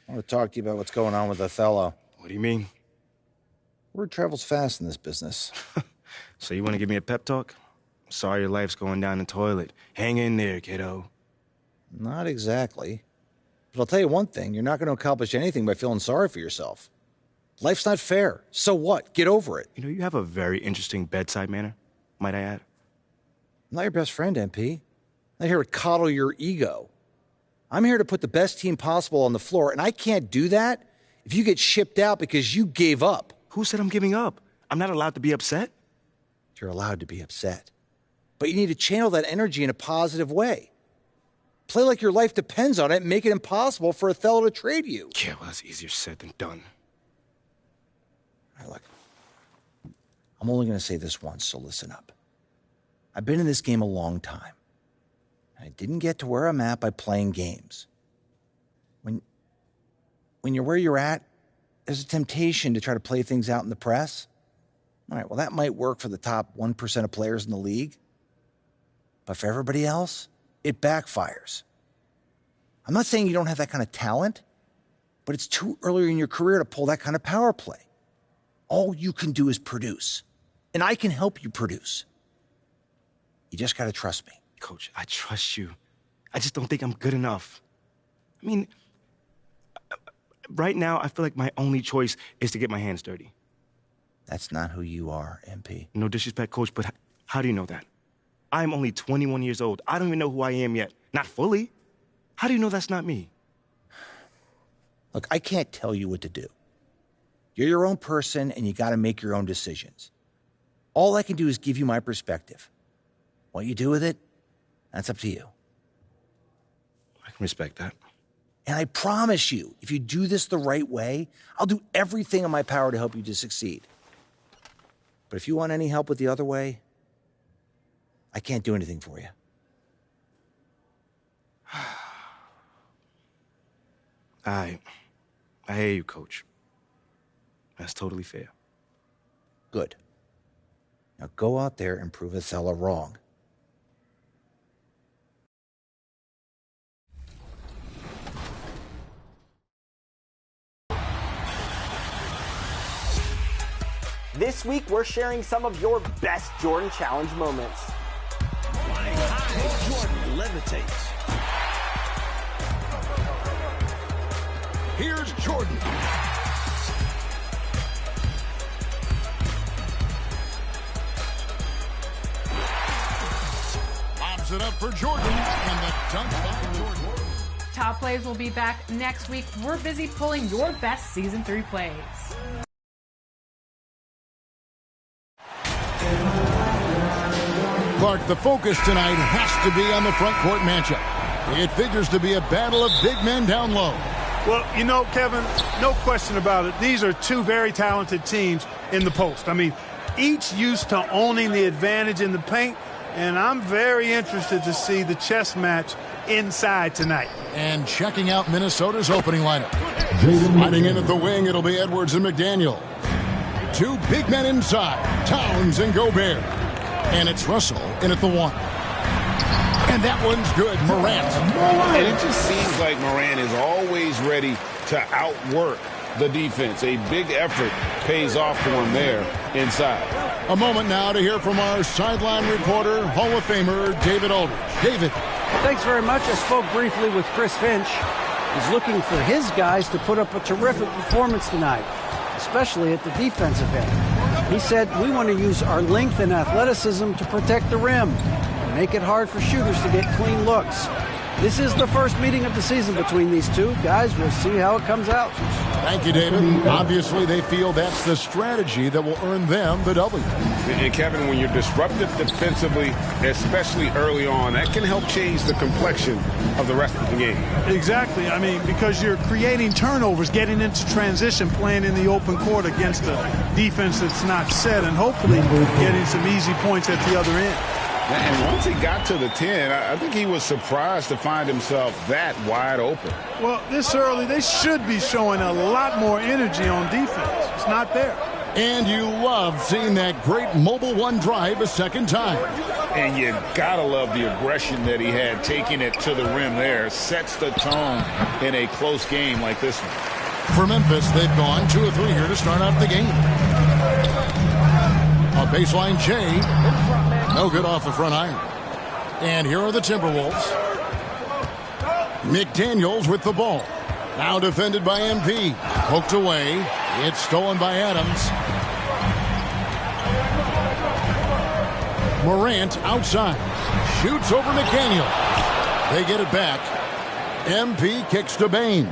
I want to talk to you about what's going on with Othello. What do you mean? Word travels fast in this business. So you want to give me a pep talk? Sorry your life's going down the toilet. Hang in there, kiddo. Not exactly. But I'll tell you one thing, you're not going to accomplish anything by feeling sorry for yourself. Life's not fair. So what? Get over it. You know, you have a very interesting bedside manner, might I add. I'm not your best friend, MP. I'm not here to coddle your ego. I'm here to put the best team possible on the floor, and I can't do that if you get shipped out because you gave up. Who said I'm giving up? I'm not allowed to be upset? You're allowed to be upset. But you need to channel that energy in a positive way. Play like your life depends on it and make it impossible for Othello to trade you. Yeah, well, that's easier said than done. All right, look. I'm only going to say this once, so listen up. I've been in this game a long time. I didn't get to where I'm at by playing games. When you're where you're at, there's a temptation to try to play things out in the press. All right, well, that might work for the top 1% of players in the league. But for everybody else, it backfires. I'm not saying you don't have that kind of talent, but it's too early in your career to pull that kind of power play. All you can do is produce, and I can help you produce. You just got to trust me. Coach, I trust you. I just don't think I'm good enough. I mean, right now, I feel like my only choice is to get my hands dirty. That's not who you are, MP. No disrespect, Coach, but how do you know that? I'm only 21 years old. I don't even know who I am yet. Not fully. How do you know that's not me? Look, I can't tell you what to do. You're your own person, and you got to make your own decisions. All I can do is give you my perspective. What you do with it, that's up to you. I can respect that. And I promise you, if you do this the right way, I'll do everything in my power to help you to succeed. But if you want any help with the other way, I can't do anything for you. I hear you, Coach. That's totally fair. Good. Now go out there and prove Othello wrong. This week, we're sharing some of your best Jordan Challenge moments. Flying high, Jordan levitates. Here's Jordan. Lobs it up for Jordan, and the dunk by Jordan. Top Plays will be back next week. We're busy pulling your best Season 3 plays. Clark, the focus tonight has to be on the front court matchup. It figures to be a battle of big men down low. Well, you know, Kevin, no question about it. These are two very talented teams in the post. I mean, each used to owning the advantage in the paint, and I'm very interested to see the chess match inside tonight. And checking out Minnesota's opening lineup. Sliding in at the wing, it'll be Edwards and McDaniel. Two big men inside, Towns and Gobert. And it's Russell in at the one. And that one's good, Morant. And it just seems like Morant is always ready to outwork the defense. A big effort pays off for him there inside. A moment now to hear from our sideline reporter, Hall of Famer David Aldridge. David. Thanks very much. I spoke briefly with Chris Finch. He's looking for his guys to put up a terrific performance tonight, especially at the defensive end. He said, we want to use our length and athleticism to protect the rim and make it hard for shooters to get clean looks. This is the first meeting of the season between these two. Guys, we'll see how it comes out. Thank you, David. Obviously, they feel that's the strategy that will earn them the W. And Kevin, when you're disruptive defensively, especially early on, that can help change the complexion of the rest of the game. Exactly. I mean, because you're creating turnovers, getting into transition, playing in the open court against a defense that's not set, and hopefully getting some easy points at the other end. And once he got to the 10, I think he was surprised to find himself that wide open. Well, this early, they should be showing a lot more energy on defense. It's not there. And you love seeing that great mobile one drive a second time. And you gotta love the aggression that he had, taking it to the rim there. Sets the tone in a close game like this one. For Memphis, they've gone 2 of 3 here to start out the game. A baseline J. No good off the front iron. And here are the Timberwolves. McDaniels with the ball. Now defended by MP. Poked away. It's stolen by Adams. Morant outside. Shoots over McDaniel. They get it back. MP kicks to Bain.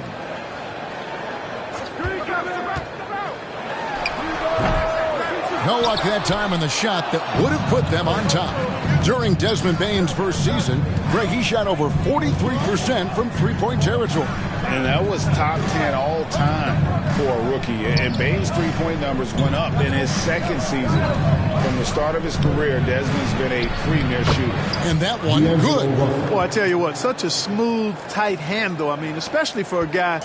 No luck that time on the shot that would have put them on top. During Desmond Bain's first season, Greg, he shot over 43% from three-point territory. And that was top 10 all time for a rookie. And Bain's three-point numbers went up in his second season. From the start of his career, Desmond's been a premier shooter. And that one, good. Well, I tell you what, such a smooth, tight handle. I mean, especially for a guy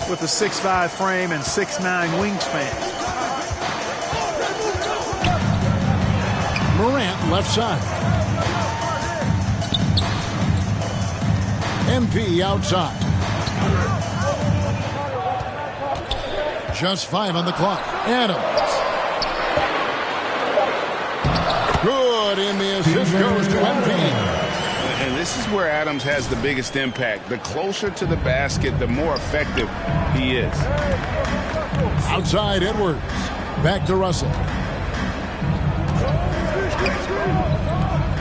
with a 6'5" frame and 6'9" wingspan. Morant left side. MP outside. Just 5 on the clock. Adams. Good, and the assist goes to MP. And this is where Adams has the biggest impact. The closer to the basket, the more effective he is. Outside Edwards. Back to Russell.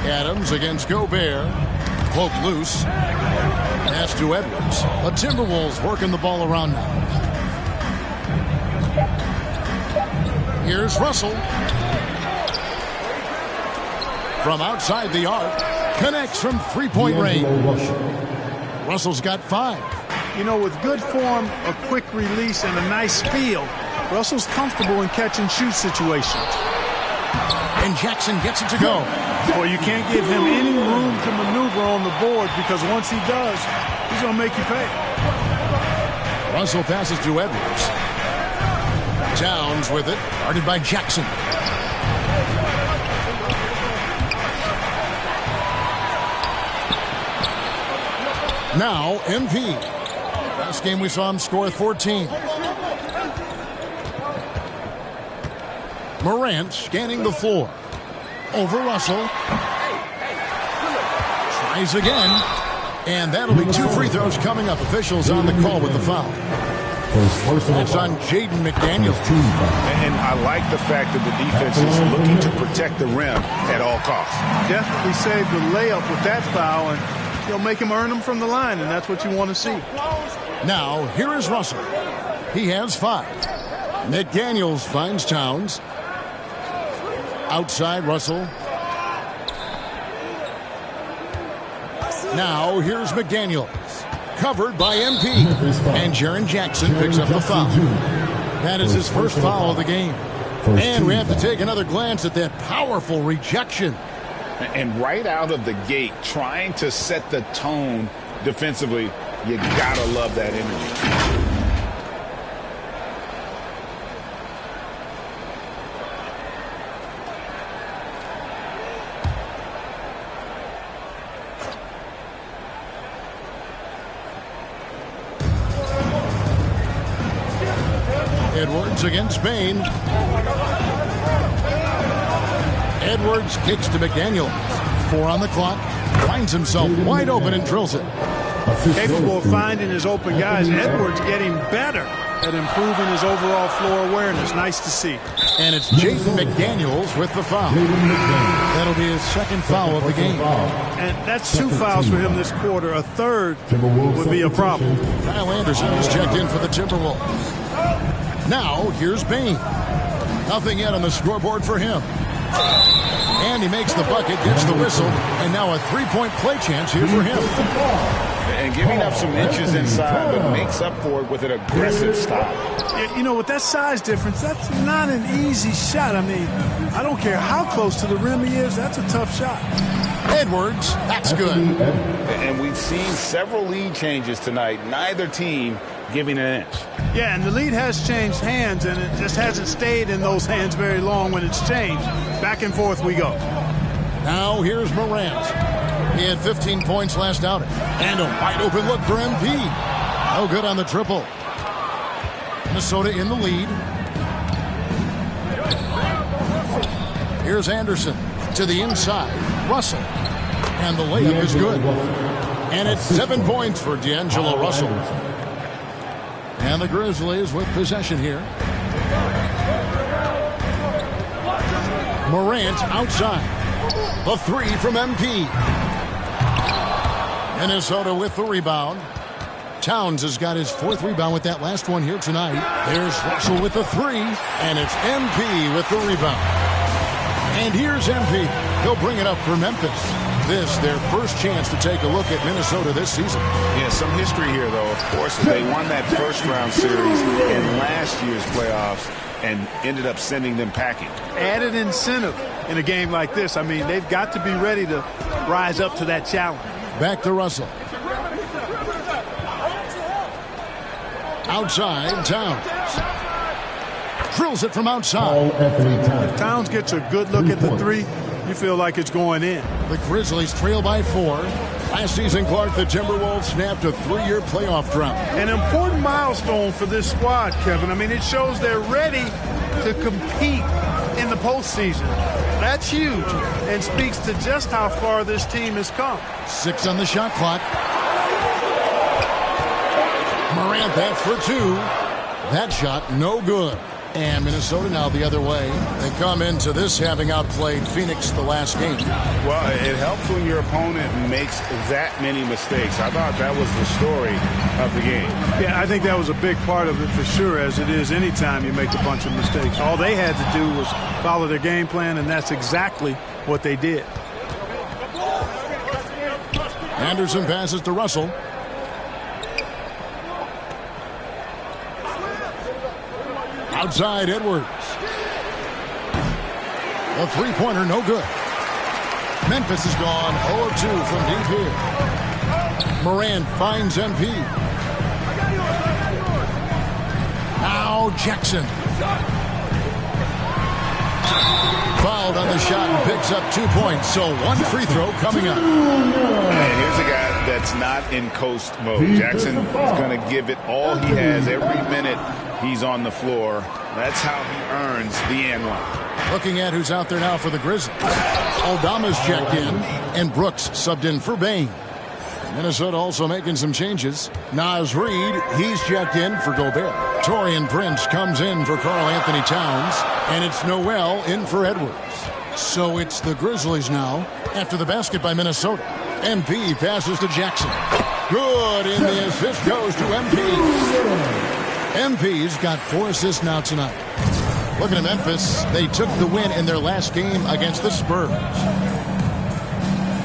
Adams against Gobert. Poke loose. Pass to Edwards. The Timberwolves working the ball around now. Here's Russell. From outside the arc. Connects from three-point range. Russell's got 5. You know, with good form, a quick release, and a nice feel, Russell's comfortable in catch-and-shoot situations. And Jackson gets it to go. Well, you can't give him any room to maneuver on the board, because once he does, he's going to make you pay. Russell passes to Edwards. Towns with it, guarded by Jackson. Now, MP. Last game we saw him score 14. Morant scanning the floor. Over Russell. Tries again. And that'll be 2 free throws coming up. Officials on the call with the foul. It's on Jaden McDaniels. And I like the fact that the defense is looking to protect the rim at all costs. Definitely saved the layup with that foul, and he'll make him earn them from the line, and that's what you want to see. Now, here is Russell. He has 5. McDaniels finds Towns. Outside Russell. Now, here's McDaniels. Covered by MP. And Jaren Jackson picks up the foul. That is his first foul of the game. And we have to take another glance at that powerful rejection. And right out of the gate, trying to set the tone defensively, you gotta love that energy. Edwards against Bain. Edwards kicks to McDaniels. 4 on the clock. Finds himself wide open and drills it. capable of finding his open guys. Edwards getting better at improving his overall floor awareness. Nice to see. And it's Jaden McDaniels with the foul. That'll be his second foul of the game. And that's 2 fouls for him this quarter. A third would be a problem. Kyle Anderson is checked in for the Timberwolves. Now, here's Bain. Nothing yet on the scoreboard for him. And he makes the bucket, gets the whistle, and now a three-point play chance here for him. And giving up some inches inside, but makes up for it with an aggressive stop. You know, with that size difference, that's not an easy shot. I mean, I don't care how close to the rim he is, that's a tough shot. Edwards, that's good. And we've seen several lead changes tonight, neither team giving an inch. Yeah, and the lead has changed hands, and it just hasn't stayed in those hands very long when it's changed. Back and forth we go. Now here's Morant. He had 15 points last outing. And a wide open look for MP. No good on the triple. Minnesota in the lead. Here's Anderson to the inside. Russell. And the layup is good. And it's 7 points for D'Angelo Russell. And the Grizzlies with possession here. Morant outside. The three from MP. Minnesota with the rebound. Towns has got his 4th rebound with that last one here tonight. There's Russell with the 3, and it's MP with the rebound. And here's MP. He'll bring it up for Memphis. This, their first chance to take a look at Minnesota this season. Yeah, some history here, though, of course. They won that first-round series in last year's playoffs and ended up sending them packing. Added incentive in a game like this. I mean, they've got to be ready to rise up to that challenge. Back to Russell. Outside, Towns. Drills it from outside. If Towns gets a good look at the 3, you feel like it's going in. The Grizzlies trail by 4. Last season, Clark, the Timberwolves snapped a 3-year playoff drought. An important milestone for this squad, Kevin. I mean, it shows they're ready to compete in the postseason. That's huge and speaks to just how far this team has come. 6 on the shot clock. Morant, that's for 2. That shot, no good. And Minnesota now the other way. They come into this having outplayed Phoenix the last game. Well, it helps when your opponent makes that many mistakes. I thought that was the story of the game. Yeah, I think that was a big part of it for sure, as it is anytime you make a bunch of mistakes. All they had to do was follow their game plan, and that's exactly what they did. Anderson passes to Russell. Outside, Edwards. The three-pointer, no good. Memphis is gone 0-2 from deep here. Morant finds MP. Now Jackson. Fouled on the shot and picks up 2 points. So 1 free throw coming up. And here's a guy that's not in coast mode. Jackson is going to give it all he has every minute he's on the floor. That's how he earns the and one. Looking at who's out there now for the Grizzlies. Aldama's checked in, and Brooks subbed in for Bain. Minnesota also making some changes. Naz Reid, he's checked in for Gobert. Taurean Prince comes in for Karl Anthony Towns, and it's Noel in for Edwards. So it's the Grizzlies now after the basket by Minnesota. MP passes to Jackson. Good, and the assist goes to MP. MP's got 4 assists now tonight. Looking at Memphis, they took the win in their last game against the Spurs.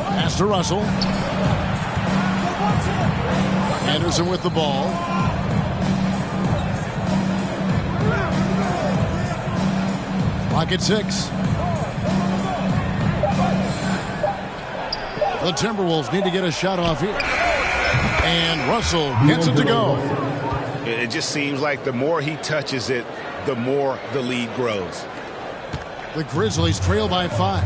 Pass to Russell. Anderson with the ball. Clock at 6. The Timberwolves need to get a shot off here. And Russell gets it to go. It just seems like the more he touches it, the more the lead grows. The Grizzlies trail by 5.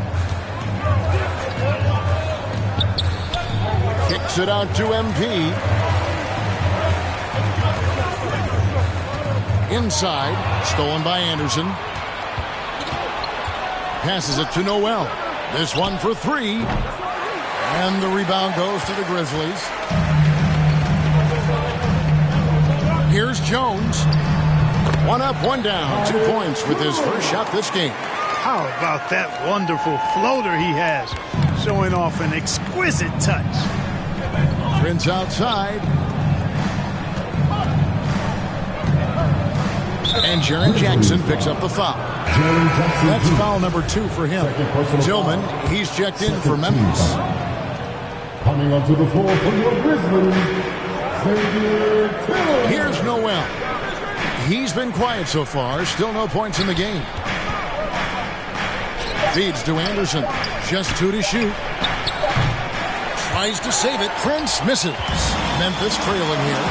Kicks it out to MP. Inside, stolen by Anderson. Passes it to Noel. This one for 3. And the rebound goes to the Grizzlies. Here's Jones. One up, one down. 2 points with his first shot this game. How about that wonderful floater he has, showing off an exquisite touch. Prince outside. And Jaren Jackson picks up the foul. That's foul number 2 for him. Tillman, he's checked in for Memphis. Coming onto the floor for your Grizzlies, Here's Noel. He's been quiet so far. Still no points in the game. Feeds to Anderson. Just 2 to shoot. Tries to save it. Prince misses. Memphis trailing here.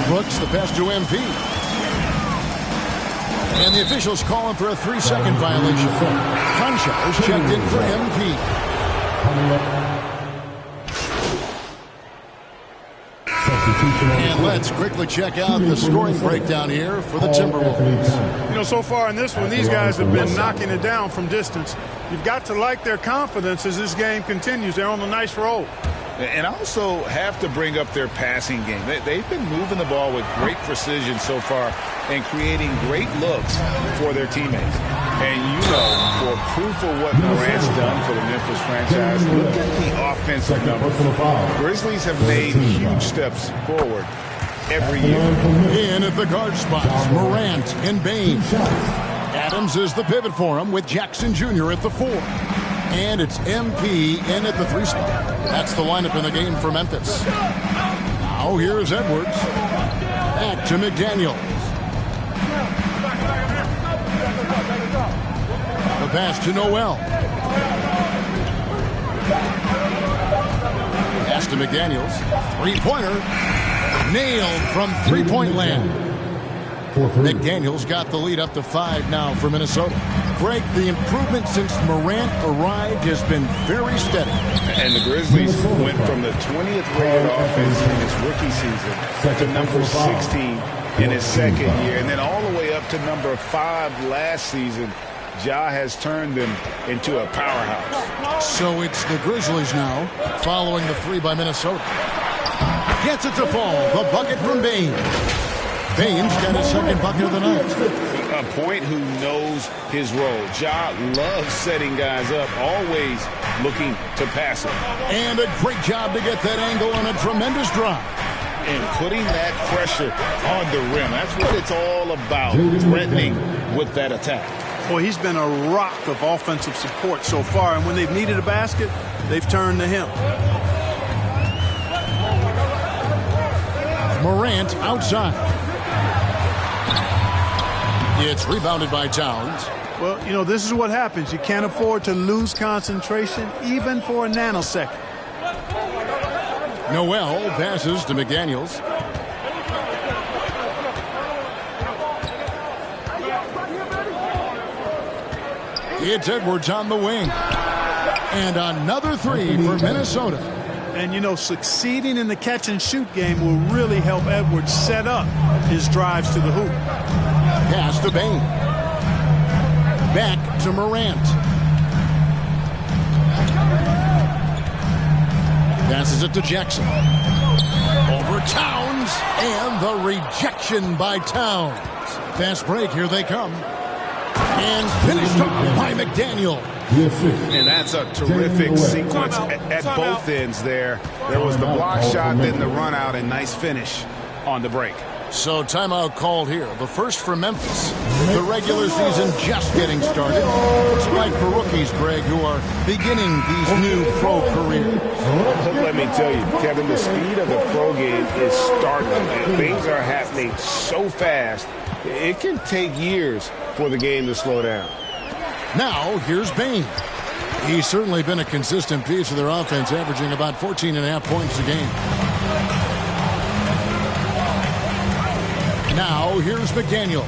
Brooks the pass to MP. And the officials calling for a 3-second violation. Conchar is checked in for MP. And let's quickly check out the scoring breakdown here for the Timberwolves. You know, so far in this one, these guys have been knocking it down from distance. You've got to like their confidence as this game continues. They're on a nice roll. And also have to bring up their passing game. They've been moving the ball with great precision so far and creating great looks for their teammates. And you know, for proof of what Morant's done for the Memphis franchise, look at the offensive numbers. Grizzlies have made huge steps forward every year. In at the guard spots, Morant and Bane. Adams is the pivot for him with Jackson Jr. at the 4. And it's MP in at the 3 spot. That's the lineup in the game for Memphis. Now here's Edwards. Back to McDaniels. The pass to Noel. Pass to McDaniels. 3-pointer. Nailed from 3-point land. McDaniels got the lead up to 5 now for Minnesota. Greg, the improvement since Morant arrived has been very steady. And the Grizzlies went from the 20th rated offense in his rookie season to number 16 in his second year, and then all the way up to number 5 last season. Ja has turned them into a powerhouse. So it's the Grizzlies now, following the 3 by Minnesota. Gets it to fall. The bucket from Bane. Bane's got his second bucket of the night. A point who knows his role. Ja loves setting guys up, always looking to pass it. And a great job to get that angle on a tremendous drive. And putting that pressure on the rim. That's what it's all about, threatening with that attack. Boy, he's been a rock of offensive support so far, and when they've needed a basket, they've turned to him. Morant outside. It's rebounded by Towns. Well, you know, this is what happens. You can't afford to lose concentration even for a nanosecond. Noel passes to McDaniels. It's Edwards on the wing. And another 3 for Minnesota. And, you know, succeeding in the catch-and-shoot game will really help Edwards set up his drives to the hoop. Pass to Bane. Back to Morant. Passes it to Jackson. Over Towns. And the rejection by Towns. Fast break. Here they come. And finished off by McDaniel. And that's a terrific sequence at both ends there. There was the block shot, then the run out, and nice finish on the break. So timeout called here. The first for Memphis. The regular season just getting started. What's it like for rookies, Greg, who are beginning these new pro careers? Let me tell you, Kevin, the speed of the pro game is startling. Things are happening so fast, it can take years for the game to slow down. Now, here's Bane. He's certainly been a consistent piece of their offense, averaging about 14.5 points a game. Now, here's McDaniel.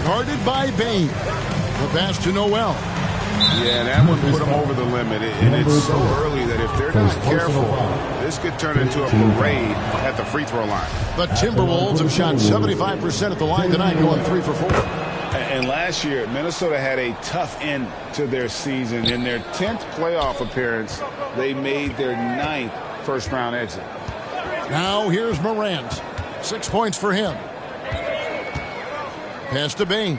Guarded by Bane. The pass to Noel. Yeah, that one put them over the limit. And it's so early that if they're not careful, this could turn into a parade at the free throw line. The Timberwolves have shot 75% at the line tonight, going 3 for 4. And last year, Minnesota had a tough end to their season. In their 10th playoff appearance, they made their 9th first-round exit. Now here's Morant. 6 points for him. Pass to Bain.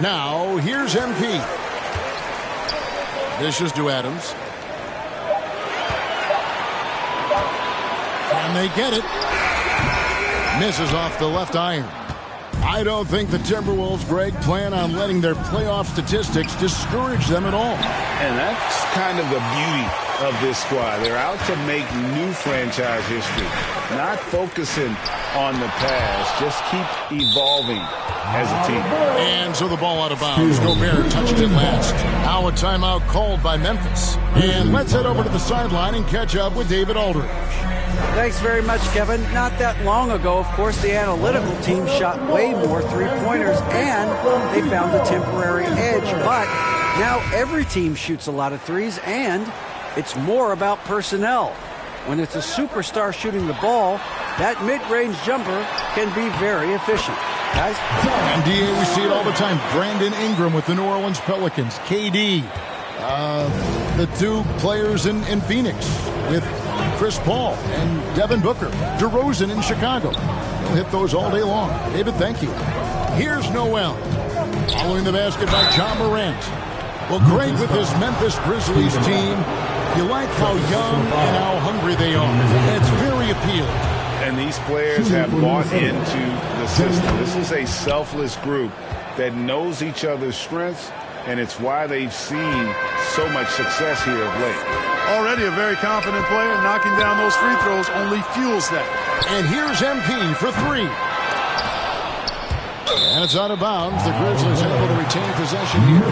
Now here's MP. Dishes to Adams. Can they get it? Misses off the left iron. I don't think the Timberwolves, Greg, plan on letting their playoff statistics discourage them at all. And that's kind of the beauty of this squad. They're out to make new franchise history, not focusing on the past. Just keep evolving as a team. And so the ball out of bounds. Gobert touched it last. Now a timeout called by Memphis. And let's head over to the sideline and catch up with David Aldridge. Thanks very much, Kevin. Not that long ago, of course, the analytical team shot way more three-pointers, and they found a temporary edge. But now every team shoots a lot of threes, and it's more about personnel. When it's a superstar shooting the ball, that mid-range jumper can be very efficient. Guys? And DA, we see it all the time. Brandon Ingram with the New Orleans Pelicans. KD. The two players in Phoenix with Chris Paul and Devin Booker. DeRozan in Chicago. We'll hit those all day long. David, thank you. Here's Noel. Following the basket by John Morant. Well, Greg, with this Memphis Grizzlies team, you like how young and how hungry they are. It's very appealing. And these players have bought into the system. This is a selfless group that knows each other's strengths, and it's why they've seen so much success here of late. Already a very confident player. Knocking down those free throws only fuels that. And here's MP for three. And it's out of bounds. The Grizzlies able to retain possession here.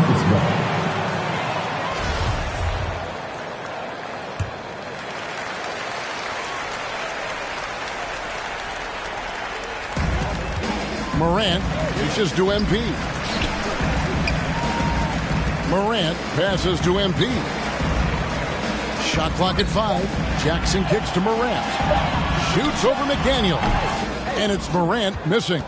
Morant reaches to MP. Morant passes to MP. Shot clock at 5. Jackson kicks to Morant. Shoots over McDaniel. And it's Morant missing.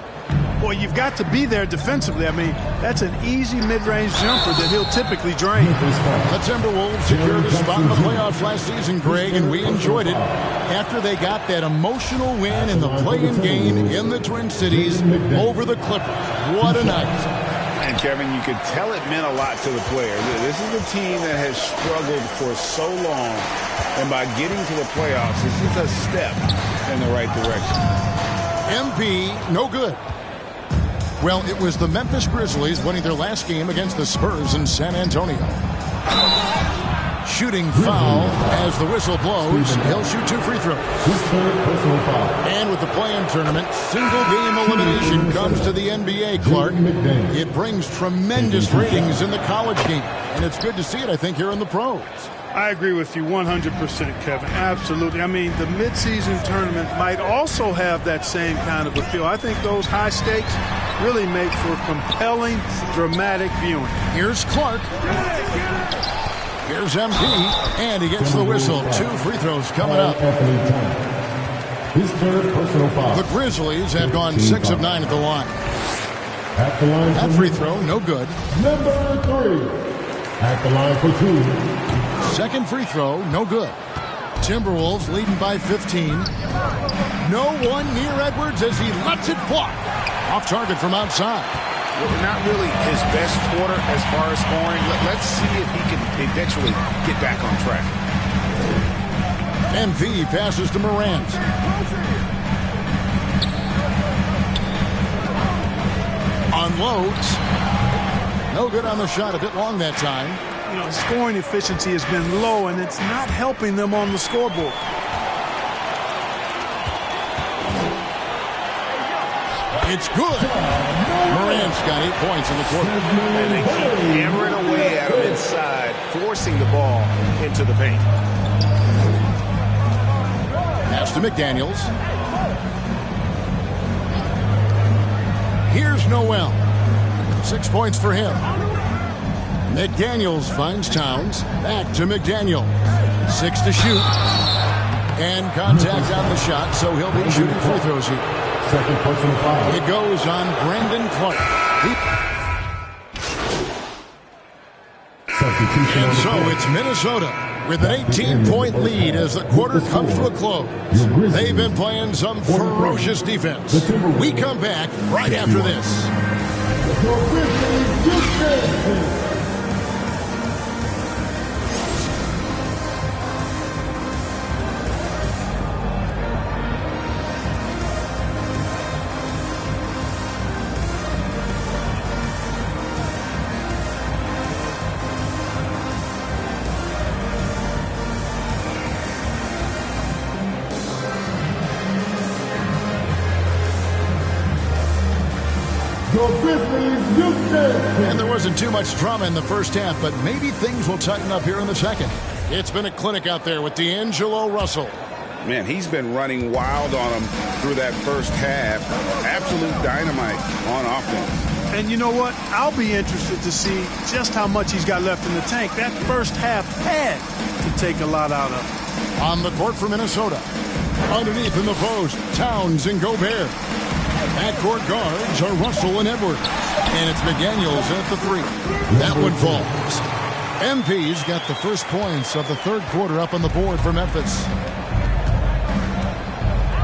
Boy, you've got to be there defensively. I mean, that's an easy mid-range jumper that he'll typically drain. The Timberwolves secured a spot in the playoffs last season, Greg, and we enjoyed it after they got that emotional win in the play-in game in the Twin Cities over the Clippers. What a night. And, Kevin, you could tell it meant a lot to the players. This is a team that has struggled for so long, and by getting to the playoffs, this is a step in the right direction. MP, no good. Well, it was the Memphis Grizzlies winning their last game against the Spurs in San Antonio. Shooting foul as the whistle blows. He'll shoot 2 free throws. And with the play-in tournament, single-game elimination comes to the NBA, Clark. It brings tremendous ratings in the college game. And it's good to see it, I think, here in the pros. I agree with you 100%, Kevin. Absolutely. I mean, the midseason tournament might also have that same kind of appeal. I think those high stakes really make for compelling, dramatic viewing. Here's Clark. Here's MP, and he gets the whistle. 2 free throws coming up. His third personal foul. The Grizzlies have gone 6 of 9 at the line. At the line, that free throw, no good. Number 3. At the line for 2. Second free throw, no good. Timberwolves leading by 15. No one near Edwards as he lets it fly. Off target from outside. Well, not really his best quarter as far as scoring. Let's see if he can eventually get back on track. MV passes to Morant. Unloads. No good on the shot. A bit long that time. You know, scoring efficiency has been low, and it's not helping them on the scoreboard. It's good. Morant's got 8 points in the quarter. And they keep hammering away at him inside, forcing the ball into the paint. Pass to McDaniels. Here's Noel. 6 points for him. McDaniels finds Towns. Back to McDaniel. 6 to shoot. And contact on the shot, so he'll be shooting free throws here. Second personal foul. It goes on Brandon Clark. Substitution. And so it's Minnesota with an 18-point lead as the quarter comes to a close. They've been playing some ferocious defense. We come back right after this. And there wasn't too much drama in the first half, but maybe things will tighten up here in the second. It's been a clinic out there with D'Angelo Russell. Man, he's been running wild on him through that first half. Absolute dynamite on offense. And you know what? I'll be interested to see just how much he's got left in the tank. That first half had to take a lot out of him. On the court for Minnesota. Underneath in the post, Towns and Gobert. Backcourt guards are Russell and Edwards. And it's McDaniels at the three. That one falls. MP's got the first points of the third quarter up on the board for Memphis.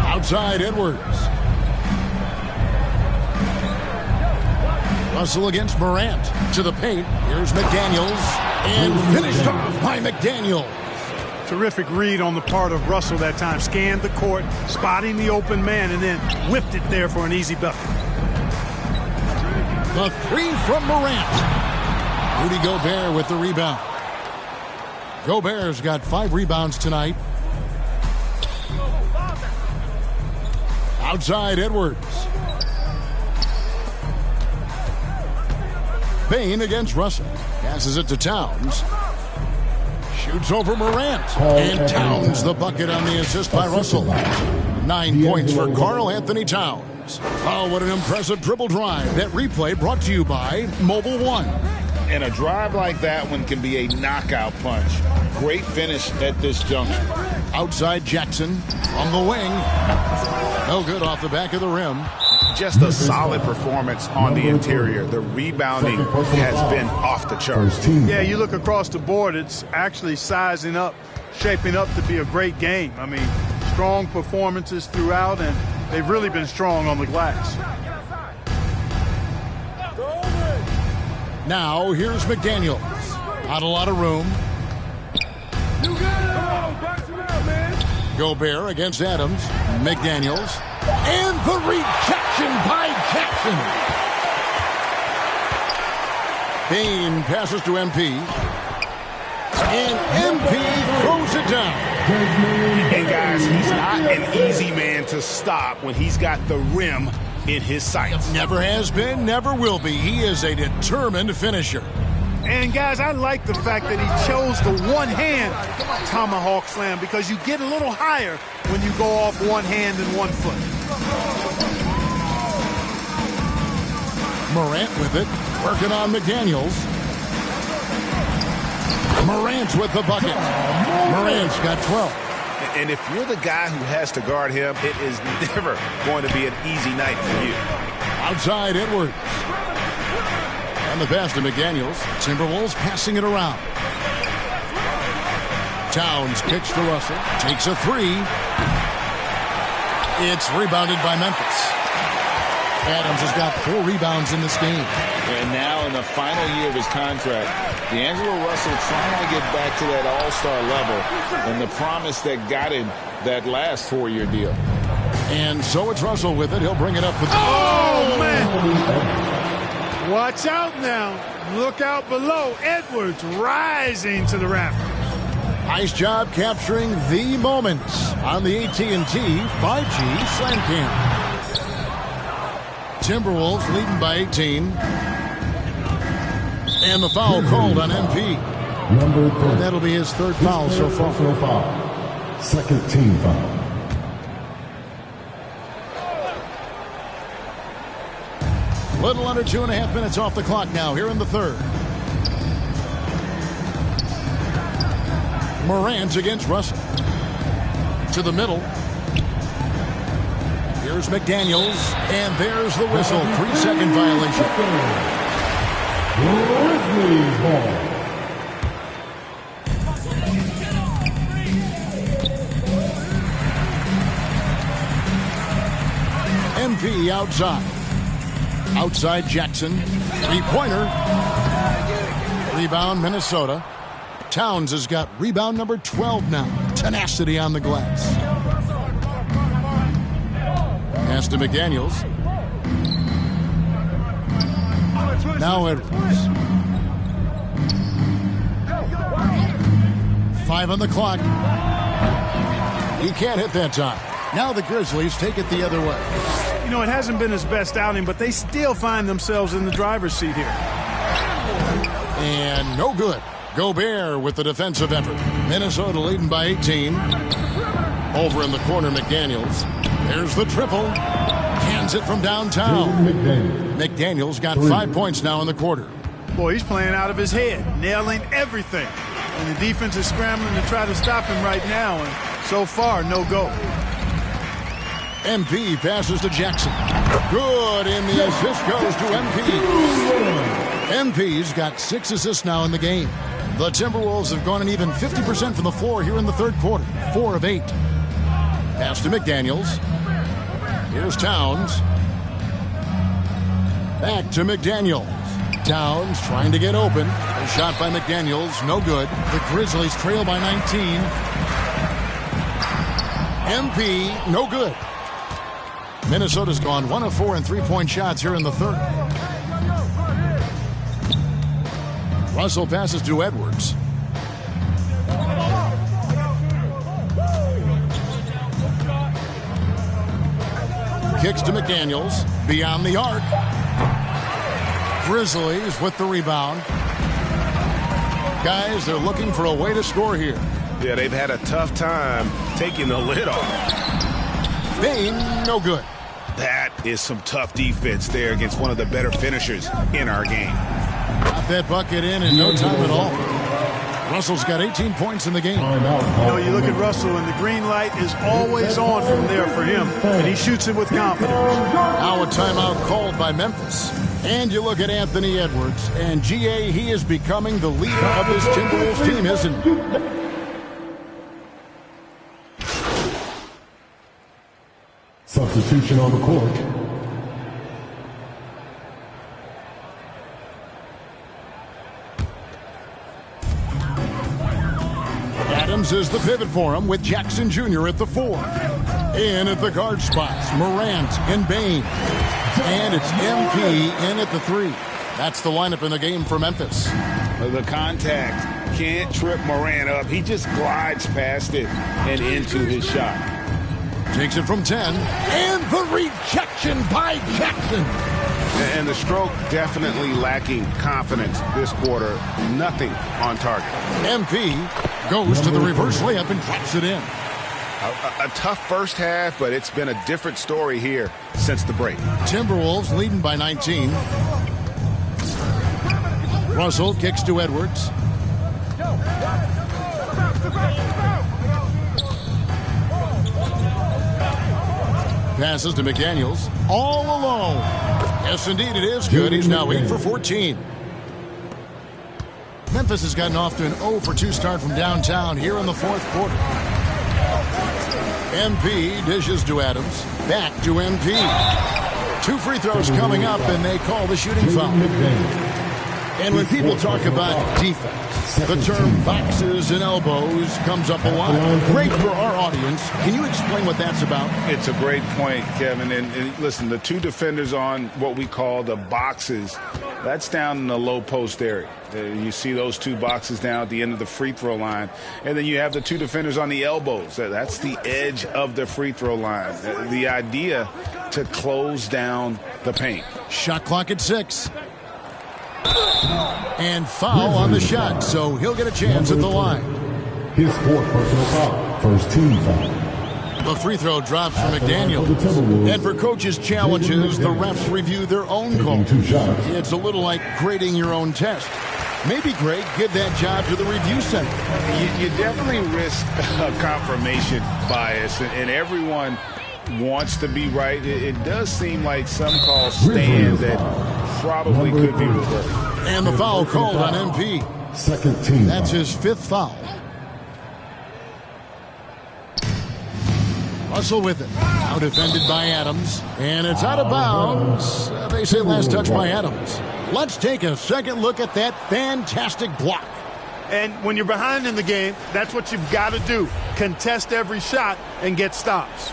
Outside Edwards. Russell against Morant. To the paint. Here's McDaniels. And finished off by McDaniels. Terrific read on the part of Russell that time. Scanned the court, spotting the open man, and then whipped it there for an easy bucket. The three from Morant. Rudy Gobert with the rebound. Gobert's got 5 rebounds tonight. Outside Edwards. Bain against Russell. Passes it to Towns. Shoots over Morant. And Towns the bucket on the assist by Russell. 9 points for Karl Anthony Towns. Oh, what an impressive dribble drive. That replay brought to you by Mobile One. And a drive like that one can be a knockout punch. Great finish at this juncture. Outside Jackson on the wing. No good off the back of the rim. Just a solid performance on the interior. The rebounding has been off the charts. Yeah, you look across the board, it's actually sizing up, shaping up to be a great game. I mean, strong performances throughout, and they've really been strong on the glass. Now, here's McDaniels. Not a lot of room. Gobert against Adams. McDaniels. And the rejection by Jackson. Bain passes to MP. And MP throws it down. And guys, he's not an easy man to stop when he's got the rim in his sights. Never has been, never will be. He is a determined finisher. And guys, I like the fact that he chose the one-hand tomahawk slam because you get a little higher when you go off one hand and 1 foot. Morant with it, working on McDaniels. Morant with the bucket. Morant's got 12. And if you're the guy who has to guard him, it is never going to be an easy night for you. Outside Edwards. And the pass to McDaniels. Timberwolves passing it around. Towns kicks to Russell. Takes a three. It's rebounded by Memphis. Adams has got 4 rebounds in this game. And now in the final year of his contract, D'Angelo Russell trying to get back to that all-star level and the promise that got him that last 4-year deal. And so it's Russell with it. He'll bring it up with... Oh, man! Watch out now. Look out below. Edwards rising to the rafters. Nice job capturing the moments on the AT&T 5G Slam Cam. Timberwolves leading by 18. And the foul called on MP. Number 3. And that'll be his 3rd foul so far. Second team foul. Little under 2.5 minutes off the clock now here in the 3rd. Morant against Russell. To the middle. Here's McDaniels. And there's the whistle. 3-second violation. MP outside. Outside Jackson. Three-pointer. Rebound Minnesota. Towns has got rebound number 12 now. Tenacity on the glass. Pass to McDaniels. Now Edwards. 5 on the clock. He can't hit that time. Now the Grizzlies take it the other way. You know, it hasn't been his best outing, but they still find themselves in the driver's seat here. And no good. Gobert with the defensive effort. Minnesota leading by 18. Over in the corner, McDaniels. There's the triple. Hands it from downtown. McDaniels got 5 points now in the quarter. Boy, he's playing out of his head, nailing everything. And the defense is scrambling to try to stop him right now. And so far, no go. MP passes to Jackson. Good, and the assist goes to MP. MP's got 6 assists now in the game. The Timberwolves have gone an even 50% from the floor here in the third quarter. 4 of 8. Pass to McDaniels. Here's Towns. Back to McDaniels. Towns trying to get open. A shot by McDaniels, no good. The Grizzlies trail by 19. MP, no good. Minnesota's gone 1 of 4 in three-point shots here in the third. Russell passes to Edwards. Kicks to McDaniels. Beyond the arc. Grizzlies with the rebound. Guys, they're looking for a way to score here. Yeah, they've had a tough time taking the lid off. Bain, no good. That is some tough defense there against one of the better finishers in our game. Got that bucket in no time at all. Russell's got 18 points in the game. You know, you look at Russell, and the green light is always on from there for him, and he shoots it with confidence. Now a timeout called by Memphis. And you look at Anthony Edwards, and GA, he is becoming the leader of this Timberwolves team, isn't he? Substitution on the court. Adams is the pivot for him with Jackson Jr. at the 4. In at the guard spots, Morant and Bain. And it's MP in at the 3. That's the lineup in the game for Memphis. The contact can't trip Morant up. He just glides past it and into his shot. Takes it from 10. And the rejection by Jackson. And the stroke definitely lacking confidence this quarter. Nothing on target. MP goes to the reverse layup and drops it in. A tough first half, but it's been a different story here since the break. Timberwolves leading by 19. Russell kicks to Edwards. Passes to McDaniels. All alone. Yes, indeed, it is good. He's now 8 for 14. Memphis has gotten off to an 0 for 2 start from downtown here in the fourth quarter. MP dishes to Adams. Back to MP. 2 free throws coming up, and they call the shooting foul. And when people talk about defense, the term boxes and elbows comes up a lot. Great for our audience. Can you explain what that's about? It's a great point, Kevin. And listen, the 2 defenders on what we call the boxes, that's down in the low post area. You see those 2 boxes down at the end of the free throw line. And then you have the 2 defenders on the elbows. That's the edge of the free throw line. The idea to close down the paint. Shot clock at 6. And foul on the shot, so he'll get a chance at the line. His 4th personal foul. First team foul. The free throw drops for McDaniel. And for coaches' challenges, the refs review their own call. It's a little like grading your own test. Maybe, Greg, give that job to the review center. You definitely risk a confirmation bias, and everyone wants to be right. It does seem like some calls stand that probably could be reversed. And the foul called on MP. Second team. That's his 5th foul. Russell with it. Now defended by Adams. And it's out of bounds. They say last touch by Adams. Let's take a second look at that fantastic block. And when you're behind in the game, that's what you've got to do. Contest every shot and get stops.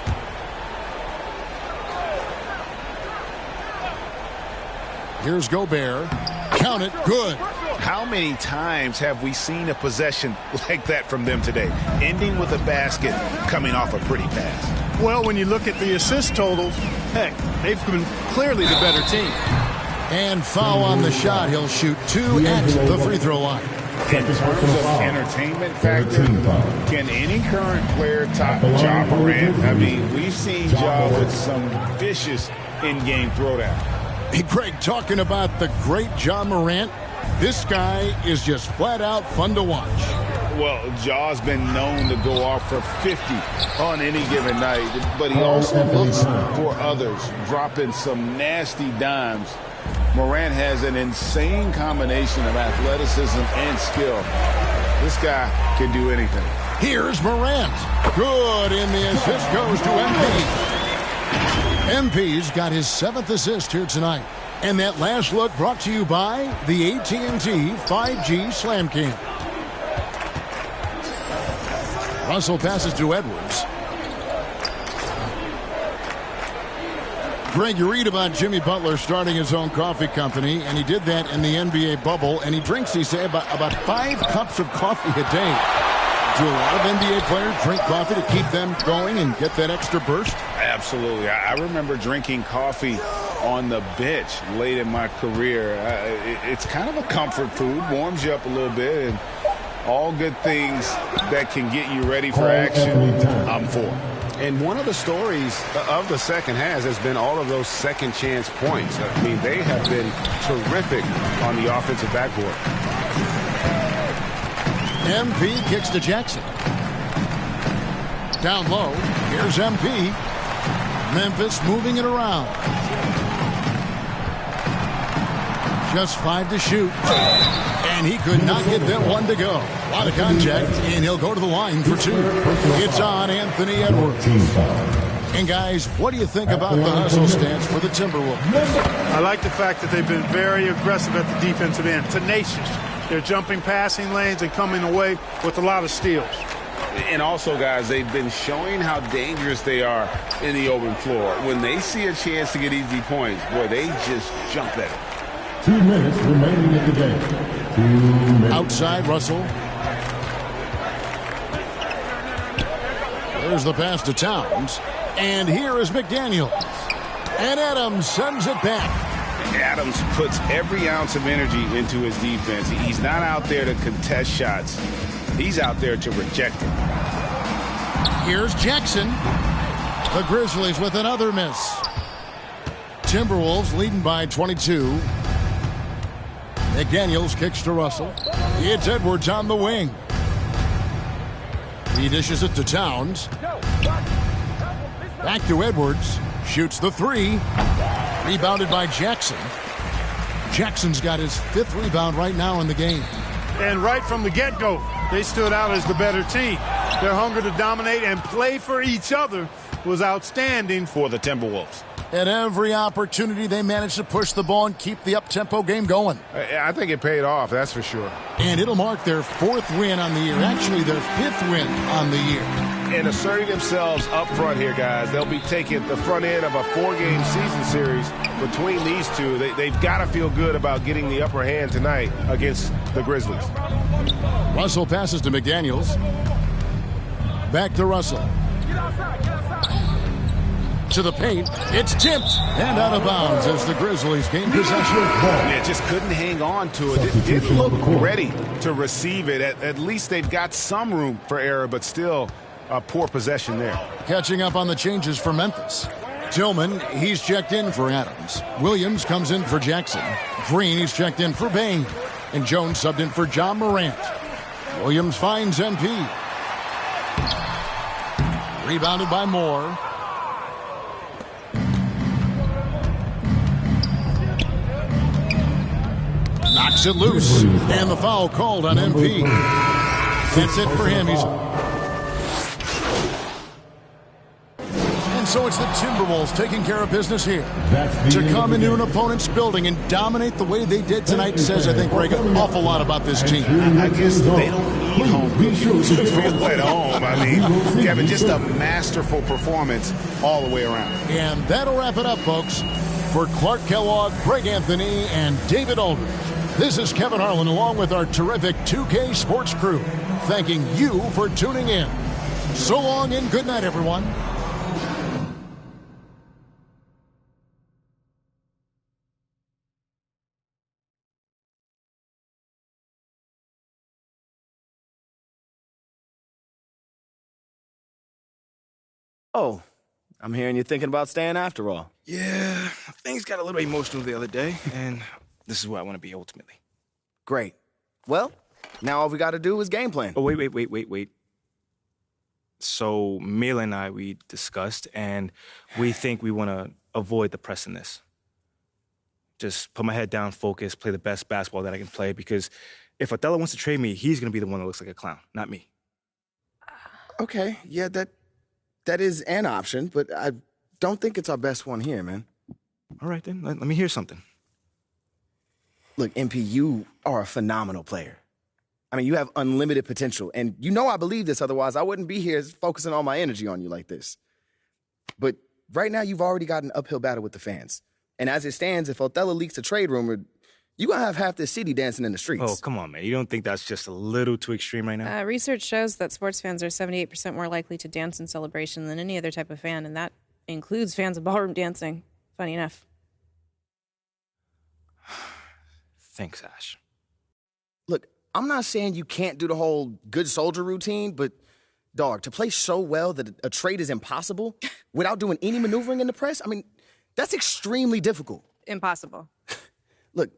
Here's Gobert. Count it. Good. How many times have we seen a possession like that from them today? Ending with a basket, coming off a pretty pass. Well, when you look at the assist totals, heck, they've been clearly the better team. And foul on the shot. He'll shoot 2 at the free throw line. In terms of entertainment factor, can any current player top Ja Morant? I mean, we've seen Ja with some vicious in-game throwdown. Hey, Greg, talking about the great Ja Morant, this guy is just flat out fun to watch. Well, Ja's been known to go off for 50 on any given night, but he also looks for others, dropping some nasty dimes. Morant has an insane combination of athleticism and skill. This guy can do anything. Here's Morant. Good, and the assist goes to MP. MP's got his 7th assist here tonight. And that last look brought to you by the AT&T 5G Slam Cam. Russell passes to Edwards. Greg, you read about Jimmy Butler starting his own coffee company, and he did that in the NBA bubble, and he drinks, he said, about 5 cups of coffee a day. Do a lot of NBA players drink coffee to keep them going and get that extra burst? Absolutely. I remember drinking coffee on the bench late in my career. It's kind of a comfort food, warms you up a little bit, and all good things that can get you ready for action, I'm for. And one of the stories of the second half has been all of those second chance points. I mean, they have been terrific on the offensive backboard. MP kicks to Jackson. Down low, here's MP. Memphis moving it around. Just 5 to shoot. And he could not get that one to go. A lot of contact, and he'll go to the line for 2. It's on Anthony Edwards. And guys, what do you think about the hustle stance for the Timberwolves? I like the fact that they've been very aggressive at the defensive end, tenacious. They're jumping passing lanes and coming away with a lot of steals. And also, guys, they've been showing how dangerous they are in the open floor. When they see a chance to get easy points, boy, they just jump at it. 2 minutes remaining in the game. 2 minutes. Outside, Russell. There's the pass to Towns. And here is McDaniels. And Adams sends it back. Adams puts every ounce of energy into his defense. He's not out there to contest shots. He's out there to reject it. Here's Jackson. The Grizzlies with another miss. Timberwolves leading by 22. McDaniels kicks to Russell. It's Edwards on the wing. He dishes it to Towns. Back to Edwards. Shoots the 3. Rebounded by Jackson. Jackson's got his 5th rebound right now in the game. And right from the get-go, they stood out as the better team. Their hunger to dominate and play for each other was outstanding for the Timberwolves. At every opportunity, they managed to push the ball and keep the up-tempo game going. I think it paid off, that's for sure. And it'll mark their 4th win on the year. Actually, their 5th win on the year. And asserting themselves up front here, guys. They'll be taking the front end of a 4-game season series between these two. They've got to feel good about getting the upper hand tonight against the Grizzlies. Russell passes to McDaniels. Back to Russell. To the paint. It's tipped and out of bounds as the Grizzlies gain possession. Yeah, just couldn't hang on to it. It didn't look ready to receive it. At least they've got some room for error, but still a poor possession there. Catching up on the changes for Memphis. Tillman, he's checked in for Adams. Williams comes in for Jackson. Green, he's checked in for Bain. And Jones subbed in for John Morant. Williams finds MP. Rebounded by Moore. Knocks it loose. And the foul called on MP. That's it for him. so it's the Timberwolves taking care of business here. That's To the come end into of an the opponent's building and dominate the way they did tonight says, I think, Greg, an awful lot about this team. I guess they don't need home to feel at home. I mean, Kevin, just a masterful performance all the way around. And that'll wrap it up, folks. For Clark Kellogg, Greg Anthony, and David Aldridge, this is Kevin Harlan along with our terrific 2K Sports crew, thanking you for tuning in. So long and good night, everyone. Oh, I'm hearing you're thinking about staying after all. Yeah, things got a little emotional the other day, and this is where I want to be ultimately. Great. Well, now all we got to do is game plan. Oh, wait. So, Mila and I, we discussed, and we think we want to avoid the press in this. Just put my head down, focus, play the best basketball that I can play, because if Othello wants to trade me, he's going to be the one that looks like a clown, not me. Okay, yeah, that is an option, but I don't think it's our best one here, man. All right, then. Let me hear something. Look, MP, you are a phenomenal player. I mean, you have unlimited potential, and you know I believe this, otherwise I wouldn't be here focusing all my energy on you like this. But right now, you've already got an uphill battle with the fans. And as it stands, if Othello leaks a trade rumor, you're going to have half the city dancing in the streets. Oh, come on, man. You don't think that's just a little too extreme right now? Research shows that sports fans are 78% more likely to dance in celebration than any other type of fan, and that includes fans of ballroom dancing. Funny enough. Thanks, Ash. Look, I'm not saying you can't do the whole good soldier routine, but, dog, to play so well that a trade is impossible without doing any maneuvering in the press, I mean, that's extremely difficult. Impossible. Look,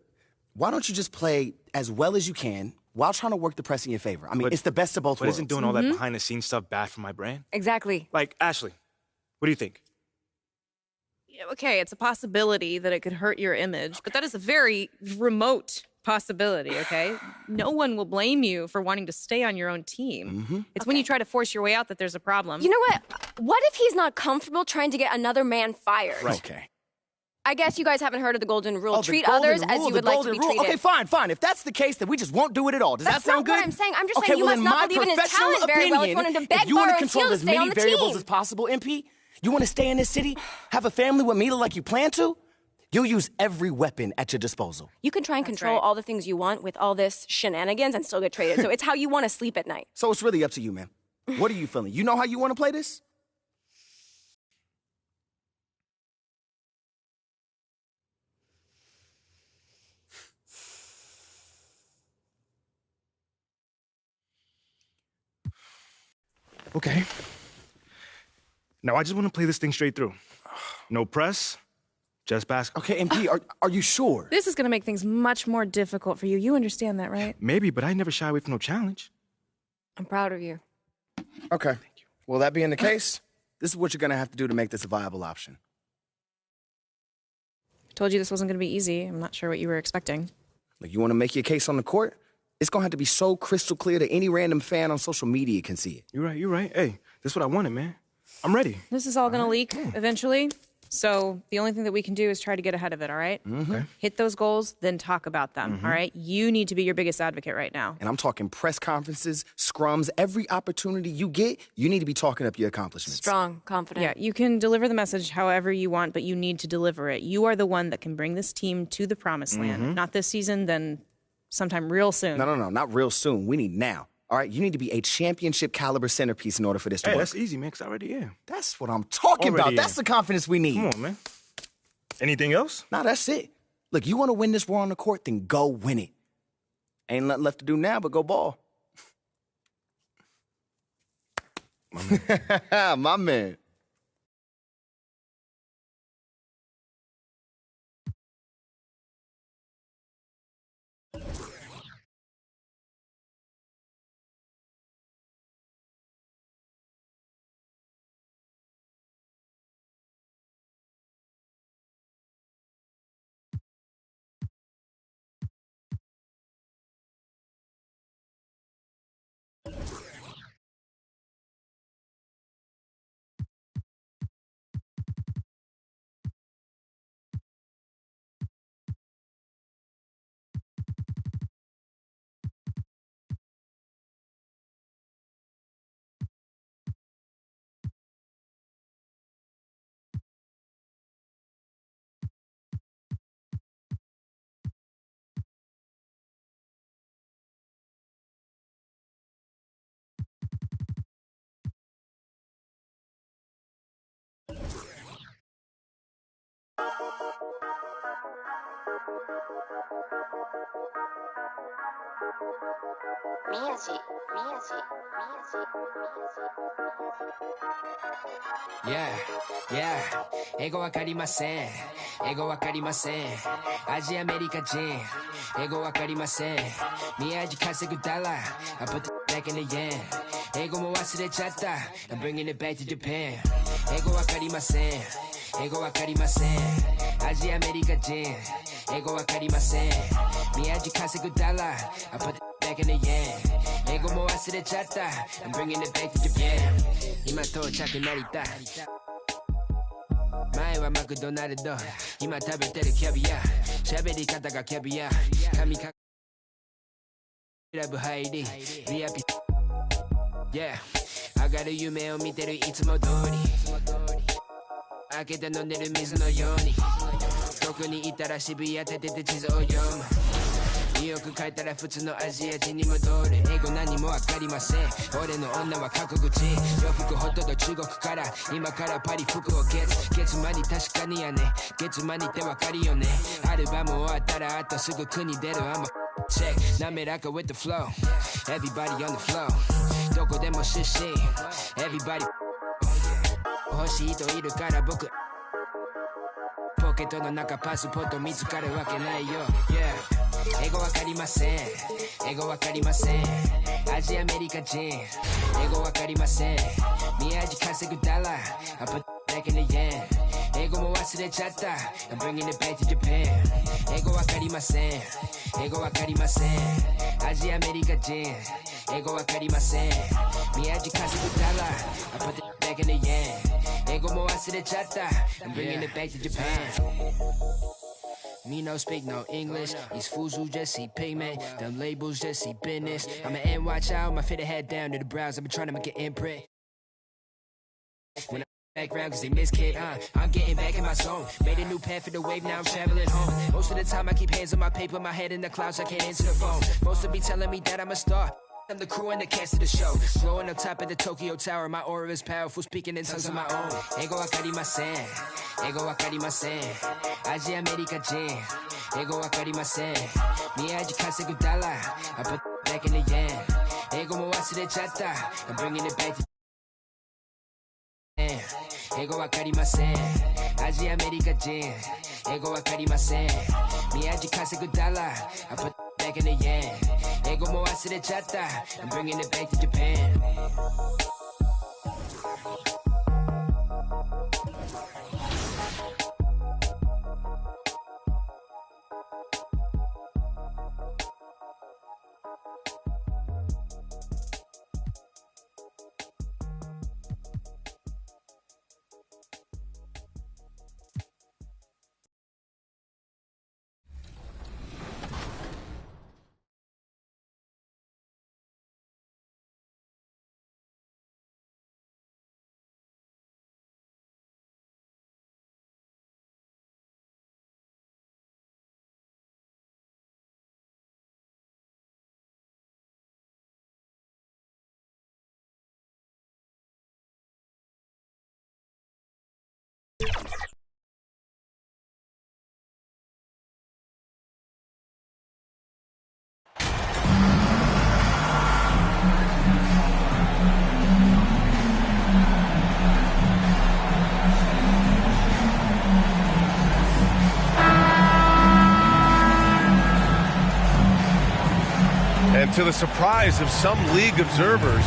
why don't you just play as well as you can while trying to work the press in your favor? I mean, it's the best of both worlds. But isn't doing all that behind-the-scenes stuff bad for my brand? Exactly. Like, Ashley, what do you think? Yeah, okay, it's a possibility that it could hurt your image, but that is a very remote possibility, okay? No one will blame you for wanting to stay on your own team. It's when you try to force your way out that there's a problem. You know what? What if he's not comfortable trying to get another man fired? Right. Okay. I guess you guys haven't heard of the golden rule. Oh, Treat golden others rule, as you would like to be treated. Okay, fine. If that's the case, then we just won't do it at all. Does that sound good? That's not what I'm saying. I'm just okay, saying you well, must in not my believe in his professional talent very well if you opinion, want him to beg, if you want borrow, to and control steal as to stay on many the variables team. as possible, MP, you want to stay in this city, have a family with Mila like you plan to, you'll use every weapon at your disposal. You can try and control all the things you want with all this shenanigans and still get traded. So it's how you want to sleep at night. So it's really up to you, man. What are you feeling? You know how you want to play this? Okay. Now, I just want to play this thing straight through. No press, just basketball. Okay, MP, are you sure? This is going to make things much more difficult for you. You understand that, right? Maybe, but I never shy away from no challenge. I'm proud of you. Okay. Thank you. Well, that being the case, this is what you're going to have to do to make this a viable option. I told you this wasn't going to be easy. I'm not sure what you were expecting. Like, you want to make your case on the court? It's going to have to be so crystal clear that any random fan on social media can see it. You're right. Hey, this is what I wanted, man. I'm ready. This is all going to leak eventually. So the only thing that we can do is try to get ahead of it, all right? Okay. Hit those goals, then talk about them, all right? You need to be your biggest advocate right now. And I'm talking press conferences, scrums, every opportunity you get, you need to be talking up your accomplishments. Strong, confident. Yeah, you can deliver the message however you want, but you need to deliver it. You are the one that can bring this team to the promised land. If not this season, then sometime real soon. No, not real soon. We need now. All right, you need to be a championship caliber centerpiece in order for this to work. That's easy, man, because I already am. That's what I'm talking about. That's the confidence we need. Come on, man. Anything else? Nah, that's it. Look, you want to win this war on the court, then go win it. Ain't nothing left to do now but go ball. My man. 英語わかりません。英語わかりません。アジアメリカ人。英語わかりません。宮地稼ぐダラ。I put the back in the yen。英語も忘れちゃった。I'm bringing it back to Japan。英語わかりません。英語わかりません。アジアメリカ人。英語わかりません。宮地稼ぐダラ。I put the back in the yen。英語も忘れちゃった。I'm bringing it back to Japan。今到着成田。前はマクドナルド、今食べてるキャビア、喋り方がキャビア、髪かクラブ入り、VIP Yeah 上がる夢を見てるいつも通り、開けて飲んでる水のように、遠くにいたら渋谷立てて地図を読む、ニューヨーク帰ったら普通のアジア人に戻る、英語何もわかりません、俺の女は過去口、洋服ほとんど中国から、今からパリ服を月間に確かにやね、月間にってわかるよね、アルバム終わったらあとすぐ国出る、I'm a check 滑らか with the flow Everybody on the flow どこでも出身 Everybody 欲しい人いるから僕ポケットの中パスポート見つかるわけないよ、yeah 英語わかりません英語わかりませんアジアメリカ人英語わかりません宮地稼ぐダラ I put back in the yen 英語も忘れちゃった I'm bringing it back to Japan 英語わかりません英語わかりませんアジアメリカ人英語わかりません宮地稼ぐダラ I put back in the yen英語も忘れちゃった I'm bringing it back to Japan Me no speak no English. These fools who just see pigment. Them labels just see business. I'm an NY child, my fitted head down to the brows. I've been trying to make an imprint. When I background, cause they miss kid, I'm getting back in my zone. Made a new path for the wave, now I'm traveling home. Most of the time I keep hands on my paper, my head in the clouds, I can't answer the phone. Most of be telling me that I'm a star. I'm the crew and the cast of the show. Growing up top of the Tokyo Tower, my aura is powerful, speaking in tongues of my own. 英語わかりません。英語わかりません。アジアアメリカ人。英語わかりません。宮地稼ぐダラ。I put back in the yen。英語も忘れちゃった。I'm bringing it back to 英語わかりません。アジアアメリカ人。英語わかりません。宮地稼ぐダラ。I put back in the yen。英語も忘れちゃった。I'm bringing it back to Japan。And to the surprise of some league observers,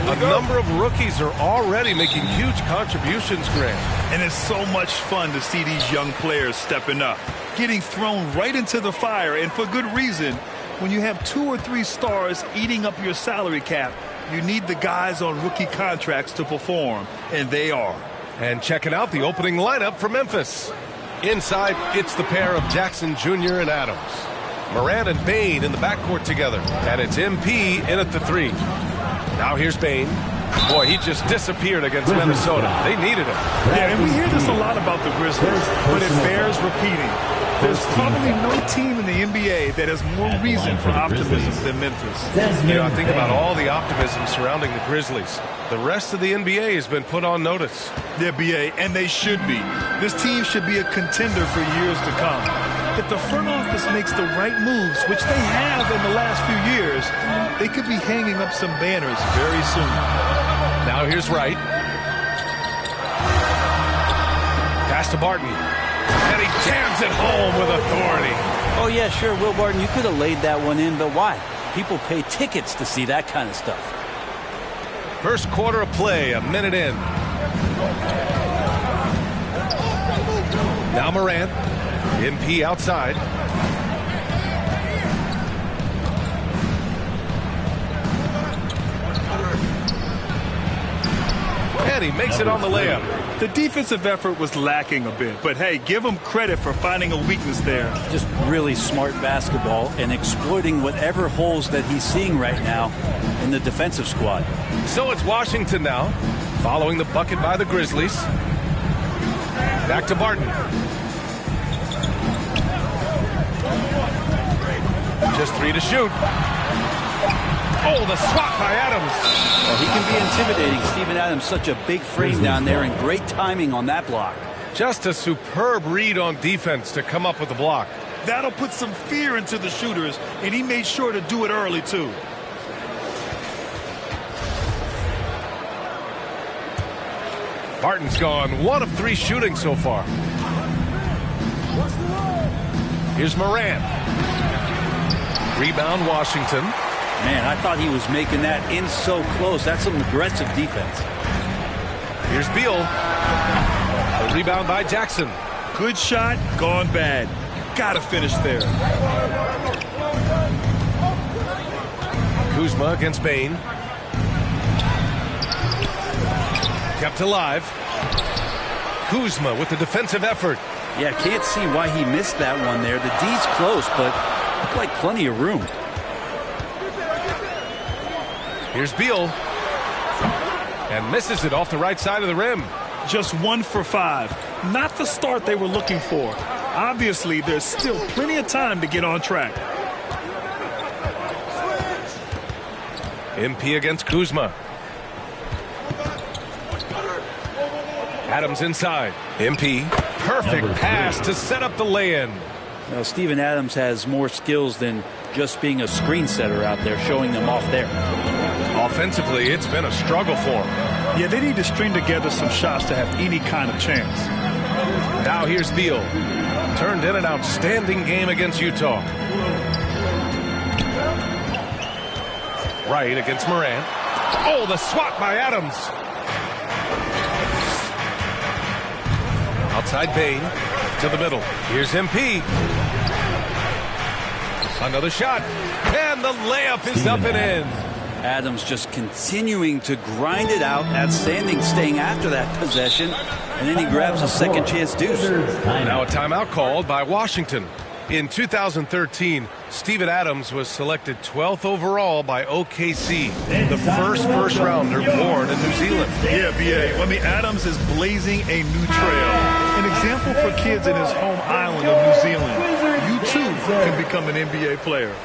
a number of rookies are already making huge contributions, Grant. And it's so much fun to see these young players stepping up, getting thrown right into the fire, and for good reason. When you have 2 or 3 stars eating up your salary cap, you need the guys on rookie contracts to perform, and they are. And checking out the opening lineup for Memphis. Inside, it's the pair of Jackson Jr. and Adams. Morant and Bain in the backcourt together. And it's MP in at the 3. Now here's Bain. Boy, he just disappeared against Minnesota. They needed him. Yeah, and we hear this a lot about the Grizzlies, but it bears repeating. There's probably no team in the NBA that has more reason for optimism than Memphis. You know, I think about all the optimism surrounding the Grizzlies. The rest of the NBA has been put on notice. Yeah, BA, and they should be. This team should be a contender for years to come. if the front office makes the right moves, which they have in the last few years, they could be hanging up some banners very soon. Now here's Wright. Pass to Barton. And he jams it home with authority. Oh, yeah, sure, Will Barton, you could have laid that one in, but why? People pay tickets to see that kind of stuff. First quarter of play, a minute in. Now Morant. MP outside. And he makes it on the layup. The defensive effort was lacking a bit, but hey, give him credit for finding a weakness there. Just really smart basketball and exploiting whatever holes that he's seeing right now in the defensive squad. So it's Washington now, following the bucket by the Grizzlies. Back to Barton. Just 3 to shoot. Oh, the swat by Adams. Well, he can be intimidating. Steven Adams, such a big frame down there, and great timing on that block. Just a superb read on defense to come up with the block. That'll put some fear into the shooters, and he made sure to do it early, too. Barton's gone 1 of 3 shooting so far. Here's Morant. Rebound, Washington. Man, I thought he was making that in so close. That's some aggressive defense. Here's Beal. A rebound by Jackson. Good shot, gone bad. Gotta finish there. Kuzma against Bane. Kept alive. Kuzma with the defensive effort. Yeah, can't see why he missed that one there. The D's close, but looked like plenty of room. Here's Beal. And misses it off the right side of the rim. Just 1 for 5. Not the start they were looking for. Obviously, there's still plenty of time to get on track. MP against Kuzma. Adams inside. MP. Perfect pass to set up the lay-in. Well, Steven Adams has more skills than just being a screen setter out there, showing them off there. Offensively, it's been a struggle for him. Yeah, they need to string together some shots to have any kind of chance. Now here's Beal. Turned in an outstanding game against Utah. Wright against Morant. Oh, the swat by Adams. Outside Bane to the middle. Here's MP. Another shot. And the layup is up and in. Adams just continuing to grind it out. Outstanding staying after that possession. And then he grabs a second chance deuce. Now a timeout called by Washington. In 2013, Steven Adams was selected 12th overall by OKC, the first rounder born in New Zealand. Yeah, B.A. I mean, Adams is blazing a new trail. An example for kids in his home island of New Zealand. You, too, can become an NBA player.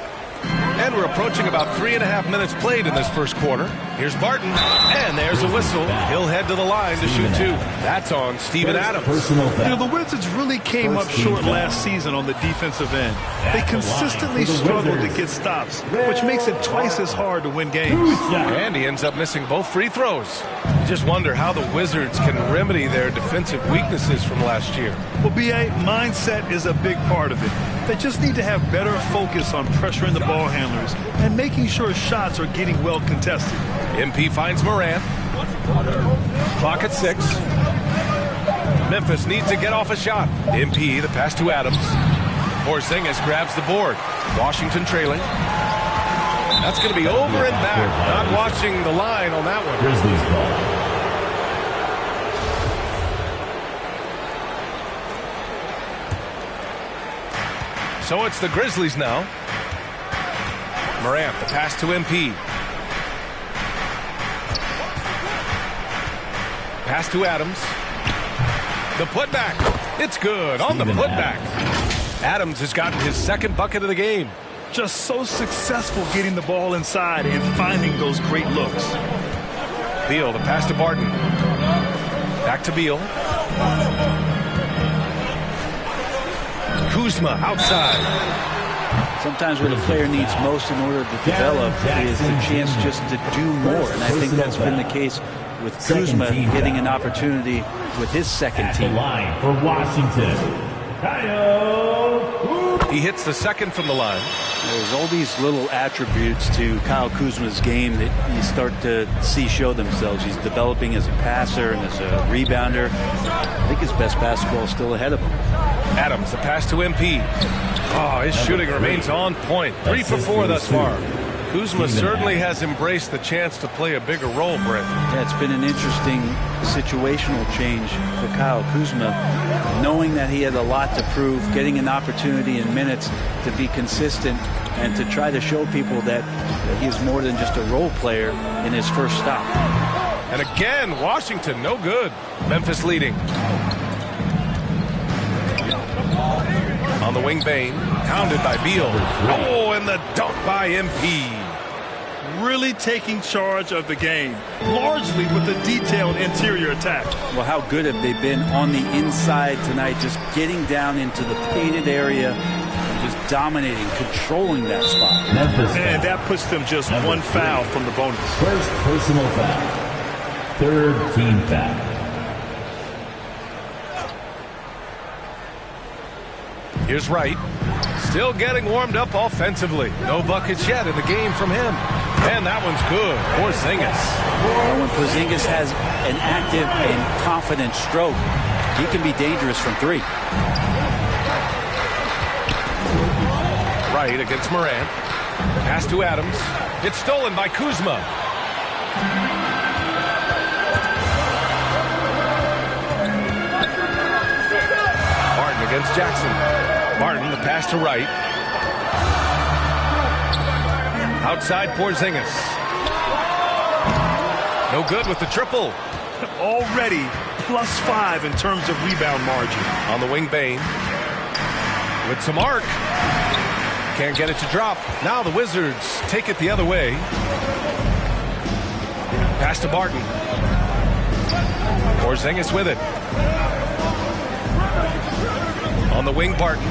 And we're approaching about 3.5 minutes played in this first quarter. Here's Barton, and there's a whistle. He'll head to the line to shoot 2. That's on Steven Adams. You know, the Wizards really came up short last season on the defensive end. They consistently struggled to get stops, which makes it twice as hard to win games. And he ends up missing both free throws. You just wonder how the Wizards can remedy their defensive weaknesses from last year. Well, B.A., mindset is a big part of it. They just need to have better focus on pressuring the ball handlers and making sure shots are getting well contested. MP finds Morant. Clock at 6. Memphis needs to get off a shot. MP, the pass to Adams. Porzingis grabs the board. Washington trailing. That's going to be over and back. Not watching the line on that one. Grizzlies ball. So it's the Grizzlies now. Morant, the pass to MP. Pass to Adams. The putback. It's good on the putback. Adams has gotten his second bucket of the game. Just so successful getting the ball inside and finding those great looks. Beal, the pass to Barton. Back to Beal. Kuzma outside. Sometimes what a player needs most in order to develop is the chance just to do more. And I think that's been the case with Kuzma getting an opportunity with his second team. Line for Washington. He hits the second from the line. There's all these little attributes to Kyle Kuzma's game that you start to see show themselves. He's developing as a passer and as a rebounder. I think his best basketball is still ahead of him. Adams, the pass to MP. Oh, his shooting remains on point. 3 for 4 thus far. Kuzma certainly has embraced the chance to play a bigger role, Brett. Yeah, it's been an interesting situational change for Kyle Kuzma, knowing that he had a lot to prove, getting an opportunity in minutes to be consistent and to try to show people that he's more than just a role player in his first stop. And again, Washington, no good. Memphis leading. On the wing, Bain, pounded by Beal. Oh, and the dunk by MP. Really taking charge of the game, largely with a detailed interior attack. Well, how good have they been on the inside tonight, just getting down into the painted area and just dominating, controlling that spot. And that puts them just one foul from the bonus. First personal foul. Third team foul. Here's Wright. Still getting warmed up offensively. No buckets yet in the game from him. And that one's good. Porzingis. Well, when Porzingis has an active and confident stroke, he can be dangerous from 3. Wright against Morant. Pass to Adams. It's stolen by Kuzma. Martin against Jackson. Martin, the pass to Wright. Outside Porzingis. No good with the triple. Already +5 in terms of rebound margin. On the wing, Bain. With some arc. Can't get it to drop. Now the Wizards take it the other way. Pass to Barton. Porzingis with it. On the wing, Barton.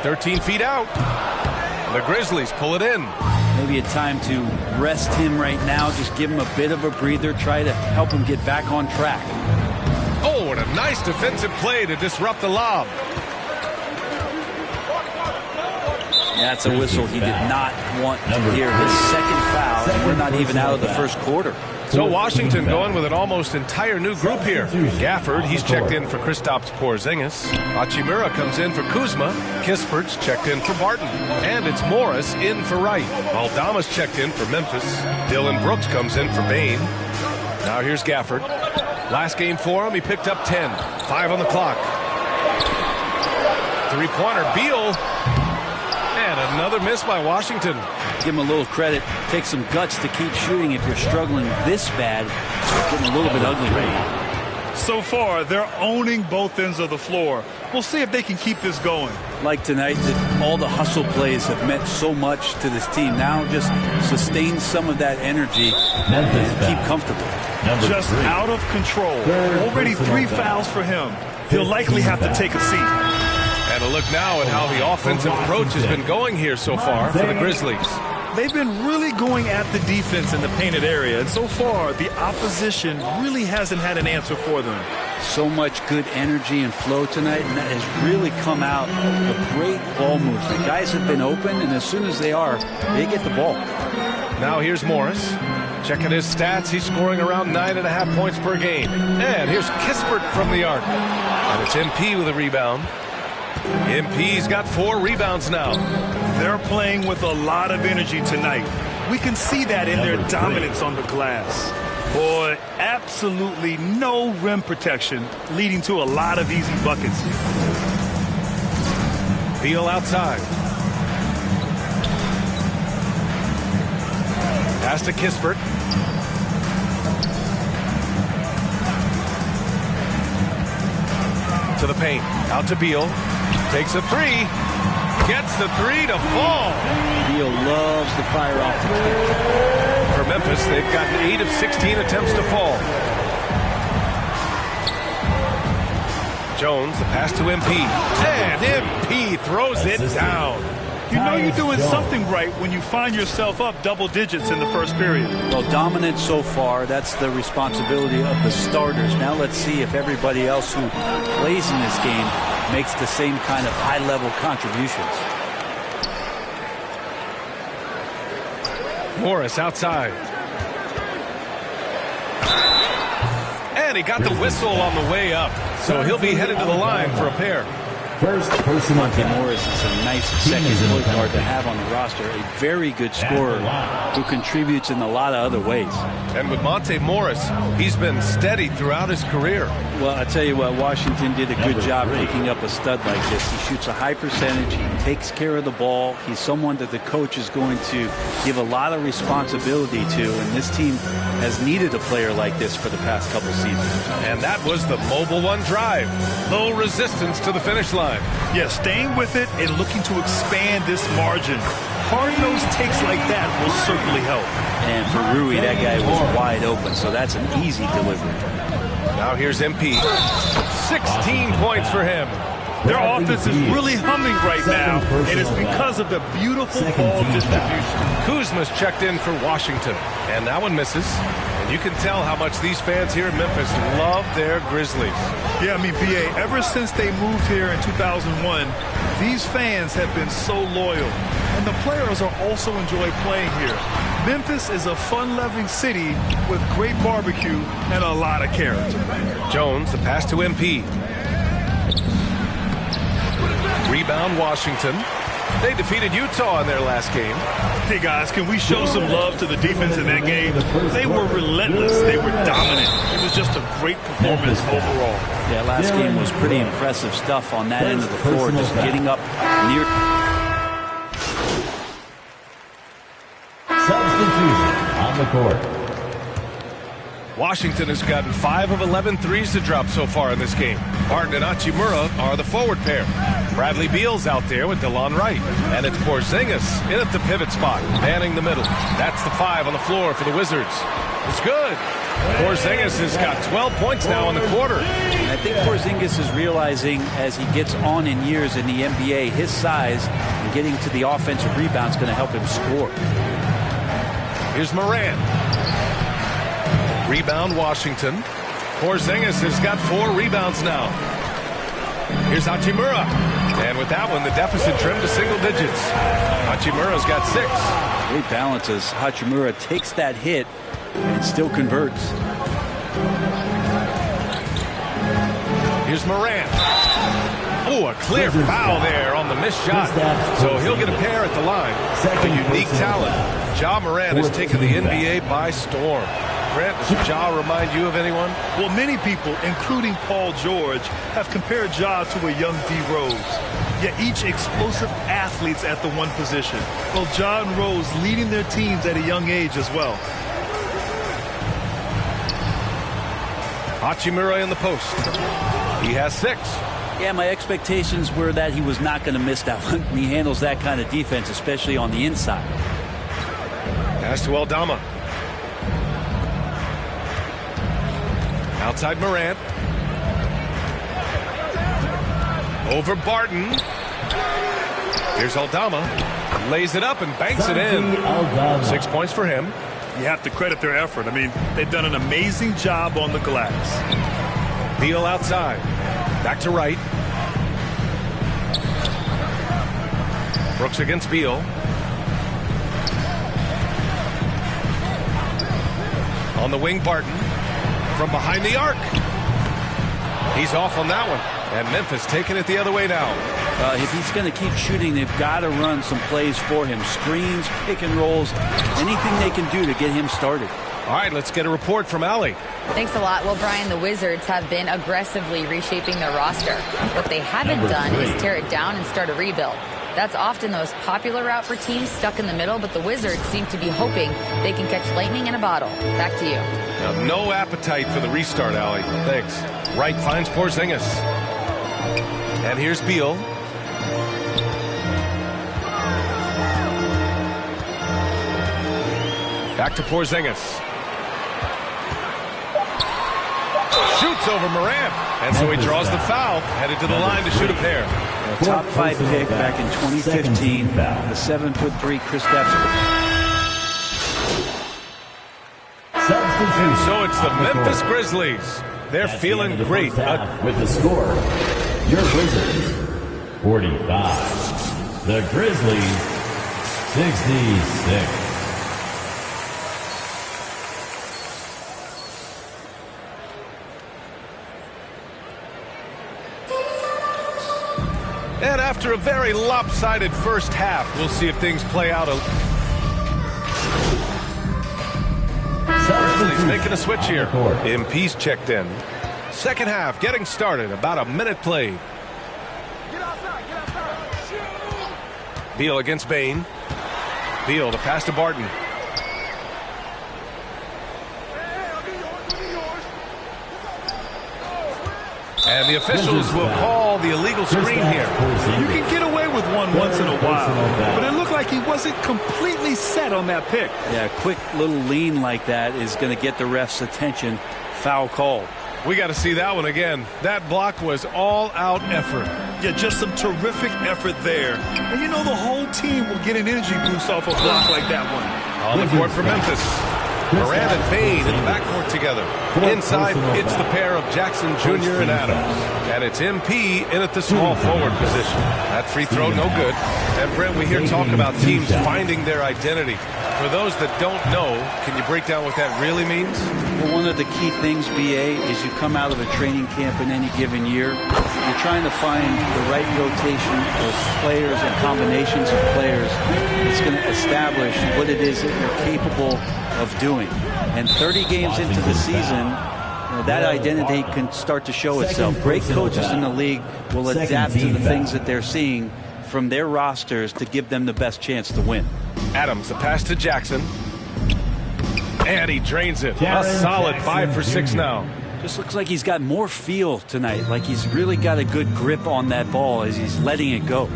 "13 feet out. The Grizzlies pull it in. Maybe a time to rest him right now, just give him a bit of a breather, try to help him get back on track. Oh, and a nice defensive play to disrupt the lob. That's a whistle he did not want to hear. His second foul, and we're not even out of the first quarter. So Washington going with an almost entire new group here. Gafford, he's checked in for Kristaps Porzingis. Hachimura comes in for Kuzma. Kispert's checked in for Barton. And it's Morris in for Wright. Aldama's checked in for Memphis. Dylan Brooks comes in for Bain. Now here's Gafford. Last game for him, he picked up 10. 5 on the clock. Three-pointer, Beal. And another miss by Washington. Give him a little credit. Take some guts to keep shooting if you're struggling this bad. It's getting a little bit ugly right now. So far, they're owning both ends of the floor. We'll see if they can keep this going. Like tonight, that all the hustle plays have meant so much to this team. Now just sustain some of that energy and keep comfortable. Just out of control. Already 3 fouls for him. He'll likely have to take a seat. And a look now at how the offensive approach has been going here so far for the Grizzlies. They've been really going at the defense in the painted area, and so far the opposition really hasn't had an answer for them. So much good energy and flow tonight, and that has really come out of great ball moves. The guys have been open, and as soon as they are, they get the ball. Now here's Morris. Checking his stats, he's scoring around 9.5 points per game. And here's Kispert from the arc. And it's MP with a rebound. MP's got 4 rebounds now. They're playing with a lot of energy tonight. We can see that in their dominance on the glass. Boy, absolutely no rim protection, leading to a lot of easy buckets. Beal outside. Pass to Kispert. To the paint. Out to Beal. Takes a 3. Gets the 3 to fall. Beal loves the fire off the kick. For Memphis, they've gotten 8 of 16 attempts to fall. Jones, the pass to MP. And MP throws it down. You know you're doing something right when you find yourself up double digits in the first period. Well, dominant so far. That's the responsibility of the starters. Now let's see if everybody else who plays in this game makes the same kind of high-level contributions. Morris outside. And he got the whistle on the way up. So he'll be headed to the line for a pair. First person Monte Morris is a nice second point guard to have on the roster. A very good scorer who contributes in a lot of other ways. And with Monte Morris, he's been steady throughout his career. Well, I tell you what, Washington did a good job picking up a stud like this. He shoots a high percentage. He takes care of the ball. He's someone that the coach is going to give a lot of responsibility to, and this team has needed a player like this for the past couple seasons. And that was the Mobile One drive. Low resistance to the finish line. Yeah, staying with it and looking to expand this margin. Hard-nosed takes like that will certainly help. And for Rui, that guy was wide open, so that's an easy delivery. Now here's MP. 16 points for him. Their offense is really humming right now, and it's because of the beautiful ball distribution. Kuzma's checked in for Washington, and that one misses. And you can tell how much these fans here in Memphis love their Grizzlies. Yeah, I mean, B.A., ever since they moved here in 2001, these fans have been so loyal. And the players are also enjoy playing here. Memphis is a fun-loving city with great barbecue and a lot of character. Jones, the pass to MP. Rebound Washington. They defeated Utah in their last game. Hey, guys, can we show some love to the defense in that game? They were relentless. They were dominant. It was just a great performance overall. Yeah, last game was pretty impressive stuff on that end of the floor, just getting up near. Substitution on the court. Washington has gotten 5 of 11 threes to drop so far in this game. Barton and Hachimura are the forward pair. Bradley Beal's out there with DeLon Wright. And it's Porzingis in at the pivot spot, manning the middle. That's the 5 on the floor for the Wizards. It's good. Porzingis has got 12 points now in the quarter. And I think Porzingis is realizing as he gets on in years in the NBA, his size and getting to the offensive rebound is going to help him score. Here's Morant. Rebound Washington. Porzingis has got 4 rebounds now. Here's Hachimura. And with that one, the deficit trimmed to single digits. Hachimura's got 6. Great balance as Hachimura takes that hit and still converts. Here's Morant. Oh, a clear foul there on the missed shot. So he'll get a pair at the line. A unique talent. Ja Morant has taken the NBA by storm. Brent, does Ja remind you of anyone? Well, many people, including Paul George, have compared Ja to a young D. Rose. Yet each explosive athlete's at the one position. Well, Ja and Rose leading their teams at a young age as well. Hachimura in the post. He has 6. Yeah, my expectations were that he was not going to miss that one. He handles that kind of defense, especially on the inside. Pass to Aldama. Outside Morant. Over Barton. Here's Aldama. Lays it up and banks it in. 6 points for him. You have to credit their effort. I mean, they've done an amazing job on the glass. Beal outside. Back to Wright. Brooks against Beal. On the wing, Barton. From behind the arc. He's off on that one. And Memphis taking it the other way now. If he's going to keep shooting, they've got to run some plays for him. Screens, pick and rolls, anything they can do to get him started. All right, let's get a report from Allie. Thanks a lot. Well, Brian, the Wizards have been aggressively reshaping their roster. What they haven't done is tear it down and start a rebuild. That's often the most popular route for teams stuck in the middle, but the Wizards seem to be hoping they can catch lightning in a bottle. Back to you. Now, no appetite for the restart, Allie. Thanks. Wright finds Porzingis. And here's Beal. Back to Porzingis. Shoots over Morant. And so he draws the foul, headed to the line to shoot a pair. A top 5 pick back in 2015. The 7'3" Kristaps. And so it's the Memphis Grizzlies. They're feeling great. With the score, your Wizards, 45. The Grizzlies, 66. And after a very lopsided first half, we'll see if things play out. Grizzlies making a switch here. MP's checked in. Second half getting started. About a minute played. Beal against Bane. Beal to pass to Barton. And the officials will call the illegal screen here. You can get away with one once in a while, but it looked like he wasn't completely set on that pick. Yeah, a quick little lean like that is going to get the ref's attention. Foul call. We got to see that one again. That block was all-out effort. Yeah, just some terrific effort there. And you know the whole team will get an energy boost off a block like that one. On the court for Memphis. Morant and Bane in the backcourt together. Inside, it's the pair of Jackson Jr. and Adams. And it's MP in at the small forward position. That free throw, no good. And Brent, we hear talk about teams finding their identity. For those that don't know, can you break down what that really means? Well, one of the key things, BA, is you come out of a training camp in any given year. You're trying to find the right rotation of players and combinations of players that's going to establish what it is that you're capable of doing. And 30 games into the season, that identity can start to show itself. Great coaches in the league will adapt to the things that they're seeing from their rosters to give them the best chance to win. Adams, the pass to Jackson. And he drains it. A solid 5 for 6 now. Just looks like he's got more feel tonight, like he's really got a good grip on that ball as he's letting it go.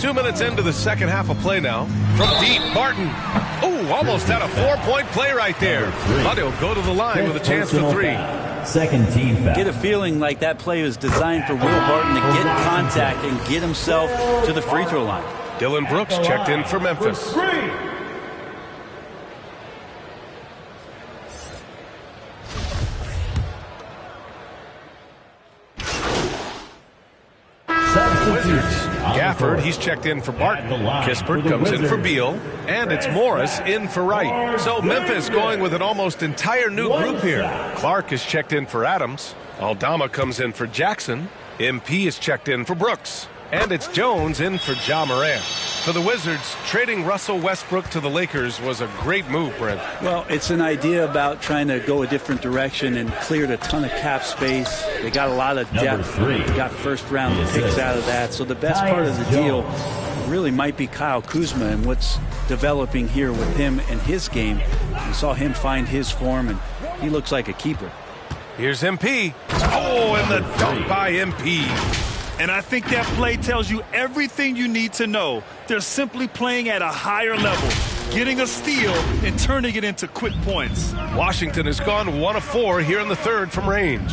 2 minutes into the second half of play now. From deep, Barton. Oh, almost had a 4-point play right there. But he'll go to the line with a chance for 3. Second team foul. Get a feeling like that play was designed for Will Barton to get contact and get himself to the free throw line. Dylan Brooks checked in for Memphis. Wizards. Gafford, he's checked in for Barton. Kispert comes in for Beal. And it's Morris in for Wright. So Memphis going with an almost entire new group here. Clark is checked in for Adams. Aldama comes in for Jackson. MP is checked in for Brooks. And it's Jones in for Ja Morant. For the Wizards, trading Russell Westbrook to the Lakers was a great move, Brent. Well, it's an idea about trying to go a different direction and cleared a ton of cap space. They got a lot of depth. They got first-round picks out of that. So the best part of the deal really might be Kyle Kuzma and what's developing here with him and his game. We saw him find his form, and he looks like a keeper. Here's MP. Oh, and the dunk by MP. And I think that play tells you everything you need to know. They're simply playing at a higher level, getting a steal and turning it into quick points. Washington has gone 1 of 4 here in the third from range.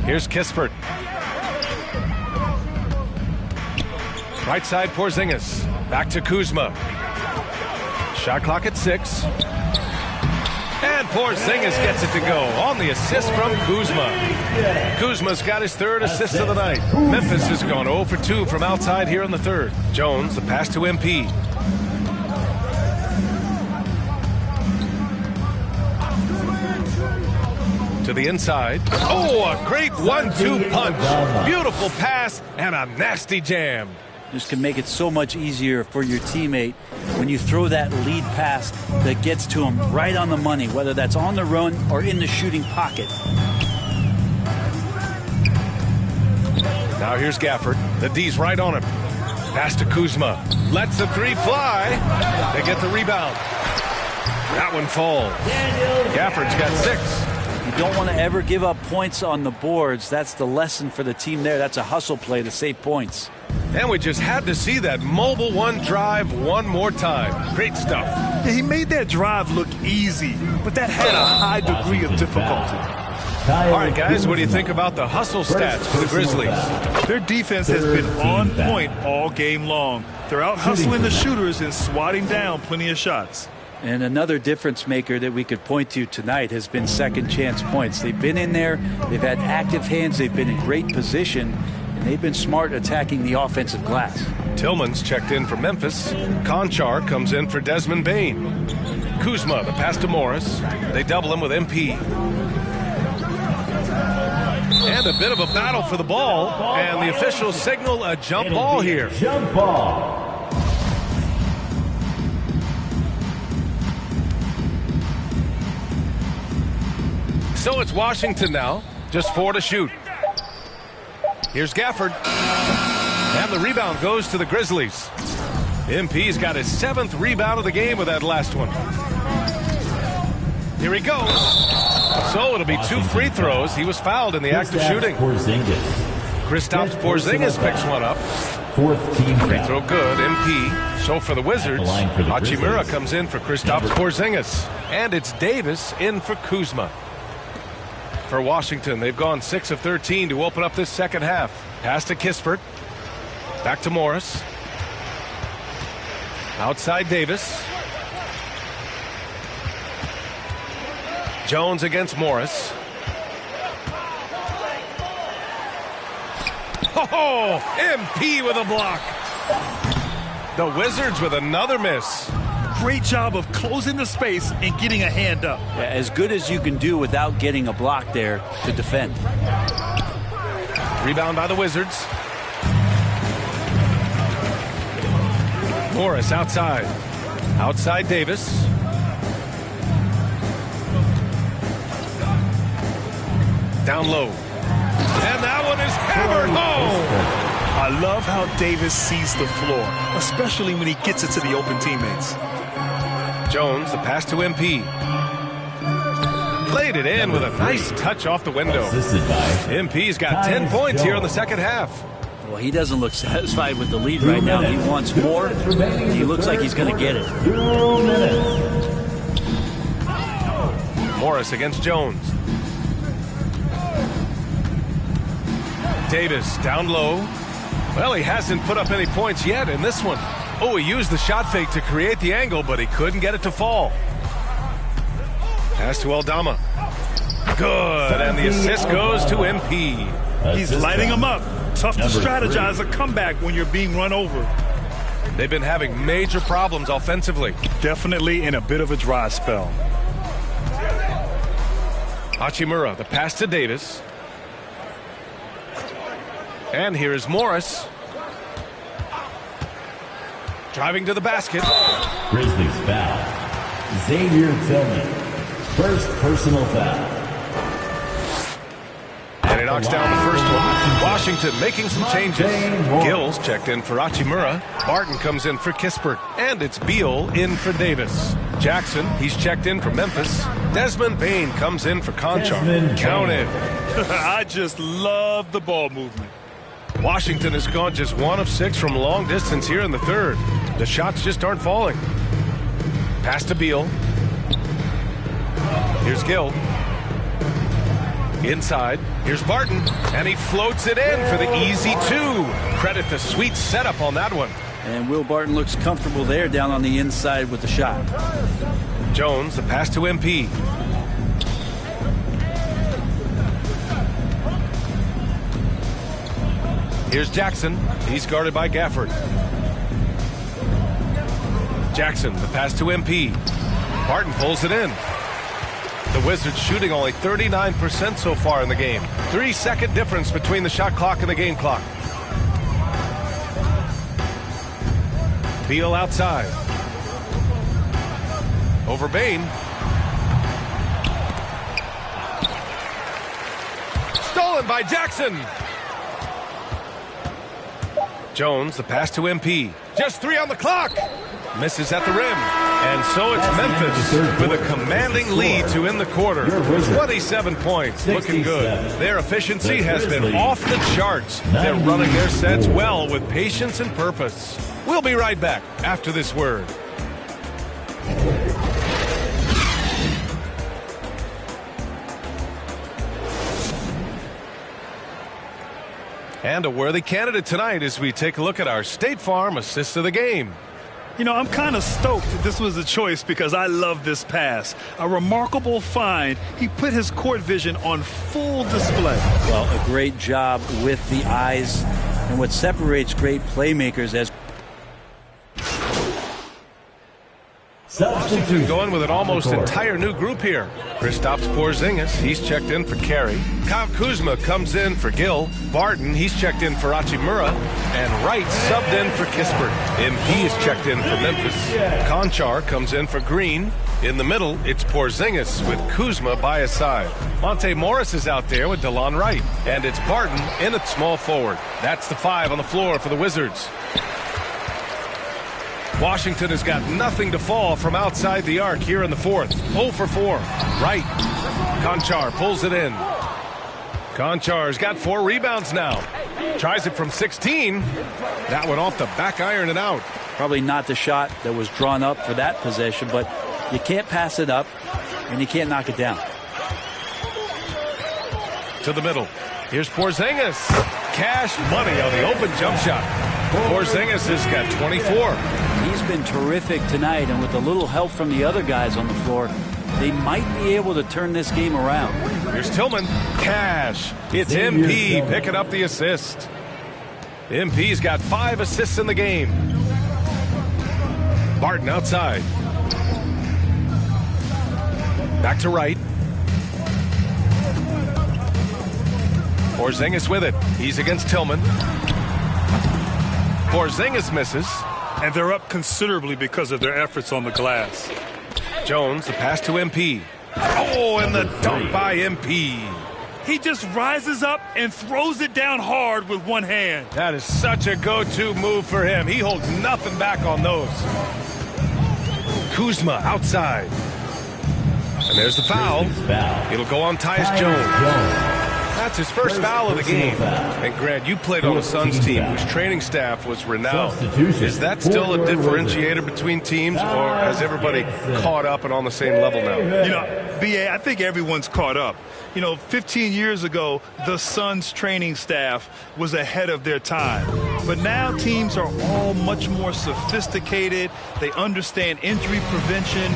Here's Kispert. Right side, Porzingis. Back to Kuzma. Shot clock at 6. And Porzingis gets it to go on the assist from Kuzma. Kuzma's got his 3rd assist of the night. Memphis has gone 0 for 2 from outside here in the third. Jones, the pass to MP. To the inside. Oh, a great 1-2 punch. Beautiful pass and a nasty jam. This can make it so much easier for your teammate when you throw that lead pass that gets to him right on the money, whether that's on the run or in the shooting pocket. Now here's Gafford. The D's right on him. Pass to Kuzma. Lets the 3 fly. They get the rebound. That one falls. Gafford's got 6. You don't want to ever give up points on the boards. That's the lesson for the team there. That's a hustle play to save points. And we just had to see that mobile one drive one more time. Great stuff. Yeah, he made that drive look easy, but that had a high degree of difficulty. All right, guys, what do you think about the hustle stats for the Grizzlies? Their defense has been on point all game long. They're out hustling the shooters and swatting down plenty of shots. And another difference maker that we could point to tonight has been second chance points. They've been in there, they've had active hands, they've been in great position, and they've been smart attacking the offensive glass. Tillman's checked in for Memphis. Conchar comes in for Desmond Bain. Kuzma, the pass to Morris. They double him with MP. And a bit of a battle for the ball, and the officials signal a jump ball here. Jump ball. So it's Washington now, just 4 to shoot. Here's Gafford. And the rebound goes to the Grizzlies. MP's got his 7th rebound of the game with that last one. Here he goes. So it'll be 2 free throws. He was fouled in the act of shooting. Kristaps Porzingis picks one up. 4th team free throw good. MP. So for the Wizards, Hachimura comes in for Kristaps Porzingis. And it's Davis in for Kuzma. For Washington, they've gone 6 of 13 to open up this second half. Pass to Kispert. Back to Morris. Outside Davis. Jones against Morris. Oh, MP with a block. The Wizards with another miss. Great job of closing the space and getting a hand up. Yeah, as good as you can do without getting a block there to defend. Rebound by the Wizards. Morris outside. Outside Davis. Down low. And that one is hammered home. I love how Davis sees the floor, especially when he gets it to the open teammates. Jones, the pass to MP. Played it in with a nice touch off the window. MP's got 10 points here in the second half. Well, he doesn't look satisfied with the lead right now. He wants more. He looks like he's going to get it. 2 minutes. Morris against Jones. Davis down low. Well, he hasn't put up any points yet in this one. Oh, he used the shot fake to create the angle, but he couldn't get it to fall. Pass to Aldama. Good, and the assist goes to MP. He's lighting him up. Tough to strategize a comeback when you're being run over. They've been having major problems offensively. Definitely in a bit of a dry spell. Hachimura, the pass to Davis. And here is Morris. Driving to the basket. Grizzlies foul. Xavier Tillman. First personal foul. And he knocks down the first one. Washington making some changes. Gills checked in for Hachimura. Barton comes in for Kispert. And it's Beal in for Davis. Jackson, he's checked in for Memphis. Desmond Bain comes in for Conchar. Counted. I just love the ball movement. Washington has gone just 1 of 6 from long distance here in the third. The shots just aren't falling. Pass to Beal. Here's Gill. Inside. Here's Barton. And he floats it in for the easy 2. Credit the sweet setup on that one. And Will Barton looks comfortable there down on the inside with the shot. Jones, the pass to MP. Here's Jackson. He's guarded by Gafford. Jackson, the pass to MP. Barton pulls it in. The Wizards shooting only 39% so far in the game. 3-second difference between the shot clock and the game clock. Beal outside. Over Bain. Stolen by Jackson. Jones, the pass to MP. Just 3 on the clock. Misses at the rim. And so it's Memphis with a commanding lead to end the quarter. 27 points. Looking good. Their efficiency has been off the charts. They're running their sets well with patience and purpose. We'll be right back after this word. And a worthy candidate tonight as we take a look at our State Farm assist of the game. You know, I'm kind of stoked that this was a choice because I love this pass. A remarkable find. He put his court vision on full display. Well, a great job with the eyes, and what separates great playmakers as Washington going with an almost entire new group here. Kristaps Porzingis, he's checked in for Carey. Kyle Kuzma comes in for Gill. Barton, he's checked in for Hachimura. And Wright subbed in for Kispert. MP is checked in for Memphis. Conchar comes in for Green. In the middle, it's Porzingis with Kuzma by his side. Monte Morris is out there with DeLon Wright. And it's Barton in at small forward. That's the 5 on the floor for the Wizards. Washington has got nothing to fall from outside the arc here in the fourth. 0 for 4. Right. Conchar pulls it in. Conchar's got 4 rebounds now. Tries it from 16. That one off the back iron and out. Probably not the shot that was drawn up for that possession, but you can't pass it up and you can't knock it down. To the middle. Here's Porzingis. Cash money on the open jump shot. Porzingis has got 24. He's been terrific tonight, and with a little help from the other guys on the floor, they might be able to turn this game around. Here's Tillman. Cash. It's MP picking up the assist. MP's got 5 assists in the game. Barton outside. Back to Wright. Porzingis with it. He's against Tillman. Porzingis misses. And they're up considerably because of their efforts on the glass. Jones, the pass to MP. Oh, and the dunk by MP. He just rises up and throws it down hard with one hand. That is such a go-to move for him. He holds nothing back on those. Kuzma outside. And there's the foul. It'll go on Tyus Jones. That's his first foul of the game. And Grant, you played on a Suns team whose training staff was renowned. Is that still a differentiator between teams, or has everybody caught up and on the same level now? You know, B.A., I think everyone's caught up. You know, 15 years ago, the Suns training staff was ahead of their time. But now teams are all much more sophisticated. They understand injury prevention,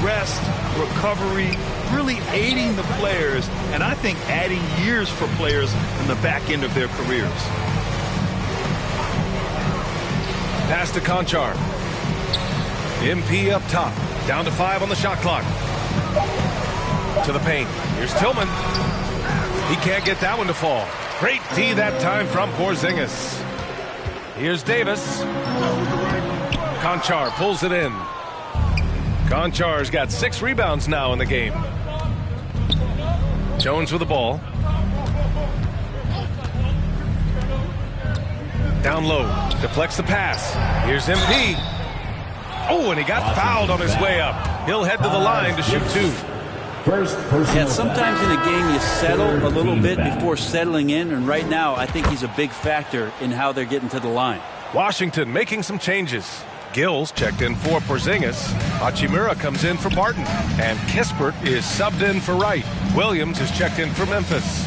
rest, recovery, really aiding the players, and I think adding years for players in the back end of their careers. Pass to Conchar. MP up top. Down to 5 on the shot clock. To the paint. Here's Tillman. He can't get that one to fall. Great D that time from Porzingis. Here's Davis. Conchar pulls it in. Conchar's got 6 rebounds now in the game. Jones with the ball. Down low. Deflects the pass. Here's MP. Oh, and he got fouled on his way up. He'll head to the line to shoot 2. Yeah, sometimes in a game you settle a little bit before settling in, and right now I think he's a big factor in how they're getting to the line. Washington making some changes. Gills checked in for Porzingis. Hachimura comes in for Barton. And Kispert is subbed in for Wright. Williams is checked in for Memphis.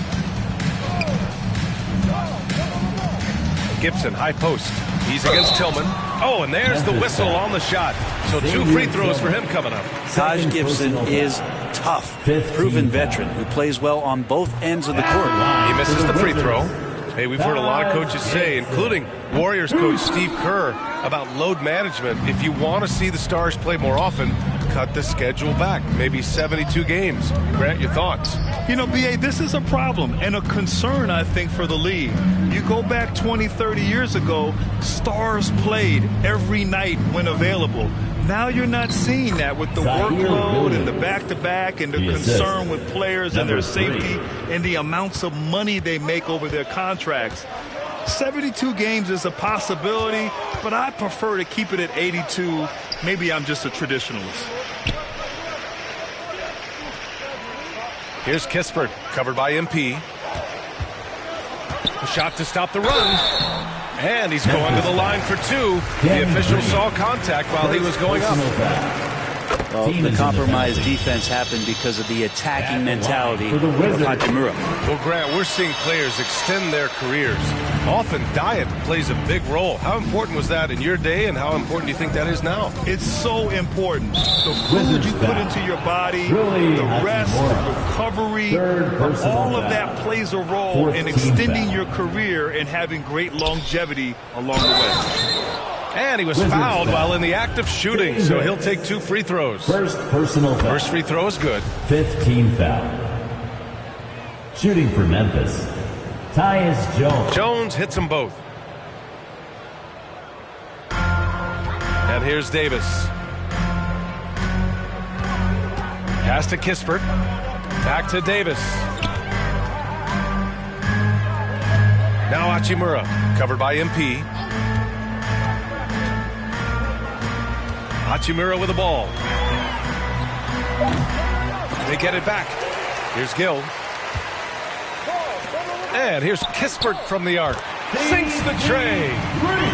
Gibson, high post. He's against Tillman. Oh, and there's the whistle on the shot. So 2 free throws for him coming up. Taj Gibson is tough, proven veteran who plays well on both ends of the court. He misses the free throw. Hey, we've heard a lot of coaches say, including Warriors coach Steve Kerr, about load management. If you want to see the Stars play more often, cut the schedule back, maybe 72 games. Grant, your thoughts? You know, B.A., this is a problem and a concern, I think, for the league. You go back 20, 30 years ago, Stars played every night when available. Now you're not seeing that with the workload and the back-to-back and the concern with players and their safety and the amounts of money they make over their contracts. 72 games is a possibility, but I prefer to keep it at 82. Maybe I'm just a traditionalist. Here's Kispert, covered by MP. A shot to stop the run. And he's going to the line for two. The official saw contact while he was going up. Well, the compromised defense happened because of the attacking mentality of Hachimura. Well, Grant, we're seeing players extend their careers. Often diet plays a big role. How important was that in your day, and how important do you think that is now? It's so important. The food you put into your body, the rest, recovery, all of that plays a role in extending your career and having great longevity along the way. And he was fouled while in the act of shooting, so he'll take 2 free throws. First personal foul. First free throw is good. 5th team foul. Shooting for Memphis, Tyus Jones. Jones hits them both. And here's Davis. Pass to Kispert. Back to Davis. Now Hachimura, covered by MP. Hachimura with the ball. They get it back. Here's Gill. And here's Kispert from the arc. Sinks the tray.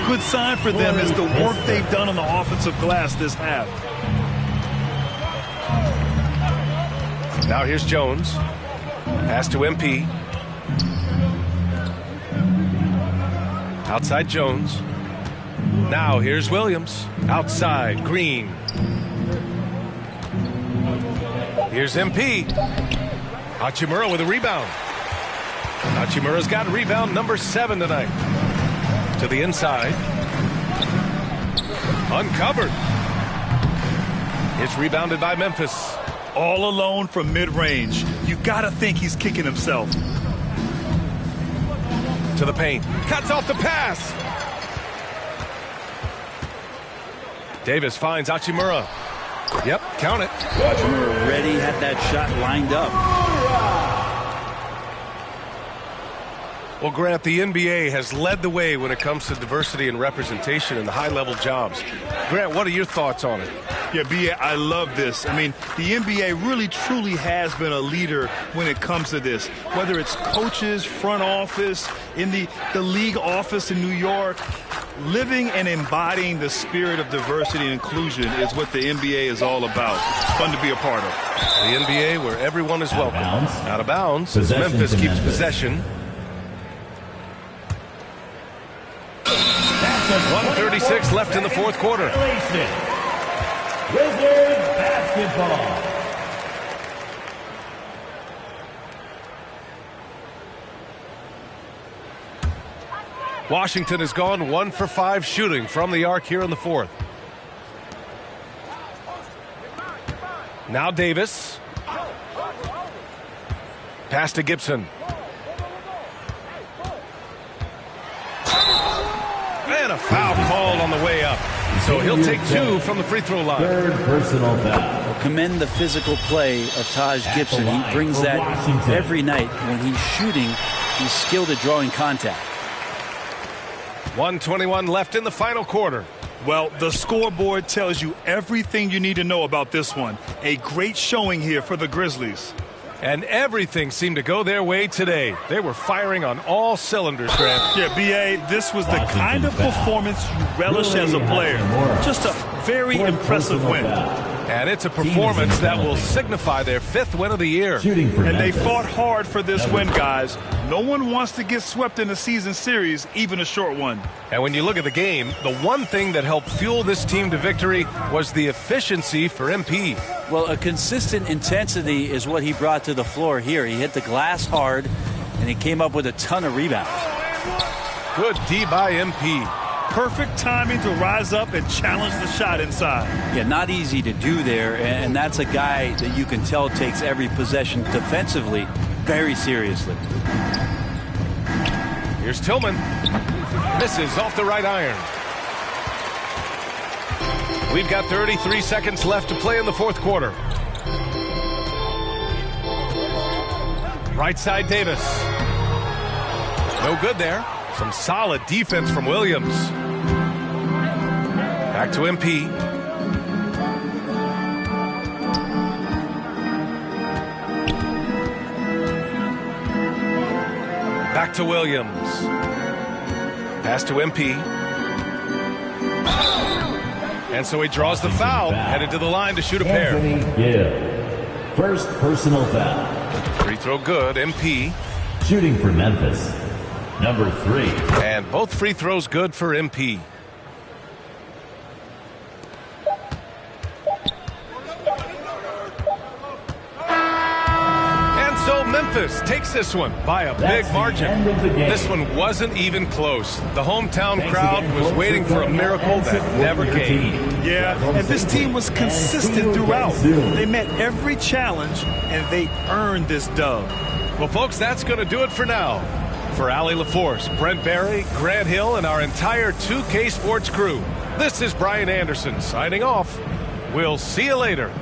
Good sign for them is the work they've done on the offensive glass this half. Now here's Jones. Pass to MP. Outside Jones. Now here's Williams. Outside Green. Here's MP. Hachimura with a rebound. Hachimura's got rebound number 7 tonight. To the inside. Uncovered. It's rebounded by Memphis. All alone from mid-range. You gotta think he's kicking himself. To the paint. Cuts off the pass. Davis finds Hachimura. Yep, count it. Hachimura ready, had that shot lined up. Well, Grant, the NBA has led the way when it comes to diversity and representation in the high-level jobs. Grant, what are your thoughts on it? Yeah, B.A., I love this. I mean, the NBA really, truly has been a leader when it comes to this. Whether it's coaches, front office, in the league office in New York, living and embodying the spirit of diversity and inclusion is what the NBA is all about. It's fun to be a part of. The NBA where everyone is welcome. Out of bounds as Memphis keeps possession. 1:36 left in the fourth quarter. Wizards basketball. Washington has gone 1 for 5 shooting from the arc here in the fourth. Now Davis. Pass to Gibson. And a foul called on the way up. So he'll take 2 from the free throw line. Third personal foul. Well, commend the physical play of Taj Gibson. He brings that every night. When he's shooting, he's skilled at drawing contact. 1:21 left in the final quarter. Well, the scoreboard tells you everything you need to know about this one. A great showing here for the Grizzlies. And everything seemed to go their way today. They were firing on all cylinders, Grant. Yeah, B.A., this was the kind of performance you relish as a player. Just a very impressive win. And it's a performance that will signify their 5th win of the year. And they fought hard for this win, guys. No one wants to get swept in a season series, even a short one. And when you look at the game, the one thing that helped fuel this team to victory was the efficiency for MP. Well, a consistent intensity is what he brought to the floor here. He hit the glass hard, and he came up with a ton of rebounds. Good D by MP. Perfect timing to rise up and challenge the shot inside. Yeah, not easy to do there, and that's a guy that you can tell takes every possession defensively very seriously. Here's Tillman. Misses off the right iron. We've got 33 seconds left to play in the fourth quarter. Right side Davis. No good there. Some solid defense from Williams. Back to MP. Back to Williams. Pass to MP. And so he draws the foul, headed to the line to shoot a pair. Gill. First personal foul. Free throw good, MP. Shooting for Memphis. Number 3. And both free throws good for MP. So Memphis takes this one by a big margin. This one wasn't even close. The hometown crowd was waiting for a miracle that never came. Yeah, and this team was consistent throughout. They met every challenge, and they earned this dub. Well, folks, that's going to do it for now. For Allie LaForce, Brent Barry, Grant Hill, and our entire 2K Sports crew, this is Brian Anderson signing off. We'll see you later.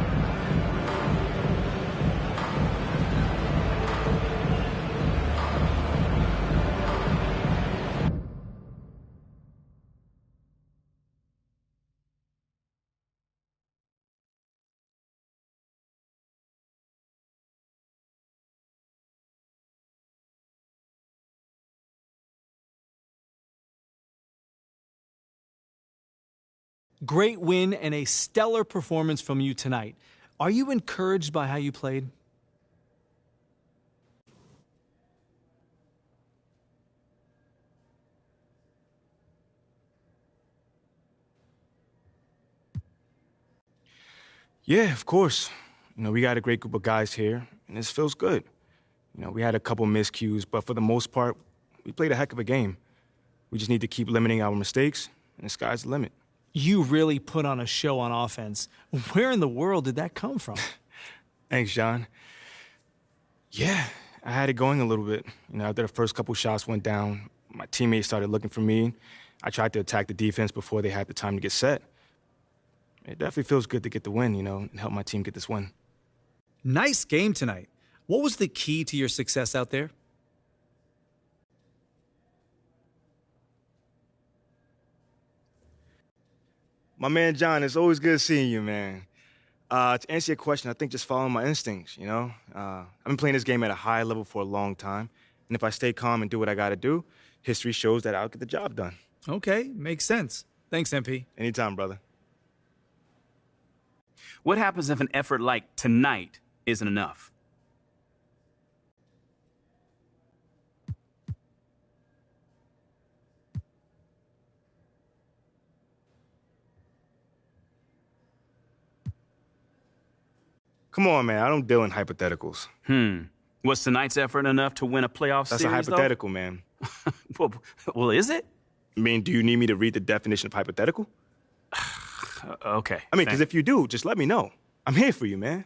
Great win and a stellar performance from you tonight. Are you encouraged by how you played? Yeah, of course. We got a great group of guys here, and this feels good. We had a couple miscues, but for the most part, we played a heck of a game. We just need to keep limiting our mistakes, and the sky's the limit. You really put on a show on offense. Where in the world did that come from? Thanks, John. Yeah, I had it going a little bit. After the first couple shots went down, my teammates started looking for me. I tried to attack the defense before they had the time to get set. It definitely feels good to get the win, and help my team get this win. Nice game tonight. What was the key to your success out there? My man, John, it's always good seeing you, man. To answer your question, I think just following my instincts, I've been playing this game at a high level for a long time, and if I stay calm and do what I got to do, history shows that I'll get the job done. Okay, makes sense. Thanks, MP. Anytime, brother. What happens if an effort like tonight isn't enough? Come on, man. I don't deal in hypotheticals. Was tonight's effort enough to win a playoff That's series, a hypothetical, man. well, is it? I mean, do you need me to read the definition of hypothetical? Okay. I mean, because if you do, just let me know. I'm here for you, man.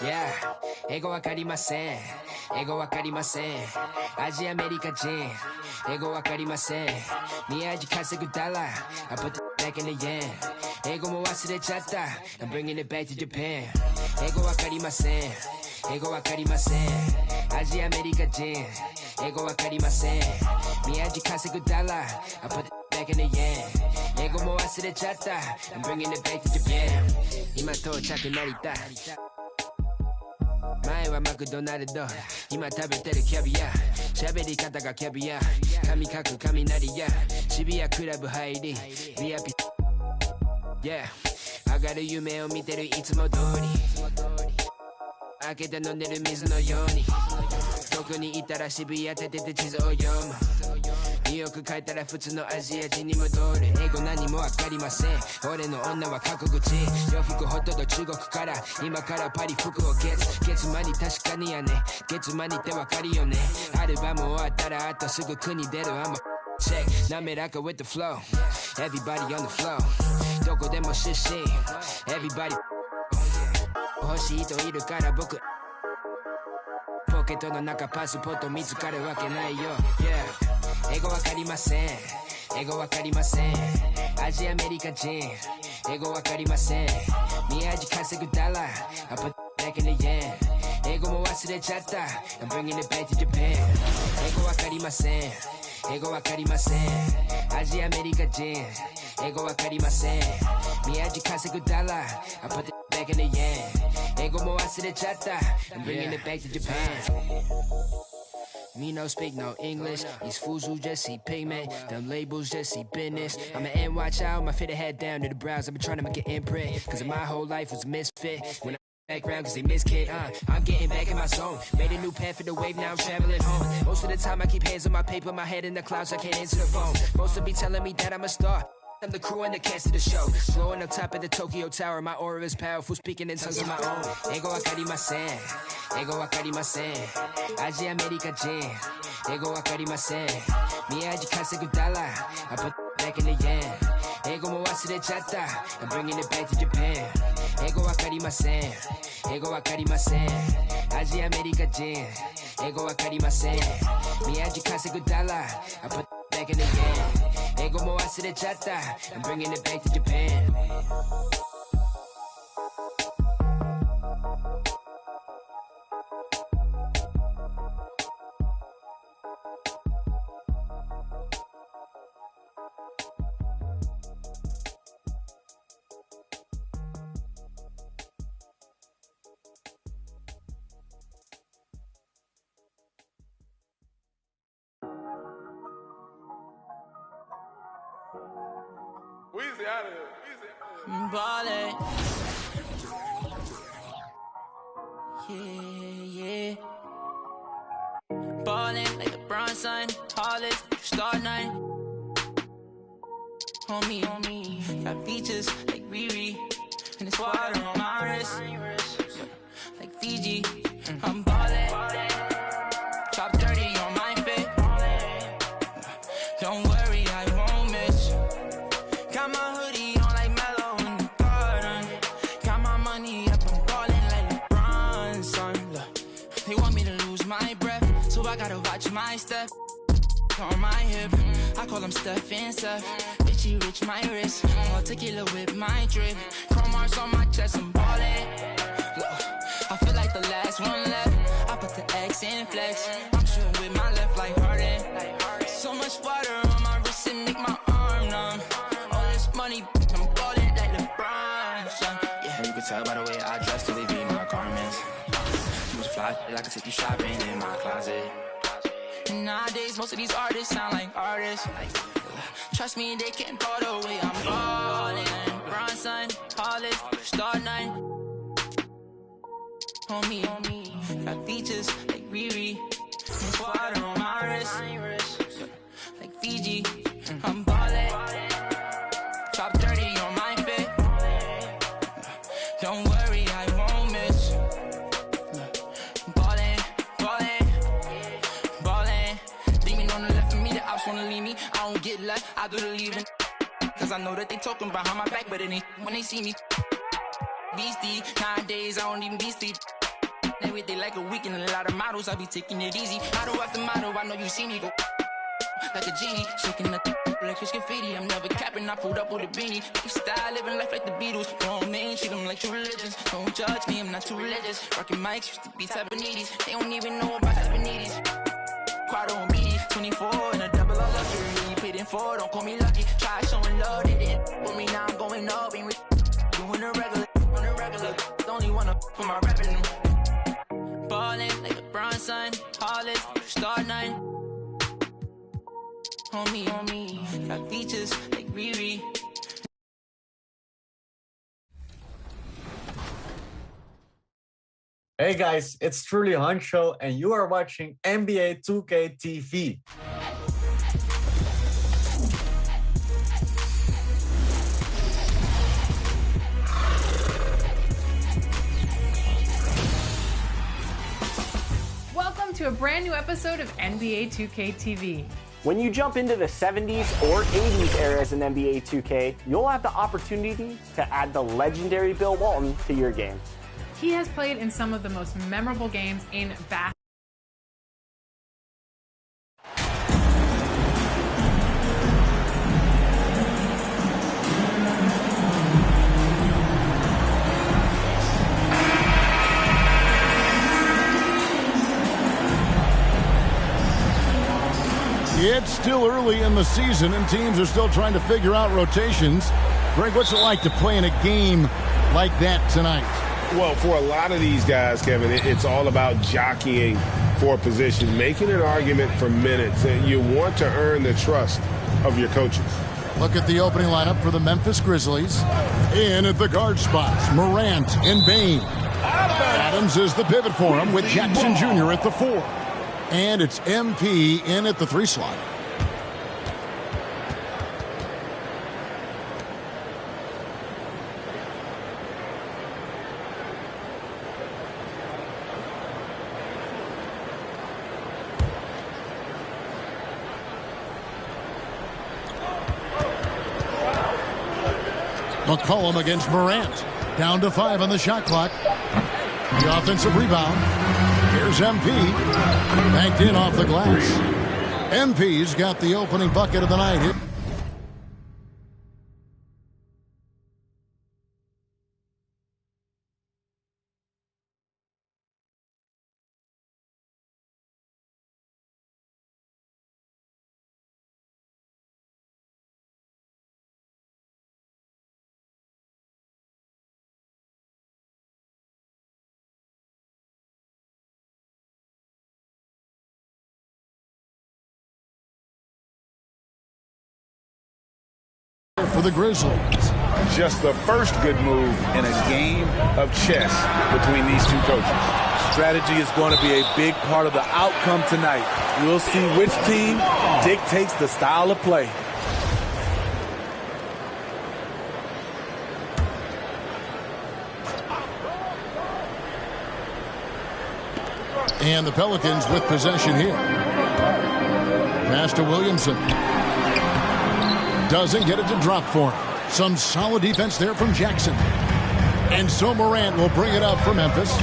Yeah, 英語わかりません。英語わかりません。アジアアメリカ人。英語わかりません。宮地稼ぐダラ。I put the back in the yen. 英語も忘れちゃった。I'm bringing it back to Japan. 英語わかりません。英語わかりません。アジアアメリカ人。英語わかりません。宮地稼ぐダラ。I put the back in the yen. 英語も忘れちゃった。I'm bringing it back to Japan. 今到着成田。前はマクドナルド、今食べてるキャビア。喋り方がキャビア。髪かく雷や。渋谷クラブ入り。VIP。Yeah。上がる夢を見てるいつも通り。開けて飲んでる水のように。どこにいたら渋谷立てて地図を読む。ニューヨーク帰ったら普通のアジア人に戻る。英語何もわかりません。俺の女は過去口。洋服ほとんど中国から。今からパリ服を月間に確かにやね。月間にってわかるよね。アルバム終わったらあとすぐ国出る。I'm a check 滑らか with the flow. Everybody on the flow. どこでも出身 Everybody 欲しい人いるから僕ポケットの中パスポート見つかるわけないよ、yeah、英語わかりません英語わかりませんアジアアメリカ人英語わかりません宮地稼ぐダラ I put back in the yen 英語も忘れちゃった I'm bringing it back to Japan 英語わかりません英語わかりませんアジアアメリカ人英語わかりません宮地稼ぐダラ I put it back in the yen 英語も忘れちゃった I'm bringing it back to Japan Me no speak no English These fools who just see pigment Them labels just see business I'm an NY child My fitted head down to the brows I've been trying to make an imprint Cause my whole life was a misfit When background cause they miss kid, I'm getting back in my zone Made a new path for the wave, now I'm traveling home Most of the time I keep hands on my paper My head in the clouds, I can't answer the phone Most of be telling me that I'm a star I'm the crew and the cast of the show Blowing up top of the Tokyo Tower My aura is powerful, speaking in tongues of my own 英語わかりません英語わかりませんアジアアメリカ人英語わかりません宮地稼ぐダラ I put back in the yen 英語も忘れちゃった I'm bringing it back to Japan 英語わかりません英語わかりませんアジアアメリカ人英語わかりません宮地稼ぐダラ I put back in the yen 英語も忘れちゃった I'm bringing it back to Japan Weezy out of here. I'm ballin'. Yeah. Ballin' like LeBron, son. Tallest, star 9. Homie. Got features like Riri. And it's water on my wrist. Like Fiji. I'm ballin'. Chop 30 on my fit. Don't worry, I won't miss. Got my hoodie on like Mellow in the garden. Got my money up, I'm ballin' like LeBron, son. Look, they want me to lose my breath, so I gotta watch my step. On my hip, I call them Steph and Seth. Bitchy rich, my wrist. All tequila with my drip. Chrome marks on my chest, I'm ballin'. Look, I feel like the last one left. I put the X in flex. I'm shooting with my left like Harden. So much water on my wrist and make my arm numb. Money, I'm ballin' like LeBron, son. Yeah, you can tell by the way I dress to they be my garments. You was fly, I can take you shopping in my closet. And nowadays, most of these artists sound like artists. Trust me, they can't go the way I'm ballin'. LeBron, son, tallest, star 9. Homie, got features like Riri. There's water on my wrist, like Fiji. I'm ballin'. Chop 30 on my fit. Don't worry, I won't miss. Ballin'. just wanna leave me. I don't get left, I do the leaving. Cause I know that they talking behind my back, but it ain't when they see me. Beastie, nowadays I don't even be sleep. They with they like a week and a lot of models, I be taking it easy. Model after model, I know you see me go like a genie, shaking the like it's graffiti. I'm never capping, I pulled up with a beanie. Style, living life like the Beatles. Grown men, treat them like true religions. Don't judge me, I'm not too religious. Rockin' mics, used to be Japanese. They don't even know about Japanese. Quad on BD, 24 and a double of luxury. You paid in for, don't call me lucky. Try showing love, they didn't with me, now I'm going up. Ain't doing the regular, don't only wanna for my rapping. Ballin' like LeBron, son. Hollis, star 9. On me, got features like Riri. Hey guys, it's truly Honcho, and you are watching NBA 2K TV. Welcome to a brand new episode of NBA 2K TV. When you jump into the 70s or 80s eras in NBA 2K, you'll have the opportunity to add the legendary Bill Walton to your game. He has played in some of the most memorable games in basketball. It's still early in the season, and teams are still trying to figure out rotations. Greg, what's it like to play in a game like that tonight? Well, for a lot of these guys, Kevin, it's all about jockeying for position, making an argument for minutes, and you want to earn the trust of your coaches. Look at the opening lineup for the Memphis Grizzlies. In at the guard spots, Morant and Bain. Adams is the pivot for him with Jackson Jr. at the 4. And it's MP in at the 3 slot. McCollum against Morant. Down to 5 on the shot clock. The offensive rebound. Here's MP. Banked in off the glass. MP's got the opening bucket of the night. For the Grizzlies. Just the first good move in a game of chess between these two coaches. Strategy is going to be a big part of the outcome tonight. We'll see which team dictates the style of play. And the Pelicans with possession here. Pass to Williamson. Doesn't get it to drop for him. Some solid defense there from Jackson. And so Morant will bring it up for Memphis.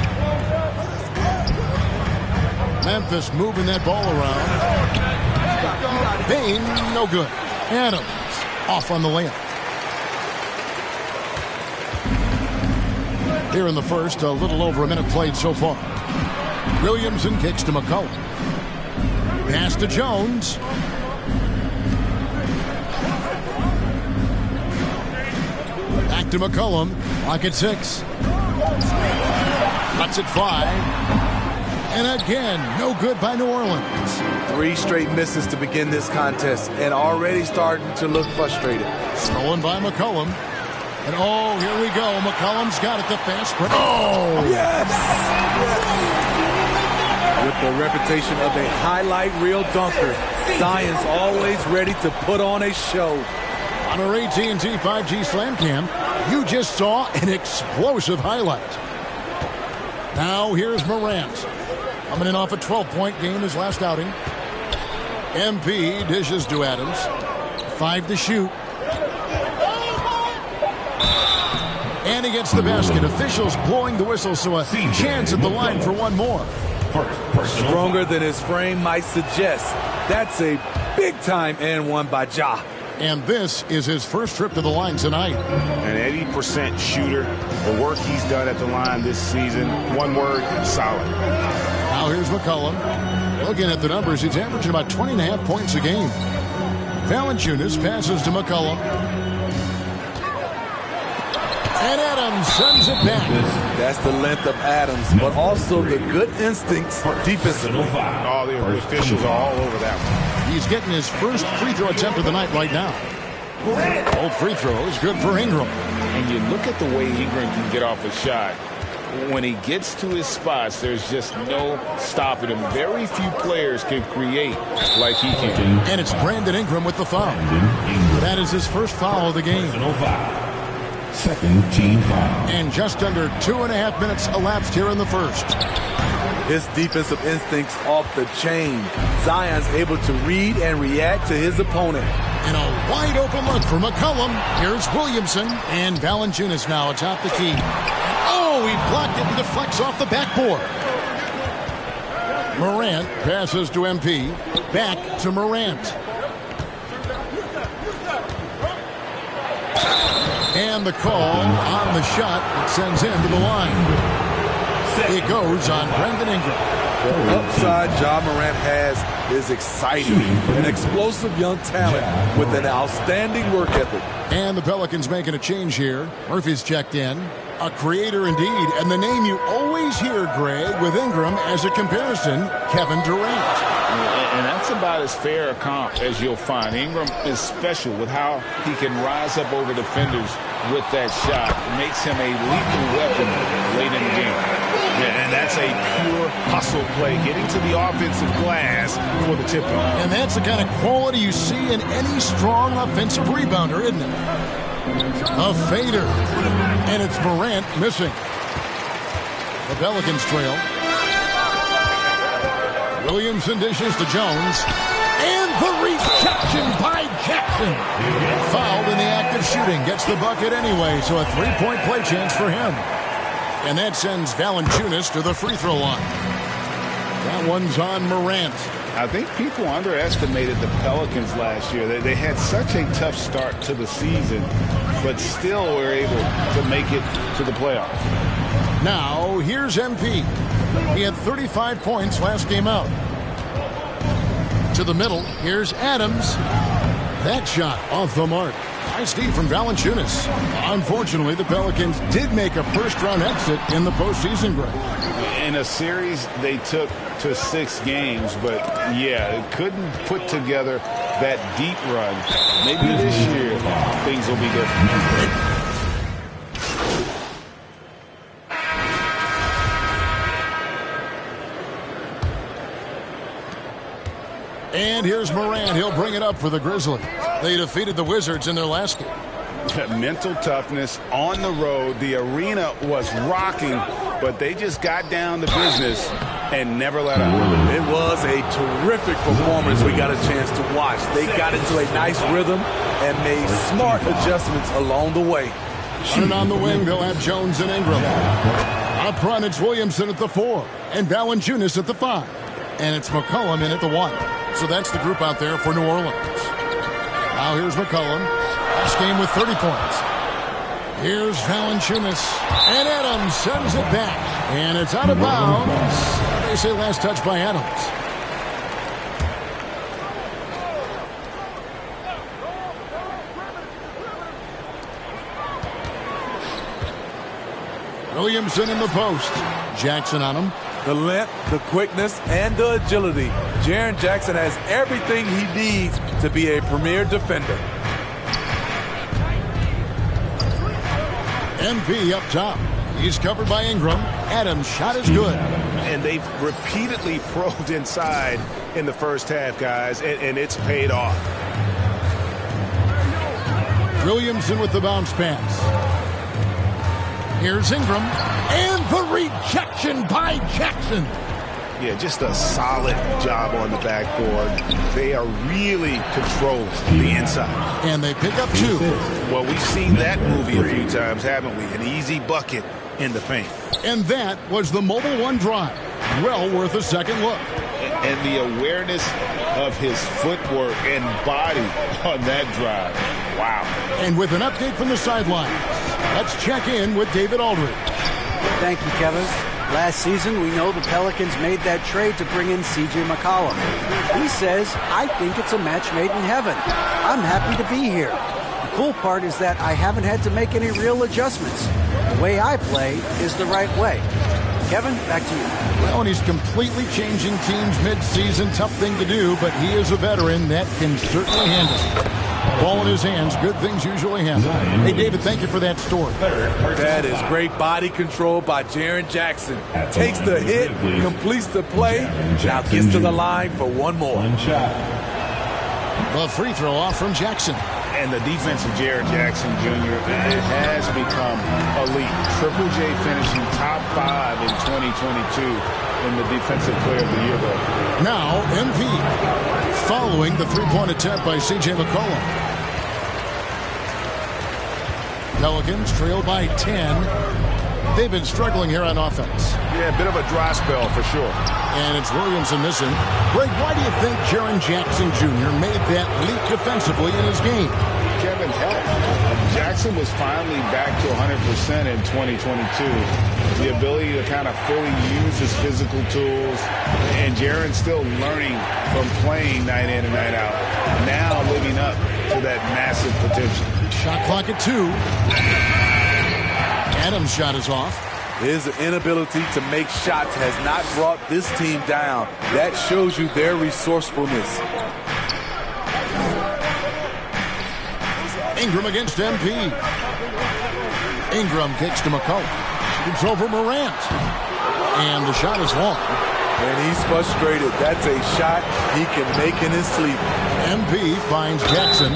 Memphis moving that ball around. Bain, no good. Adams off on the layup. Here in the first, a little over a minute played so far. Williamson kicks to McCollum. Pass to Jones. Back to McCollum. Clock at 6. Cuts it 5. And again, no good by New Orleans. 3 straight misses to begin this contest and already starting to look frustrated. Stolen by McCollum. And oh, here we go. McCollum's got it, the fast break. Oh! Yes! With the reputation of a highlight reel dunker, Zion's always ready to put on a show. On our AT&T 5G Slam Cam, you just saw an explosive highlight. Now here's Morant. Coming in off a 12-point game his last outing. MP dishes to Adams. 5 to shoot. And he gets the basket. Officials blowing the whistle, so a chance at the line for one more. Stronger than his frame might suggest. That's a big-time and one by Ja. And this is his first trip to the line tonight. An 80% shooter. The work he's done at the line this season, one word, solid. Now here's McCollum. Looking at the numbers, he's averaging about 20.5 points a game. Valanciunas passes to McCollum. And Adams sends it back. That's the length of Adams, but also the good instincts defensively. All the officials are all over that one. He's getting his first free throw attempt of the night right now. Old free throw is good for Ingram. And you look at the way Ingram can get off a shot. When he gets to his spots, there's just no stopping him. Very few players can create like he can. And it's Brandon Ingram with the foul. That is his first foul of the game. Second team foul. And just under 2.5 minutes elapsed here in the first. His defensive instincts off the chain. Zion's able to read and react to his opponent. And a wide open look for McCollum. Here's Williamson. And Valanciunas now atop the key. Oh, he blocked it and deflects off the backboard. Morant passes to MP. Back to Morant. And the call on the shot that sends him to the line. It goes on Brandon Ingram. The upside Ja Morant has is exciting. An explosive young talent with an outstanding work ethic. And the Pelicans making a change here. Murphy's checked in. A creator indeed. And the name you always hear, Greg, with Ingram as a comparison, Kevin Durant. And that's about as fair a comp as you'll find. Ingram is special with how he can rise up over defenders with that shot. It makes him a lethal weapon late in the game. Yeah, and that's a pure hustle play, getting to the offensive glass for the tip-off. And that's the kind of quality you see in any strong offensive rebounder, isn't it? A fader. And it's Morant missing. The Pelicans trail. Williamson dishes to Jones. And the reception by Jackson. Fouled in the act of shooting. Gets the bucket anyway, so a three-point play chance for him. And that sends Valanciunas to the free throw line. That one's on Morant. I think people underestimated the Pelicans last year. They had such a tough start to the season, but still were able to make it to the playoffs. Now, here's MP. He had 35 points last game out. To the middle, here's Adams. That shot off the mark. Nice D from Valanciunas. Unfortunately, the Pelicans did make a first-round exit in the postseason, Greg. In a series they took to 6 games, but yeah, it couldn't put together that deep run. Maybe this year things will be different. And here's Morant. He'll bring it up for the Grizzlies. They defeated the Wizards in their last game. Mental toughness on the road. The arena was rocking, but they just got down to business and never let up. It was a terrific performance we got a chance to watch. They got into a nice rhythm and made smart adjustments along the way. And on the wing, they'll have Jones and Ingram. Up front, it's Williamson at the 4 and Valanciunas at the 5. And it's McCollum in at the 1. So that's the group out there for New Orleans. Now here's McCollum. Last game with 30 points. Here's Valanciunas. And Adams sends it back. And it's out of bounds. They say last touch by Adams. Williamson in the post. Jackson on him. The length, the quickness, and the agility. Jaren Jackson has everything he needs to be a premier defender. MP up top. He's covered by Ingram. Adams' shot is good. And they've repeatedly probed inside in the first half, guys, and it's paid off. Williamson with the bounce pass. Here's Ingram. And the rejection by Jackson. Yeah, just a solid job on the backboard. They are really controlling the inside. And they pick up 2. Well, we've seen that movie a few times, haven't we? An easy bucket in the paint. And that was the Mobile One drive. Well worth a second look. And the awareness of his footwork and body on that drive. Wow. And with an update from the sidelines, let's check in with David Aldridge. Thank you, Kevin. Last season, we know the Pelicans made that trade to bring in C.J. McCollum. He says, I think it's a match made in heaven. I'm happy to be here. The cool part is that I haven't had to make any real adjustments. The way I play is the right way. Kevin, back to you. Well, and he's completely changing teams mid-season. Tough thing to do, but he is a veteran that can certainly handle it. Ball in his hands, good things usually happen. Hey, David, thank you for that story. That is great body control by Jaren Jackson. Takes the hit, completes the play, now gets to the line for one more. The free throw off from Jackson. And the defense of Jaren Jackson Jr., it has become elite. Triple J finishing top 5 in 2022 in the Defensive Player of the Year vote. Now, MP, following the three-point attempt by C.J. McCollum. Pelicans trail by 10. They've been struggling here on offense. Yeah, a bit of a dry spell for sure. And it's Williamson missing. Greg, why do you think Jaren Jackson Jr. made that leap defensively in his game? Kevin, help. Jackson was finally back to 100% in 2022. The ability to kind of fully use his physical tools. And Jaren's still learning from playing night in and night out. Now living up to that massive potential. Shot clock at 2. Adams' shot is off. His inability to make shots has not brought this team down. That shows you their resourcefulness. Ingram against MP. Ingram kicks to McCollum. Shoots over Morant. And the shot is long. And he's frustrated. That's a shot he can make in his sleep. MP finds Jackson.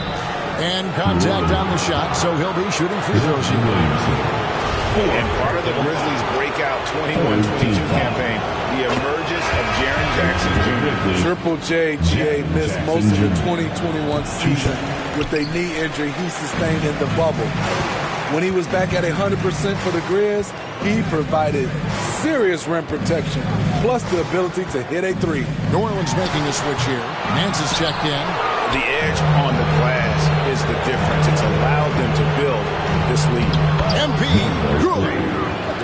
And contact on the shot, so he'll be shooting free throws here. And part of the Grizzlies' breakout 21-22 campaign, the emergence of Jaren Jackson Jr. Triple J, GA missed most of the 2021 season with a knee injury he sustained in the bubble. When he was back at 100% for the Grizz, he provided serious rim protection, plus the ability to hit a three. New Orleans making a switch here. Nance is checked in. The edge on the glass is the difference. It's allowed them to build this lead. MP, good.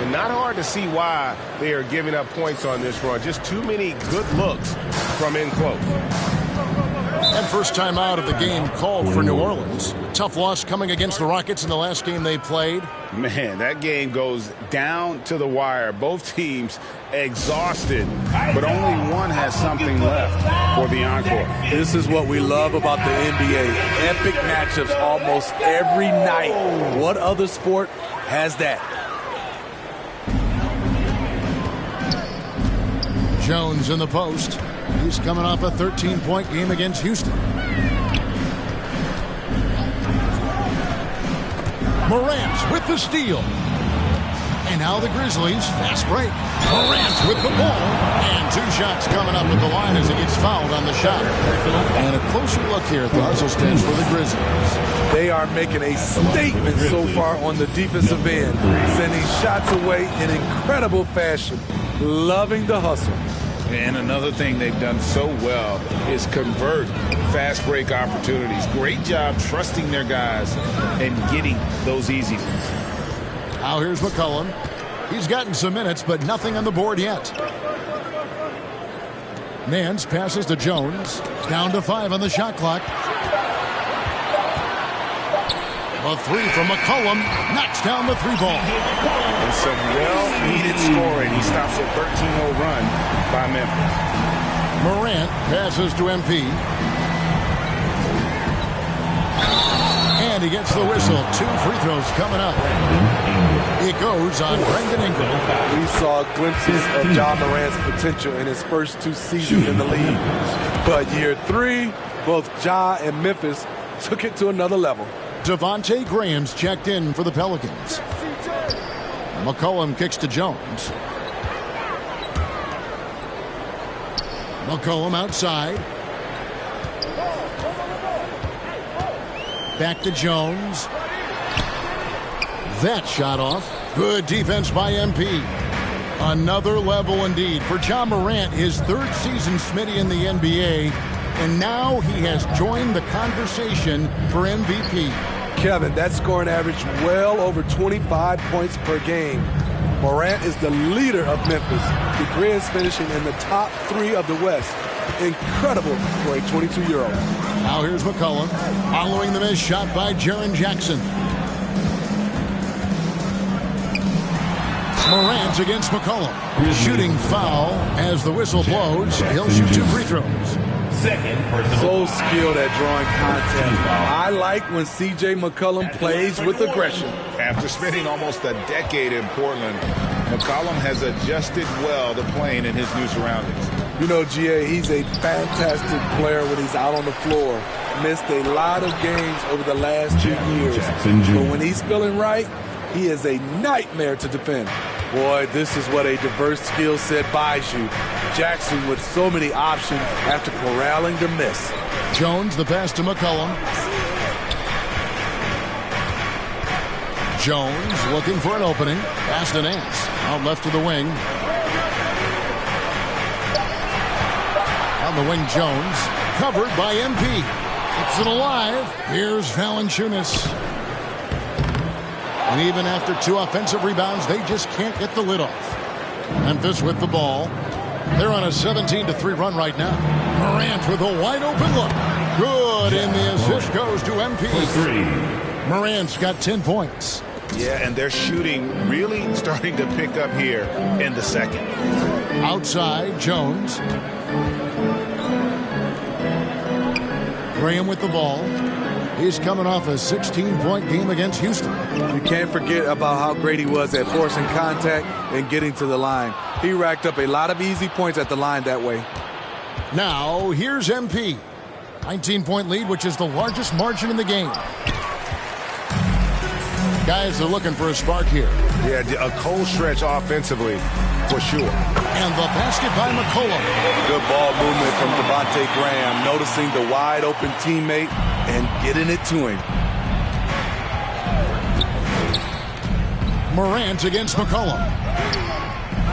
And not hard to see why they are giving up points on this run. Just too many good looks from in close. And first time out of the game called for New Orleans. Tough loss coming against the Rockets in the last game they played. Man, that game goes down to the wire. Both teams exhausted, but only one has something left for the encore. This is what we love about the NBA. Epic matchups almost every night. What other sport has that? Jones in the post. He's coming off a 13-point game against Houston. Morant with the steal. And now the Grizzlies, fast break. Morant with the ball. And 2 shots coming up at the line as he gets fouled on the shot. And a closer look here at the hustle stats for the Grizzlies. They are making a statement so far on the defensive end, sending shots away in incredible fashion. Loving the hustle. And another thing they've done so well is convert fast break opportunities. Great job trusting their guys and getting those easy ones. Now here's McCollum. He's gotten some minutes, but nothing on the board yet. Nance passes to Jones. Down to 5 on the shot clock. A 3 from McCollum. Knocks down the 3 ball. And some well-needed scoring. He stops a 13-0 run by Memphis. Morant passes to MP. And he gets the whistle. 2 free throws coming up. It goes on Brandon Ingram. We saw glimpses of Ja Morant's potential in his first 2 seasons in the league. But year 3, both Ja and Memphis took it to another level. Devontae Graham's checked in for the Pelicans. McCollum kicks to Jones. McCollum outside. Back to Jones. That shot off. Good defense by MP. Another level indeed for Ja Morant, his third season, Smitty, in the NBA. And now he has joined the conversation for MVP. Kevin, that scoring average well over 25 points per game. Morant is the leader of Memphis. The Grizz finishing in the top 3 of the West. Incredible for a 22-year-old. Now here's McCollum following the missed shot by Jaren Jackson. Morant against McCollum. Shooting foul as the whistle blows. He'll shoot 2 free throws. So skilled at drawing contact. I like when C.J. McCollum plays with aggression. After spending almost a decade in Portland, McCollum has adjusted well to playing in his new surroundings. You know, G.A., he's a fantastic player when he's out on the floor. Missed a lot of games over the last 2 years. But when he's feeling right, he is a nightmare to defend. Boy, this is what a diverse skill set buys you. Jackson with so many options after corralling the miss. Jones, the pass to McCollum. Jones looking for an opening. Pass to Nance. Out left to the wing. On the wing, Jones. Covered by MP. It's it alive. Here's Valanciunas. And even after 2 offensive rebounds, they just can't get the lid off. Memphis with the ball. They're on a 17-3 run right now. Morant with a wide open look. Good, and the assist goes to MP. Morant's got 10 points. Yeah, and their shooting really starting to pick up here in the second. Outside, Jones. Graham with the ball. He's coming off a 16-point game against Houston. You can't forget about how great he was at forcing contact and getting to the line. He racked up a lot of easy points at the line that way. Now, here's MP. 19-point lead, which is the largest margin in the game. Guys are looking for a spark here. Yeah, a cold stretch offensively, for sure. And the basket by McCollum. Good ball movement from Devontae Graham, noticing the wide-open teammate and getting it to him. Morant against McCollum.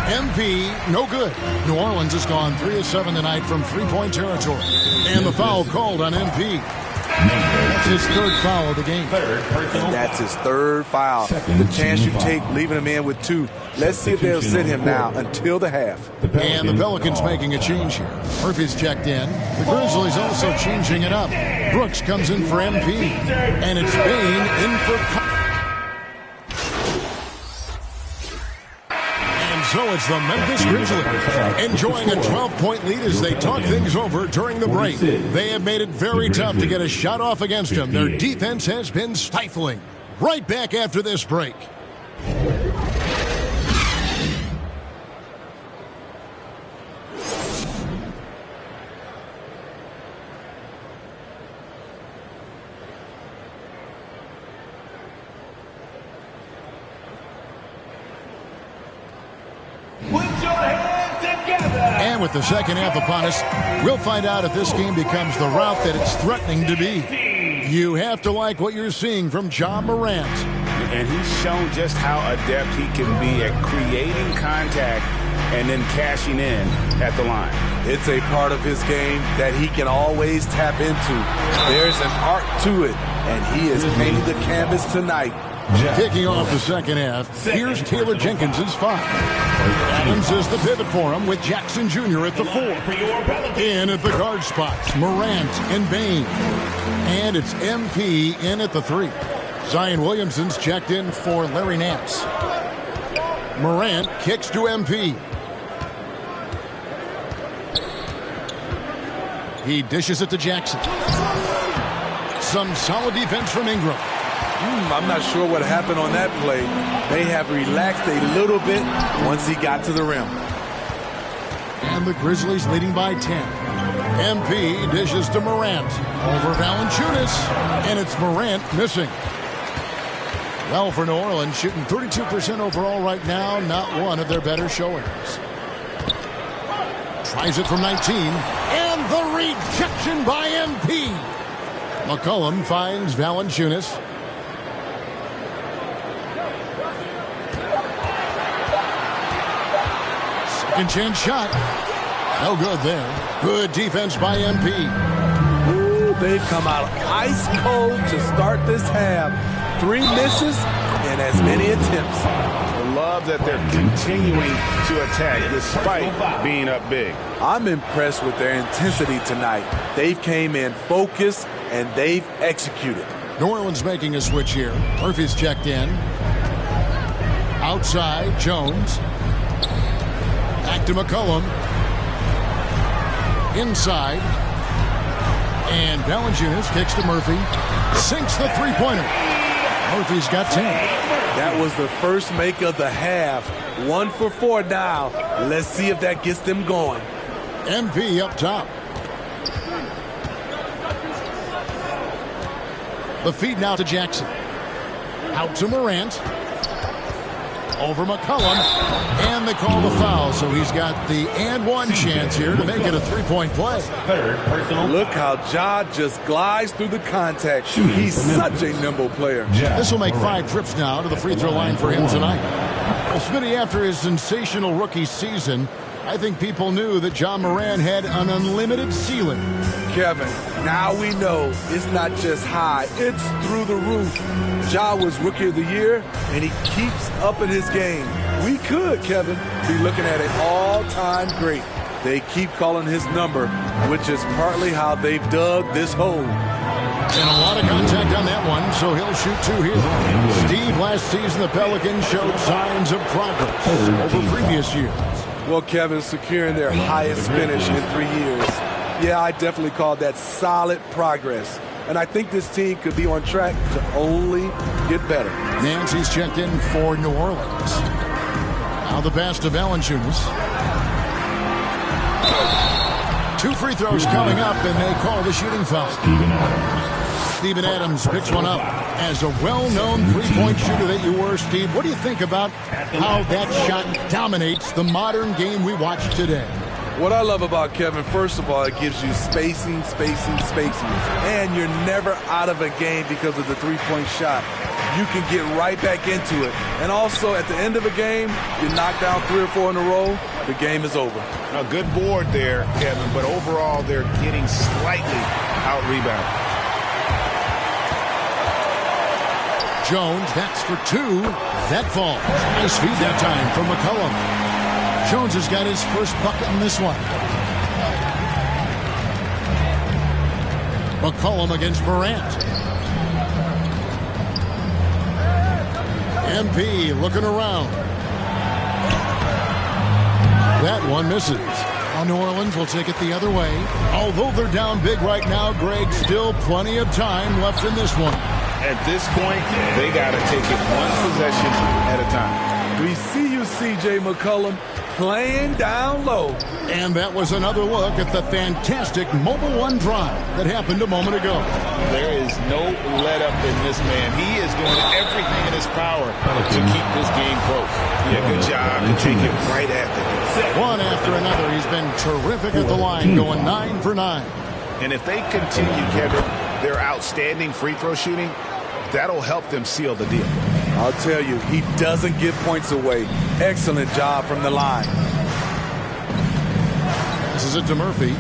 MP, no good. New Orleans has gone 3 of 7 tonight from 3-point territory. And the foul called on MP. That's his 3rd foul of the game. And that's his 3rd foul. The chance you take leaving him in with 2. Let's see if they'll sit him now until the half. And the Pelicans making a change here. Murphy's checked in. The Grizzlies also changing it up. Brooks comes in for MP. And it's Bain in for... So it's the Memphis Grizzlies enjoying a 12-point lead as they talk things over during the break. They have made it very tough to get a shot off against them. Their defense has been stifling. Right back after this break. And with the second half upon us, we'll find out if this game becomes the route that it's threatening to be. You have to like what you're seeing from Ja Morant. And he's shown just how adept he can be at creating contact and then cashing in at the line. It's a part of his game that he can always tap into. There's an art to it, and he has painted the canvas tonight. Kicking off the second half, here's Taylor Jenkins' 5. Adams is the pivot for him with Jackson Jr. at the 4. In at the guard spots, Morant and Bain. And it's MP in at the 3. Zion Williamson's checked in for Larry Nance. Morant kicks to MP. He dishes it to Jackson. Some solid defense from Ingram. I'm not sure what happened on that play. They have relaxed a little bit once he got to the rim. And the Grizzlies leading by 10. MP dishes to Morant. Over Valanciunas. And it's Morant missing. Well, for New Orleans, shooting 32% overall right now. Not one of their better showings. Tries it from 19. And the rejection by MP. McCollum finds Valanciunas. Second chance shot. No good there. Good defense by MP. Ooh, they've come out ice cold to start this half. 3 misses and as many attempts. I love that they're continuing to attack despite being up big. I'm impressed with their intensity tonight. They've came in focused and they've executed. New Orleans making a switch here. Murphy's checked in. Outside, Jones. Back to McCollum. Inside. And Valanciunas kicks to Murphy. Sinks the three-pointer. Murphy's got 10. That was the first make of the half. 1 for 4 now. Let's see if that gets them going. MP up top. The feed now to Jackson. Out to Morant. Over McCollum. And they call the foul, so he's got the and one chance here to make it a three-point play. Look how Ja just glides through the contact. He's such a nimble player. This will make 5 trips now to the free throw line for him tonight. Well, Smitty, after his sensational rookie season, I think people knew that Ja Morant had an unlimited ceiling. Kevin, now we know it's not just high, it's through the roof. Ja was Rookie of the Year, and he keeps up in his game. We could, Kevin, be looking at an all-time great. They keep calling his number, which is partly how they've dug this hole. And a lot of contact on that one, so he'll shoot 2 here. Steve, last season the Pelicans showed signs of progress over previous years. Well, Kevin, securing their highest finish in 3 years. Yeah, I definitely call that solid progress. And I think this team could be on track to only get better. Nancy's checked in for New Orleans. Now the pass to Valanciunas. 2 free throws coming up, and they call the shooting foul. Steven Adams picks one up. As a well-known three-point shooter that you were, Steve, what do you think about how that shot dominates the modern game we watch today? What I love about Kevin, first of all, it gives you spacing. And you're never out of a game because of the three-point shot. You can get right back into it. And also, at the end of a game, you knock down 3 or 4 in a row, the game is over. A good board there, Kevin, but overall, they're getting slightly out-rebounded. Jones, that's for 2. That falls. Nice feed that time from McCollum. Jones has got his first bucket in this one. McCollum against Morant. MP looking around. That one misses. Now New Orleans will take it the other way. Although they're down big right now, Greg, still plenty of time left in this one. At this point, they got to take it one possession at a time. We see you, C.J. McCollum, playing down low. And that was another look at the fantastic Mobile One drive that happened a moment ago. There is no let-up in this man. He is doing everything in his power to keep this game close. Yeah, good job to take it right after this. One after another. He's been terrific at the line, going 9 for 9. And if they continue, Kevin, their outstanding free throw shooting, that'll help them seal the deal. I'll tell you, he doesn't give points away. Excellent job from the line. This is it to Murphy.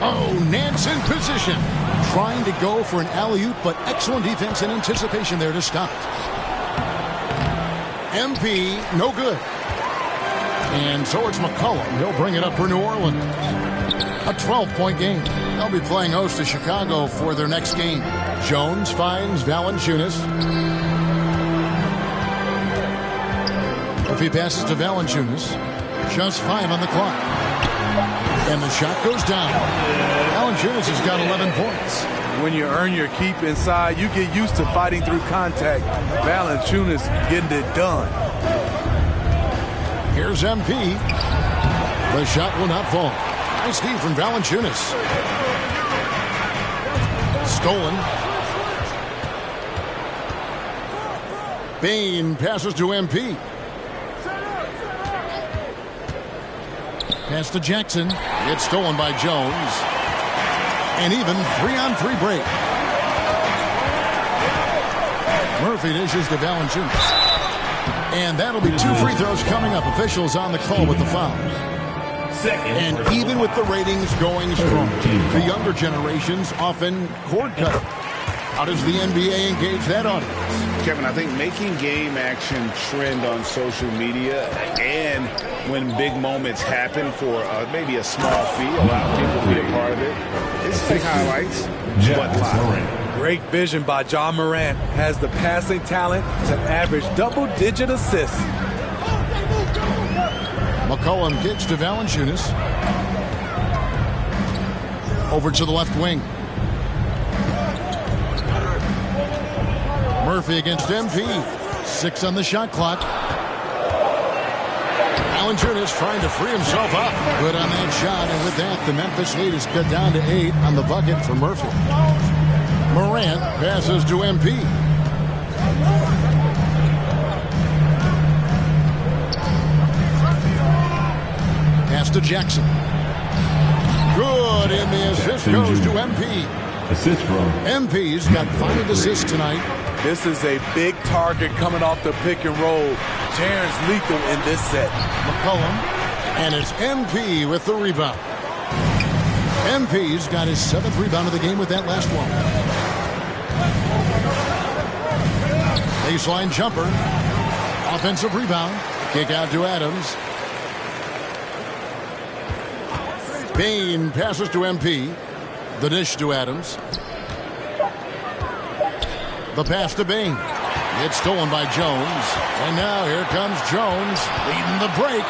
Oh, Nance in position. Trying to go for an alley-oop, but excellent defense and anticipation there to stop it. MP, no good. And so it's McCollum. He'll bring it up for New Orleans. A 12-point game. They'll be playing host to Chicago for their next game. Jones finds Valanciunas. Murphy passes to Valanciunas. Just 5 on the clock. And the shot goes down. Valanciunas has got 11 points. When you earn your keep inside, you get used to fighting through contact. Valanciunas getting it done. Here's MP. The shot will not fall. Nice feed from Valanciunas. Stolen. Bain passes to MP. Pass to Jackson. It's stolen by Jones. And even 3-on-3 break. Murphy dishes to Valanciunas. And that'll be 2 free throws coming up. Officials on the call with the fouls. And even with the ratings going strong, the younger generations often cord cut. How does the NBA engage that audience? Kevin, I think making game action trend on social media and when big moments happen for maybe a small fee, allow people to be a part of it. It's like highlights, but live. Great vision by John Morant. Has the passing talent to average double-digit assists. McCollum gets to Valanciunas. Over to the left wing. Murphy against MP. 6 on the shot clock. Valanciunas trying to free himself up. Good on that shot, and with that, the Memphis lead is cut down to 8 on the bucket for Murphy. Morant passes to MP. Pass to Jackson. Good, and the assist goes to MP. Assist from MP's got 5 assists tonight. This is a big target coming off the pick and roll. Terrence lethal in this set. McCollum, and it's MP with the rebound. MP's got his 7th rebound of the game with that last one. Baseline jumper. Offensive rebound. Kick out to Adams. Bain passes to MP. The dish to Adams. The pass to Bain. It's stolen by Jones. And now here comes Jones leading the break.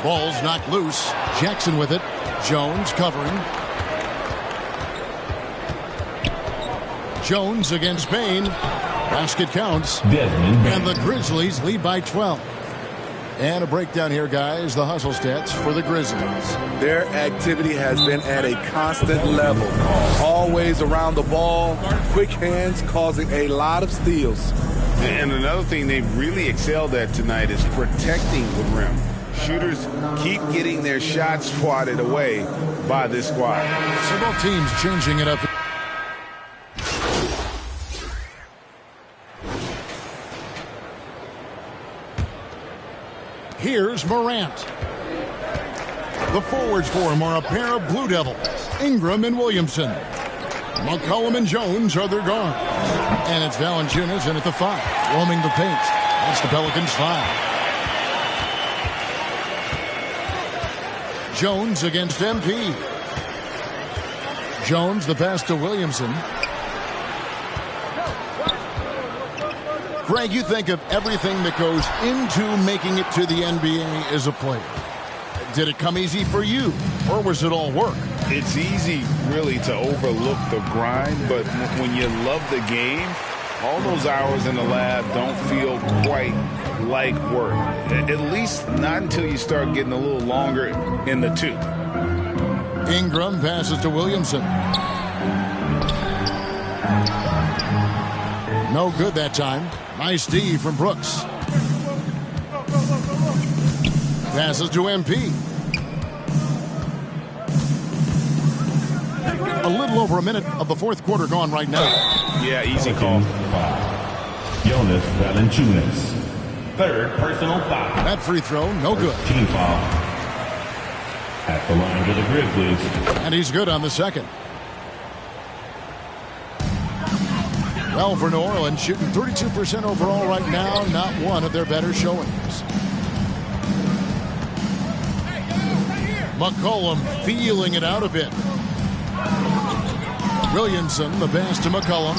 Ball's knocked loose. Jackson with it. Jones covering. Jones against Bain. Basket counts. And the Grizzlies lead by 12. And a breakdown here, guys. The hustle stats for the Grizzlies. Their activity has been at a constant level. Always around the ball. Quick hands causing a lot of steals. And another thing they've really excelled at tonight is protecting the rim. Shooters keep getting their shots swatted away by this squad. So both teams changing it up. Here's Morant. The forwards for him are a pair of Blue Devils, Ingram and Williamson. McCollum and Jones are their guards. And it's Valanciunas in at the 5, roaming the paint. That's the Pelicans' 5. Jones against MP. Jones, the pass to Williamson. Greg, you think of everything that goes into making it to the NBA as a player. Did it come easy for you, or was it all work? It's easy, really, to overlook the grind, but when you love the game, all those hours in the lab don't feel quite like work. At least not until you start getting a little longer in the tooth. Ingram passes to Williamson. No good that time. Nice D from Brooks. Passes to MP. A little over a minute of the 4th quarter gone right now. Yeah, easy call. Jonas Valanciunas. 3rd personal foul. That free throw, no good. Team foul. At the line for the Grizzlies. And he's good on the 2nd. Well, for New Orleans, shooting 32% overall right now, not one of their better showings. McCollum feeling it out a bit. Williamson, the pass to McCollum.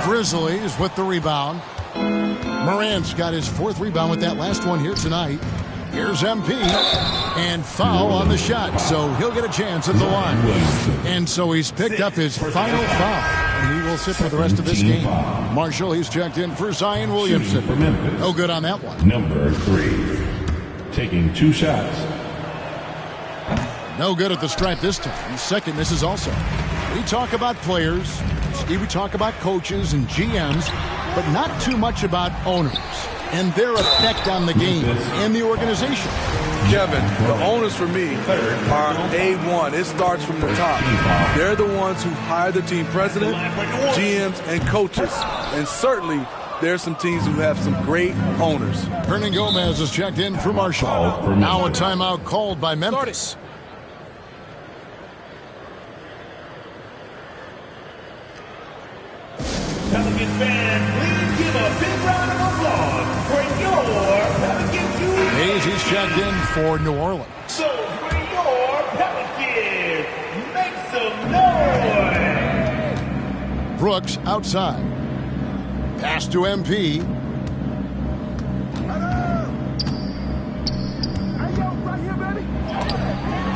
Grizzlies with the rebound. Morant's got his 4th rebound with that last one here tonight. Here's MP. And foul on the shot, so he'll get a chance at the line. And so he's picked up his final foul. And he will sit for the rest of this game. Marshall, he's checked in for Zion Williamson. No good on that one. Number 3. Taking 2 shots. No good at the stripe this time. 2nd misses also. We talk about players, we talk about coaches and GMs, but not too much about owners. and their effect on the game and the organization. Kevin, the owners for me are A1. It starts from the top. They're the ones who hire the team president, GMs, and coaches. And certainly, there's some teams who have some great owners. Hernan Gomez is checked in for Marshall. Now a timeout called by Memphis. Pelicans fans, please give a big round of applause for your Pelicans. Hayes is checked in for New Orleans. So for your Pelicans, make some noise. Brooks outside. Pass to MP.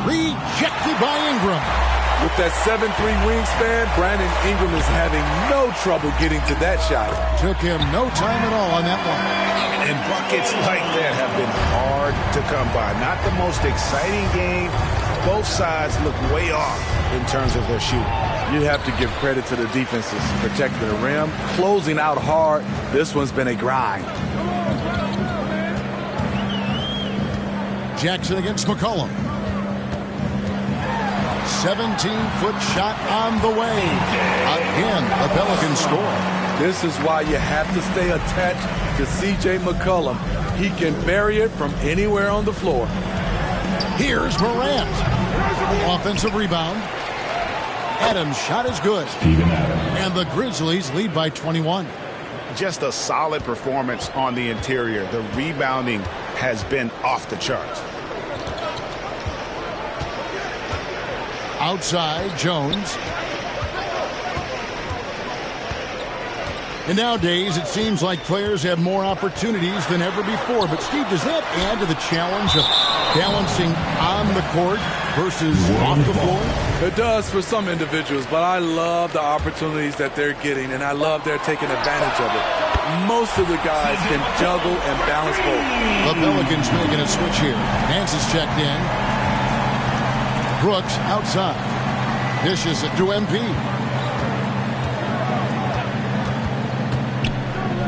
Rejected by Ingram. With that 7'3" wingspan, Brandon Ingram is having no trouble getting to that shot. Took him no time at all on that one. And buckets like that have been hard to come by. Not the most exciting game. Both sides look way off in terms of their shooting. You have to give credit to the defenses protecting the rim, closing out hard. This one's been a grind. Jackson against McCollum. 17-foot shot on the way. Again, the Pelicans score. This is why you have to stay attached to C.J. McCollum. He can bury it from anywhere on the floor. Here's Morant. Offensive rebound. Adams' shot is good. And the Grizzlies lead by 21. Just a solid performance on the interior. The rebounding has been off the charts. Outside, Jones. And nowadays, it seems like players have more opportunities than ever before. But, Steve, does that add to the challenge of balancing on the court versus off the floor? It does for some individuals, but I love the opportunities that they're getting, and I love they're taking advantage of it. Most of the guys can juggle and balance both. The Pelicans making a switch here. Nance is checked in. Brooks outside. Dishes it to MP.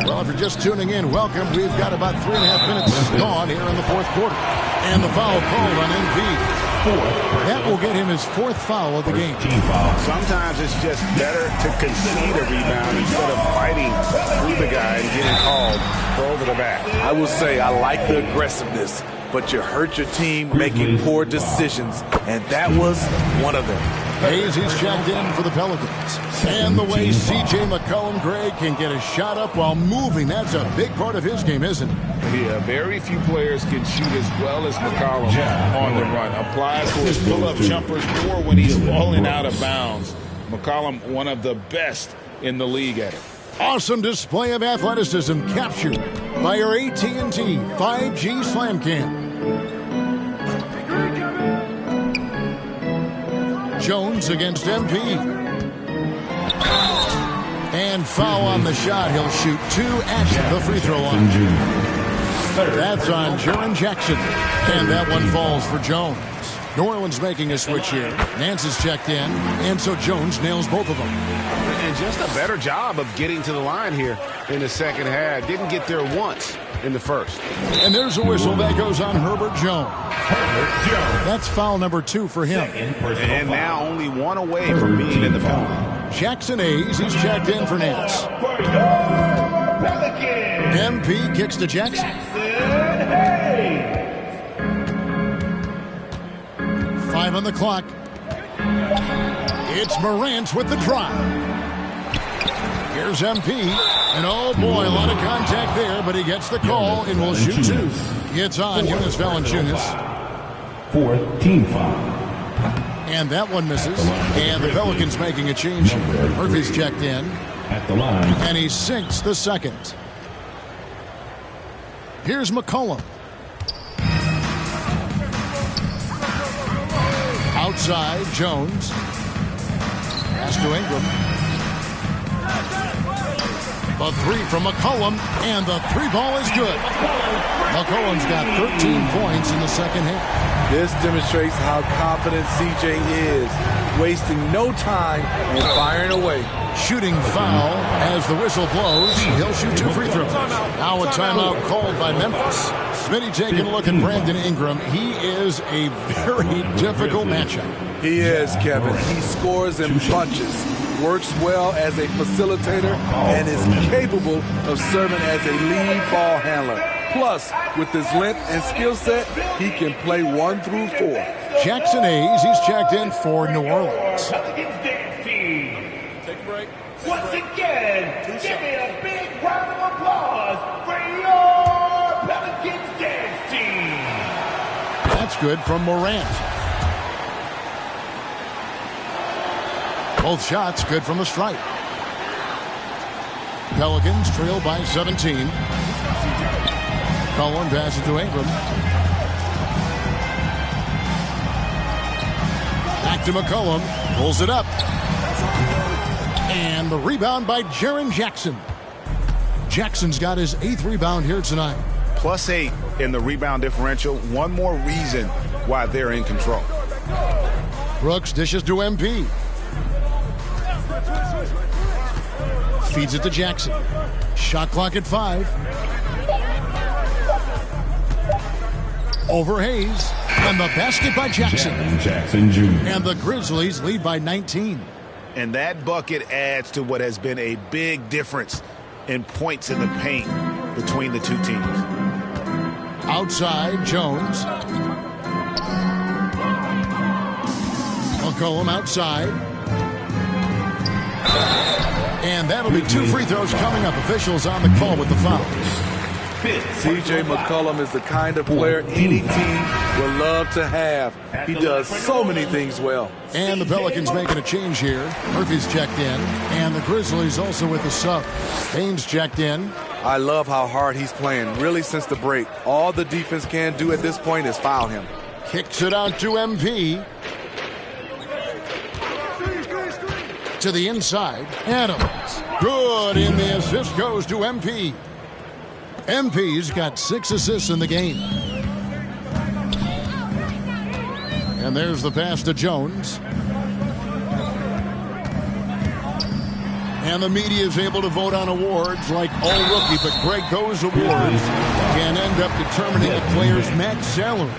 Well, if you're just tuning in, welcome. We've got about 3.5 minutes gone here in the fourth quarter. And the foul called on MP. That will get him his fourth foul of the game. Sometimes it's just better to concede a rebound instead of fighting through the guy and getting called for over the back. I will say I like the aggressiveness, but you hurt your team making poor decisions, and that was one of them. Hayes, he's checked in for the Pelicans. And the way C.J. McCollum, Greg, can get a shot up while moving, that's a big part of his game, isn't it? Yeah, very few players can shoot as well as McCollum on the run. Applies for his pull-up jumpers or when he's falling out of bounds. McCollum, one of the best in the league at it. Awesome display of athleticism captured by our AT&T 5G Slam Cam. Jones against MP. And foul on the shot. He'll shoot two at the free throw line. That's on Jaren Jackson. And that one falls for Jones. New Orleans making a switch here. Nance is checked in. And so Jones nails both of them. And just a better job of getting to the line here in the second half. Didn't get there once in the first. And there's a whistle that goes on Herbert Jones. That's foul number 2 for him. And now only one away from being in the penalty. Jackson Hayes, he's checked in for Nance. MP kicks to Jackson. 5 on the clock. It's Morant with the drive. Here's MP. And oh boy, a lot of contact there, but he gets the call and will shoot 2. It's on Jonas Valanciunas. 4th team foul. And that one misses. And the Pelicans making a change here. Murphy's checked in. At the line. And he sinks the second. Here's McCollum. Outside, Jones. Pass to Ingram. The 3 from McCollum. And the 3 ball is good. McCollum's got 13 points in the second half. This demonstrates how confident CJ is, wasting no time and firing away. Shooting foul as the whistle blows. He'll shoot 2 free throws. Now a timeout called by Memphis. Smitty taking a look at Brandon Ingram. He is a very difficult matchup. He is, Kevin. He scores in bunches, works well as a facilitator, and is capable of serving as a lead ball handler. Plus, with his length and skill set, he can play 1 through 4. Jackson Hayes, he's checked in for New Orleans. Take a break. Once again, give me a big round of applause for your Pelicans dance team. That's good from Morant. Both shots good from the stripe. Pelicans trail by 17. Cullen passes to Ingram. Back to McCollum. Pulls it up. And the rebound by Jaren Jackson. Jackson's got his 8th rebound here tonight. +8 in the rebound differential. One more reason why they're in control. Brooks dishes to MP. Feeds it to Jackson. Shot clock at 5. Over Hayes. And the basket by Jackson. Jackson Jr. And the Grizzlies lead by 19. And that bucket adds to what has been a big difference in points in the paint between the two teams. Outside, Jones. McCollum outside. And that'll be 2 free throws coming up. Officials on the call with the foul. CJ McCollum is the kind of player any team would love to have. He does so many things well. And the Pelicans making a change here. Murphy's checked in. And the Grizzlies also with the sub. Haynes checked in. I love how hard he's playing, really since the break. All the defense can do at this point is foul him. Kicks it out to MP. To the inside. Adams. Good, and the assist goes to MP. MP's got 6 assists in the game. And there's the pass to Jones. And the media is able to vote on awards like All-Rookie, but Greg, those awards can end up determining a player's max salary.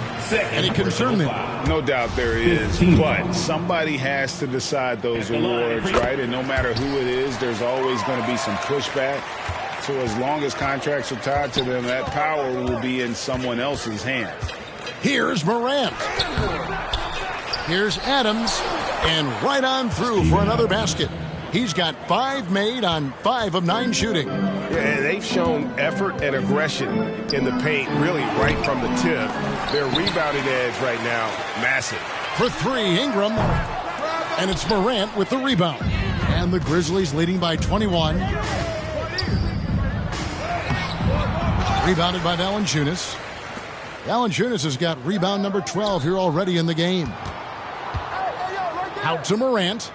Any concern there? No doubt there is, but somebody has to decide those awards, right? And no matter who it is, there's always going to be some pushback. So as long as contracts are tied to them, that power will be in someone else's hands. Here's Morant. Here's Adams. And right on through for another basket. He's got 5 made on 5 of 9 shooting. Yeah, they've shown effort and aggression in the paint, really right from the tip. Their rebounding edge right now, massive. For 3, Ingram. And it's Morant with the rebound. And the Grizzlies leading by 21. Rebounded by Valanciunas. Valanciunas has got rebound number 12 here already in the game. Out to Morant.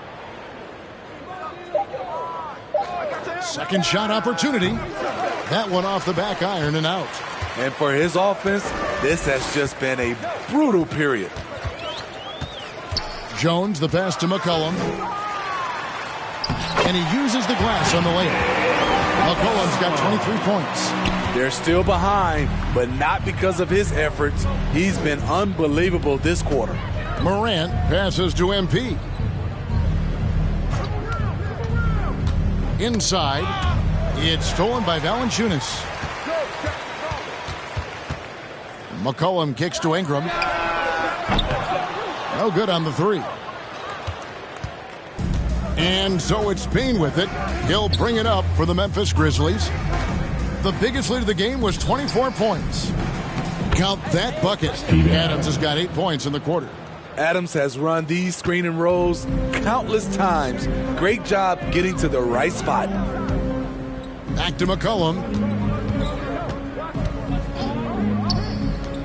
Second shot opportunity. That one off the back iron and out. And for his offense, this has just been a brutal period. Jones, the pass to McCollum. And he uses the glass on the layup. McCollum's got 23 points. They're still behind, but not because of his efforts. He's been unbelievable this quarter. Morant passes to MP. Inside. It's stolen by Valanciunas. McCollum kicks to Ingram. No good on the 3. And so it's Payne with it. He'll bring it up for the Memphis Grizzlies. The biggest lead of the game was 24 points. Count that bucket. Adams has got 8 points in the quarter. Adams has run these screen and rolls countless times. Great job getting to the right spot. Back to McCollum.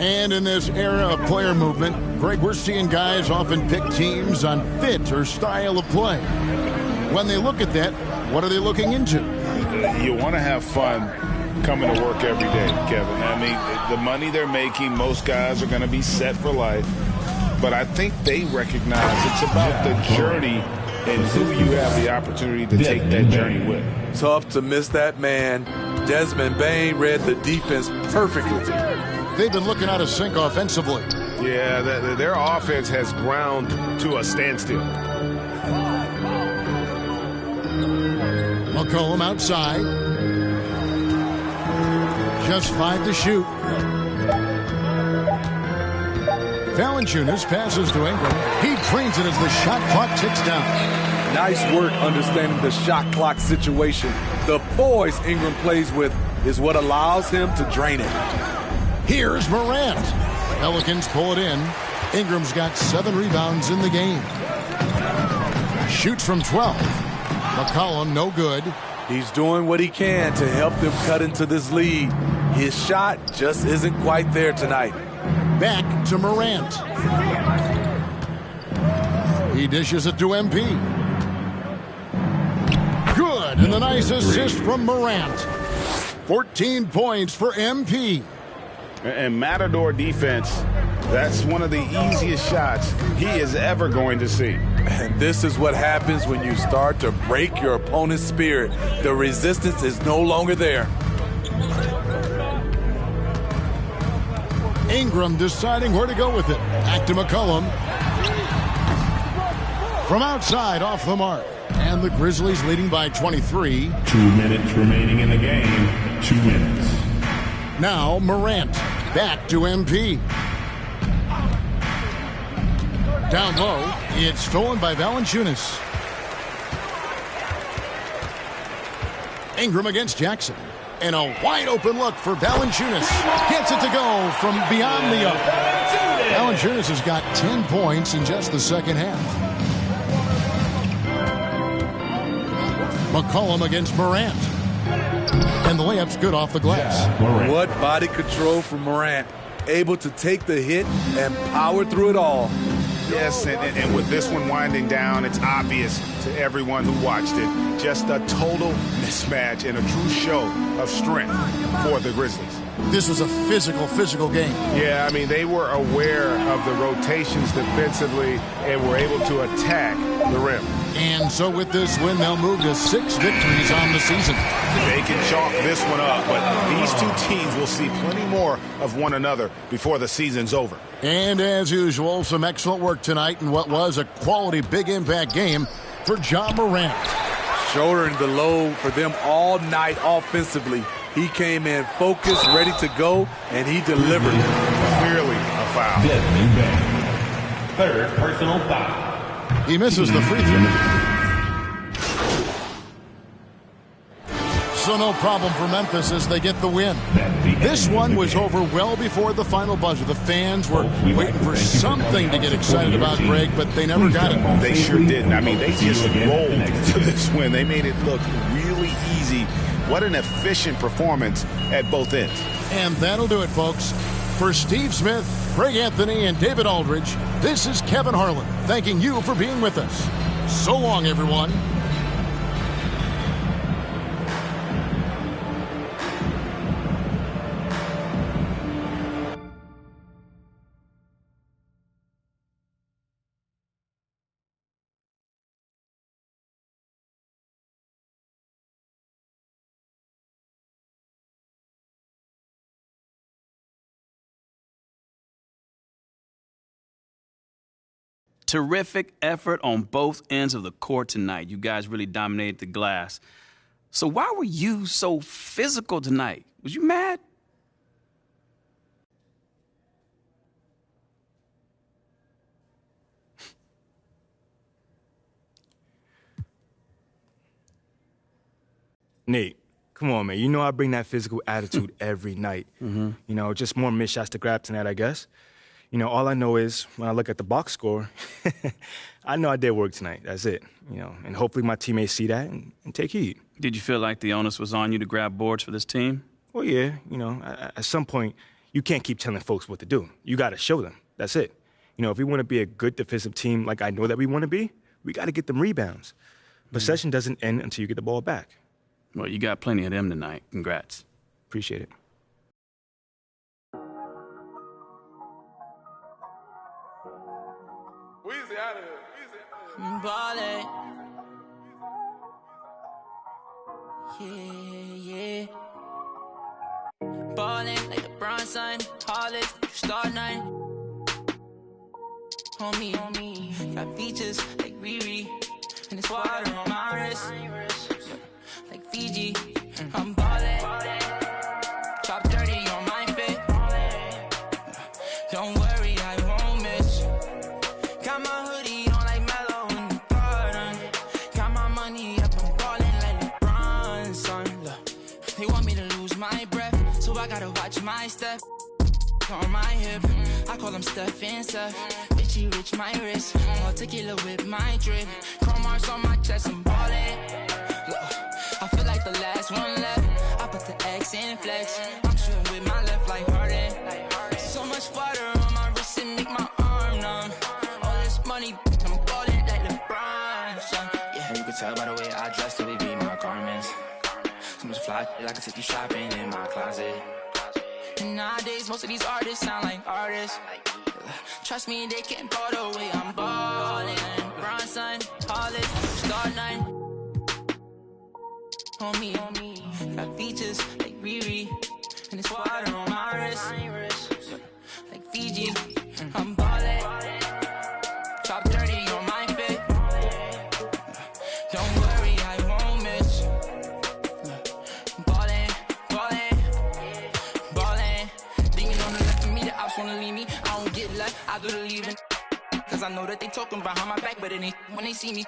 And in this era of player movement, Greg, we're seeing guys often pick teams on fit or style of play. When they look at that, what are they looking into? You want to have fun coming to work every day, Kevin. I mean, the money they're making, most guys are going to be set for life. But I think they recognize it's about the journey and who you have the opportunity to take that journey with. Tough to miss that man. Desmond Bain read the defense perfectly. They've been looking out of sync offensively. Yeah, their offense has ground to a standstill. McCollum outside. Just 5 to shoot. Valanciunas passes to Ingram. He drains it as the shot clock ticks down. Nice work understanding the shot clock situation. The poise Ingram plays with is what allows him to drain it. Here's Morant. Pelicans pull it in. Ingram's got 7 rebounds in the game. Shoots from 12. McCollum, no good. He's doing what he can to help them cut into this lead. His shot just isn't quite there tonight. Back to Morant. He dishes it to MP. Good, and a nice assist from Morant. 14 points for MP. And Matador defense, that's one of the easiest shots he is ever going to see. And this is what happens when you start to break your opponent's spirit. The resistance is no longer there. Ingram deciding where to go with it. Back to McCollum. From outside, off the mark. And the Grizzlies leading by 23. 2 minutes remaining in the game. 2 minutes. Now Morant. Back to MP. Down low. It's stolen by Valanciunas. Ingram against Jackson. And a wide open look for Valanciunas. Gets it to go from beyond the arc. Valanciunas has got 10 points in just the second half. McCollum against Morant. And the layup's good off the glass. What body control from Morant. Able to take the hit and power through it all. Yes, and with this one winding down, it's obvious to everyone who watched it. Just a total mismatch and a true show of strength for the Grizzlies. This was a physical game. Yeah, I mean, they were aware of the rotations defensively and were able to attack the rim. And so with this win, they'll move to 6 victories on the season. They can chalk this one up, but these two teams will see plenty more of one another before the season's over. And as usual, some excellent work tonight in what was a quality big impact game for Ja Morant. Shouldering the load for them all night offensively. He came in focused, ready to go, and he delivered. Clearly a foul. Desmond Bain. Third personal foul. He misses the free throw. So no problem for Memphis as they get the win. This one was over well before the final buzzer. The fans were waiting for something to get excited about, Greg, but they never got it. They sure didn't. I mean, they just rolled to this win. They made it look really easy. What an efficient performance at both ends. And that'll do it, folks. For Steve Smith, Greg Anthony, and David Aldridge, this is Kevin Harlan thanking you for being with us. So long, everyone. Terrific effort on both ends of the court tonight. You guys really dominated the glass. So why were you so physical tonight? Was you mad? Nate, come on, man. You know I bring that physical attitude every night. You know, just more missed shots to grab tonight, I guess. You know, all I know is when I look at the box score, I know I did work tonight. That's it. You know, and hopefully my teammates see that and take heed. Did you feel like the onus was on you to grab boards for this team? Well, yeah. You know, at some point, you can't keep telling folks what to do. You got to show them. That's it. You know, if we want to be a good defensive team like I know that we want to be, we got to get them rebounds. Possession doesn't end until you get the ball back. Well, you got plenty of them tonight. Congrats. Appreciate it. Weezy out of here. I'm ballin'. Yeah. Ballin' like LeBron, son. Hollis, star 9. Homie, got features like Riri. And it's water on my wrist. Like Fiji. I'm ballin'. Top 30 on my fit. Don't worry, I won't miss. Got my hoodie on like Mellow in the garden. Got my money up, I'm ballin' like LeBron, son. Look, they want me to lose my breath, so I gotta watch my step. On my hip, I call them Steph and Seth. Bitchy rich, my wrist. I'll tequila with my drip. Chrome marks on my chest, I'm ballin'. Look, I feel like the last one left. I put the X in flex. I'm shooting with my left like Harden. So much butter on my wrist and make my arm numb. All this money, I'm ballin' like LeBron, son. Yeah, And you can tell by the way I dress to be my garments. So much fly, I can take you shopping in my closet. And nowadays, most of these artists sound like artists. Trust me, they can't ball the way I'm ballin'. Bronson, Hollis, star 9. Homie, got features like Riri. And it's water on my wrist. Like Fiji, I'm ballin'. Top 30 on my fit. Don't worry, I won't miss. Ballin'. Leaning on the left of me, the ops wanna leave me. I don't get left, I do the leaving. Cause I know that they talking behind my back, but it ain't when they see me.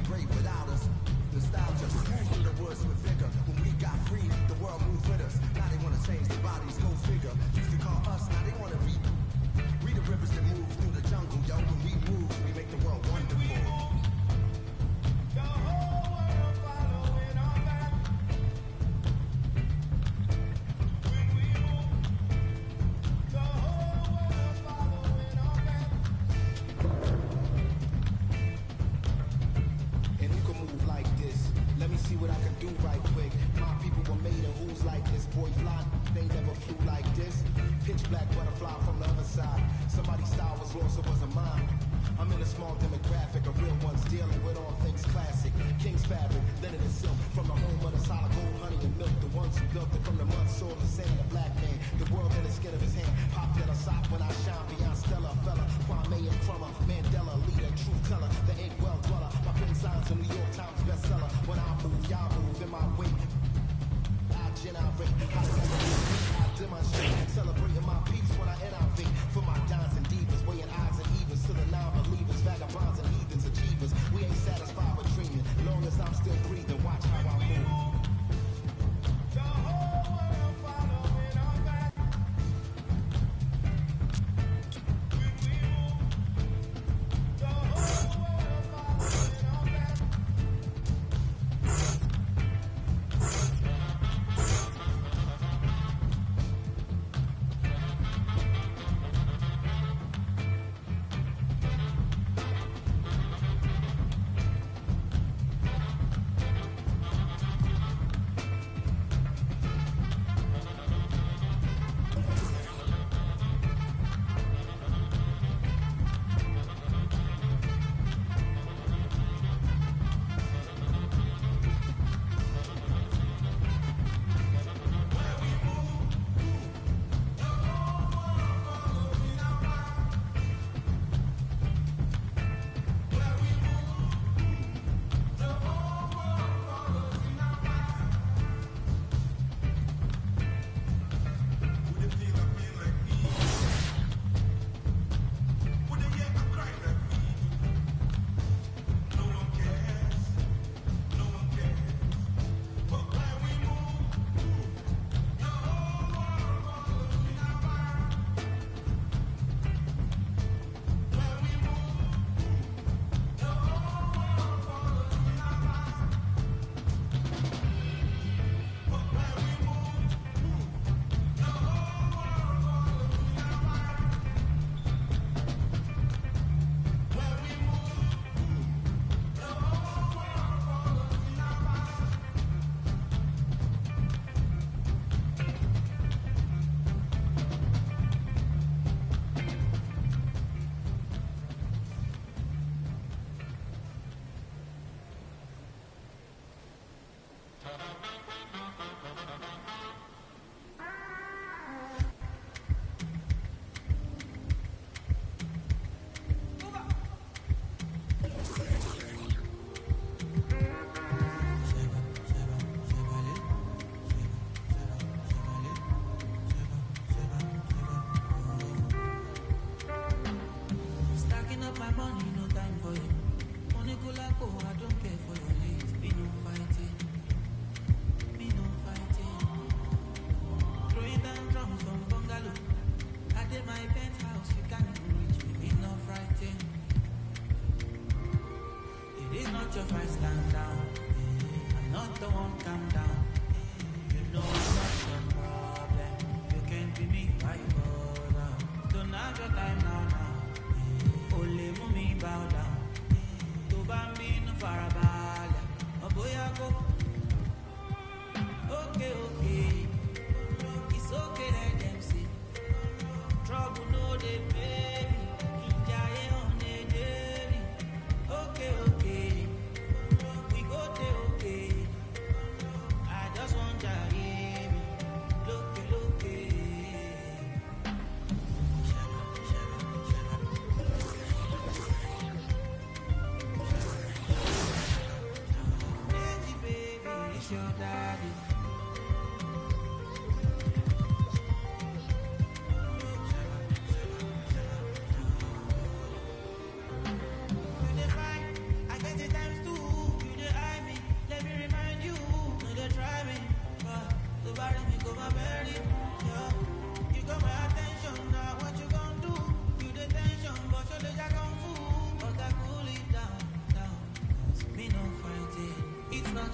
great without us. Nostalgia, moved through the woods with vigor. When we got free, the world moved with us. Now they wanna change their bodies, go figure. Used to call us, now they wanna read the rivers that move through the jungle, yo. When we move, we make the world wonderful. And who can move like this? Let me see what I can do right quick. My people were made of who's like this. Boy fly, they never flew like this. Pitch black butterfly from the other side. Somebody's style was lost, it wasn't mine. I'm in a small demographic of real ones dealing with all things classic. King's fabric, linen and silk. From the home of the solid gold, honey and milk. The ones who built it from the mud, soil, the sand, the black man. The world in the skin of his hand. Pop Della sock when I shine beyond Stella. Fella, Kwame and Crummer. Mandela, leader, truth teller. The ink well dweller. My pen signs a New York Times bestseller. When I move, y'all move in my way. I generate, I demonstrate. Celebrating my peace when I innovate. For my dons and divas, weighing odds and evens. To the non-believers, vagabonds and heathens, achievers. We ain't satisfied with dreaming. Long as I'm still breathing, watch how I move.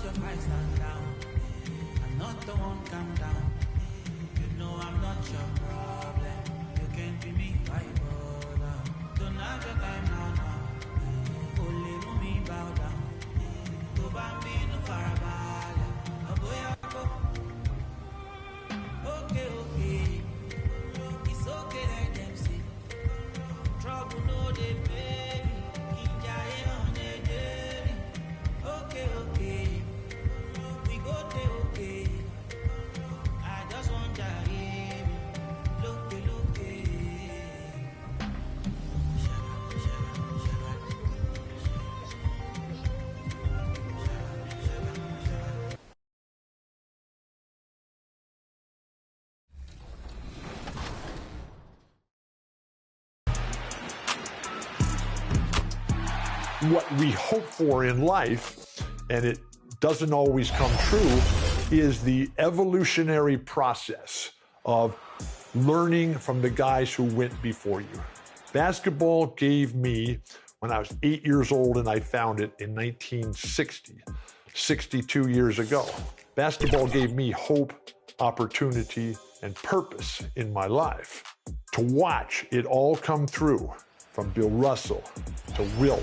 your fight, stand down. I'm not the one, calm down. You know I'm not your problem. You can't be me, why bother? Don't have your time now. Only know me bow down. Go back me no farabala. Oh boy, okay, okay. It's okay, let them see. Trouble no they pay me. Kinjaye on the daily. Okay, okay. We go there, okay. I just want Jaye. Look, look, what we hope for in life, and it doesn't always come true, is the evolutionary process of learning from the guys who went before you. Basketball gave me, when I was 8 years old and I found it in 1960, 62 years ago, basketball gave me hope, opportunity, and purpose in my life. To watch it all come through, from Bill Russell to Wilt,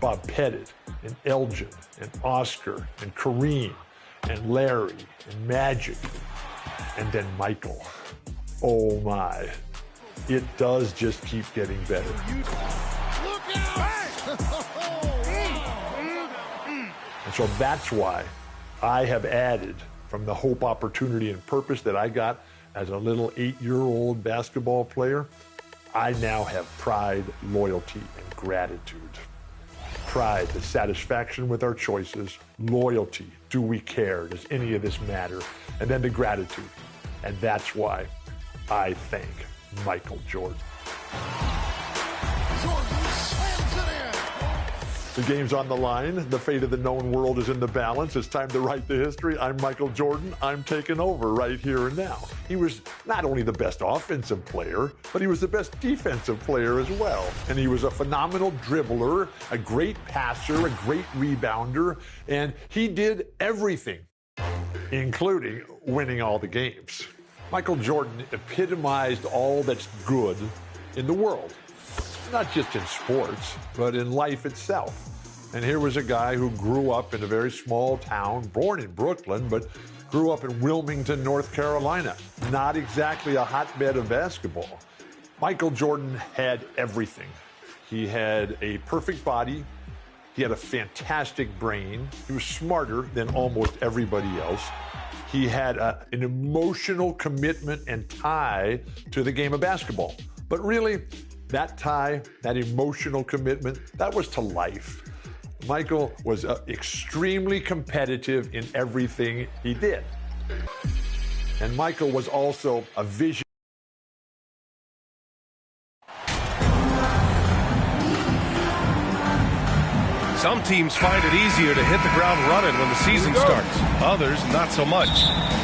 Bob Pettit, and Elgin, and Oscar, and Kareem, and Larry, and Magic, and then Michael. Oh my, it does just keep getting better. And so that's why I have added, from the hope, opportunity, and purpose that I got as a little 8-year-old basketball player, I now have pride, loyalty, and gratitude. Pride, the satisfaction with our choices. Loyalty, do we care? Does any of this matter? And then the gratitude. And that's why I thank Michael Jordan. The game's on the line. The fate of the known world is in the balance. It's time to write the history. I'm Michael Jordan. I'm taking over right here and now. He was not only the best offensive player, but he was the best defensive player as well. And he was a phenomenal dribbler, a great passer, a great rebounder, and he did everything, including winning all the games. Michael Jordan epitomized all that's good in the world. Not just in sports, but in life itself. And here was a guy who grew up in a very small town, born in Brooklyn, but grew up in Wilmington, North Carolina. Not exactly a hotbed of basketball. Michael Jordan had everything. He had a perfect body. He had a fantastic brain. He was smarter than almost everybody else. He had an emotional commitment and tie to the game of basketball. But really, that tie, that emotional commitment, that was to life. Michael was extremely competitive in everything he did. And Michael was also a vision. Some teams find it easier to hit the ground running when the season starts. Others, not so much.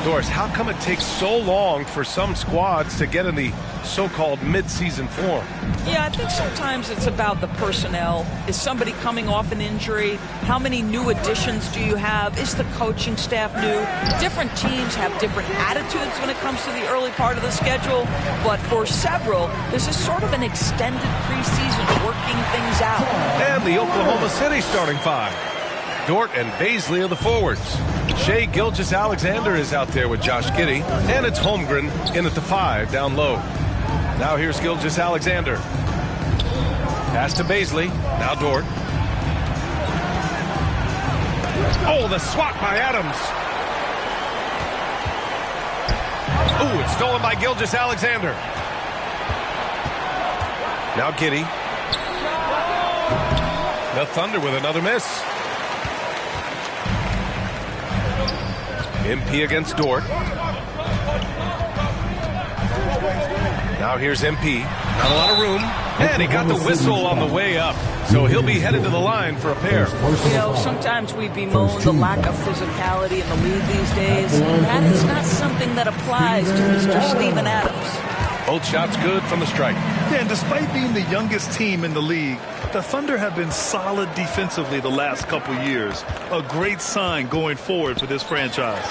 Doris, how come it takes so long for some squads to get in the so-called mid-season form? Yeah, I think sometimes it's about the personnel. Is somebody coming off an injury? How many new additions do you have? Is the coaching staff new? Different teams have different attitudes when it comes to the early part of the schedule. But for several, this is sort of an extended preseason working things out. And the Oklahoma City starting five. Dort and Baisley are the forwards. Shai Gilgeous-Alexander is out there with Josh Giddey, and it's Holmgren in at the 5 down low. Now here's Gilgeous-Alexander. Pass to Baisley. Now Dort. Oh, the swat by Adams. Oh, it's stolen by Gilgeous-Alexander. Now Giddey. The Thunder with another miss. MP against Dort. Now here's MP. Not a lot of room. And he got the whistle on the way up. So he'll be headed to the line for a pair. You know, sometimes we bemoan the lack of physicality in the league these days. That is not something that applies to Mr. Steven Adams. Both shots good from the stripe. Yeah, and despite being the youngest team in the league, The Thunder have been solid defensively the last couple years. A great sign going forward for this franchise.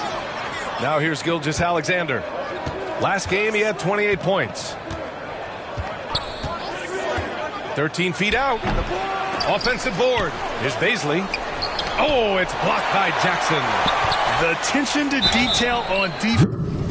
Now here's Gilgeous-Alexander. Last game, he had 28 points. 13 feet out. Offensive board. Here's Baisley. Oh, it's blocked by Jackson. The attention to detail on defense.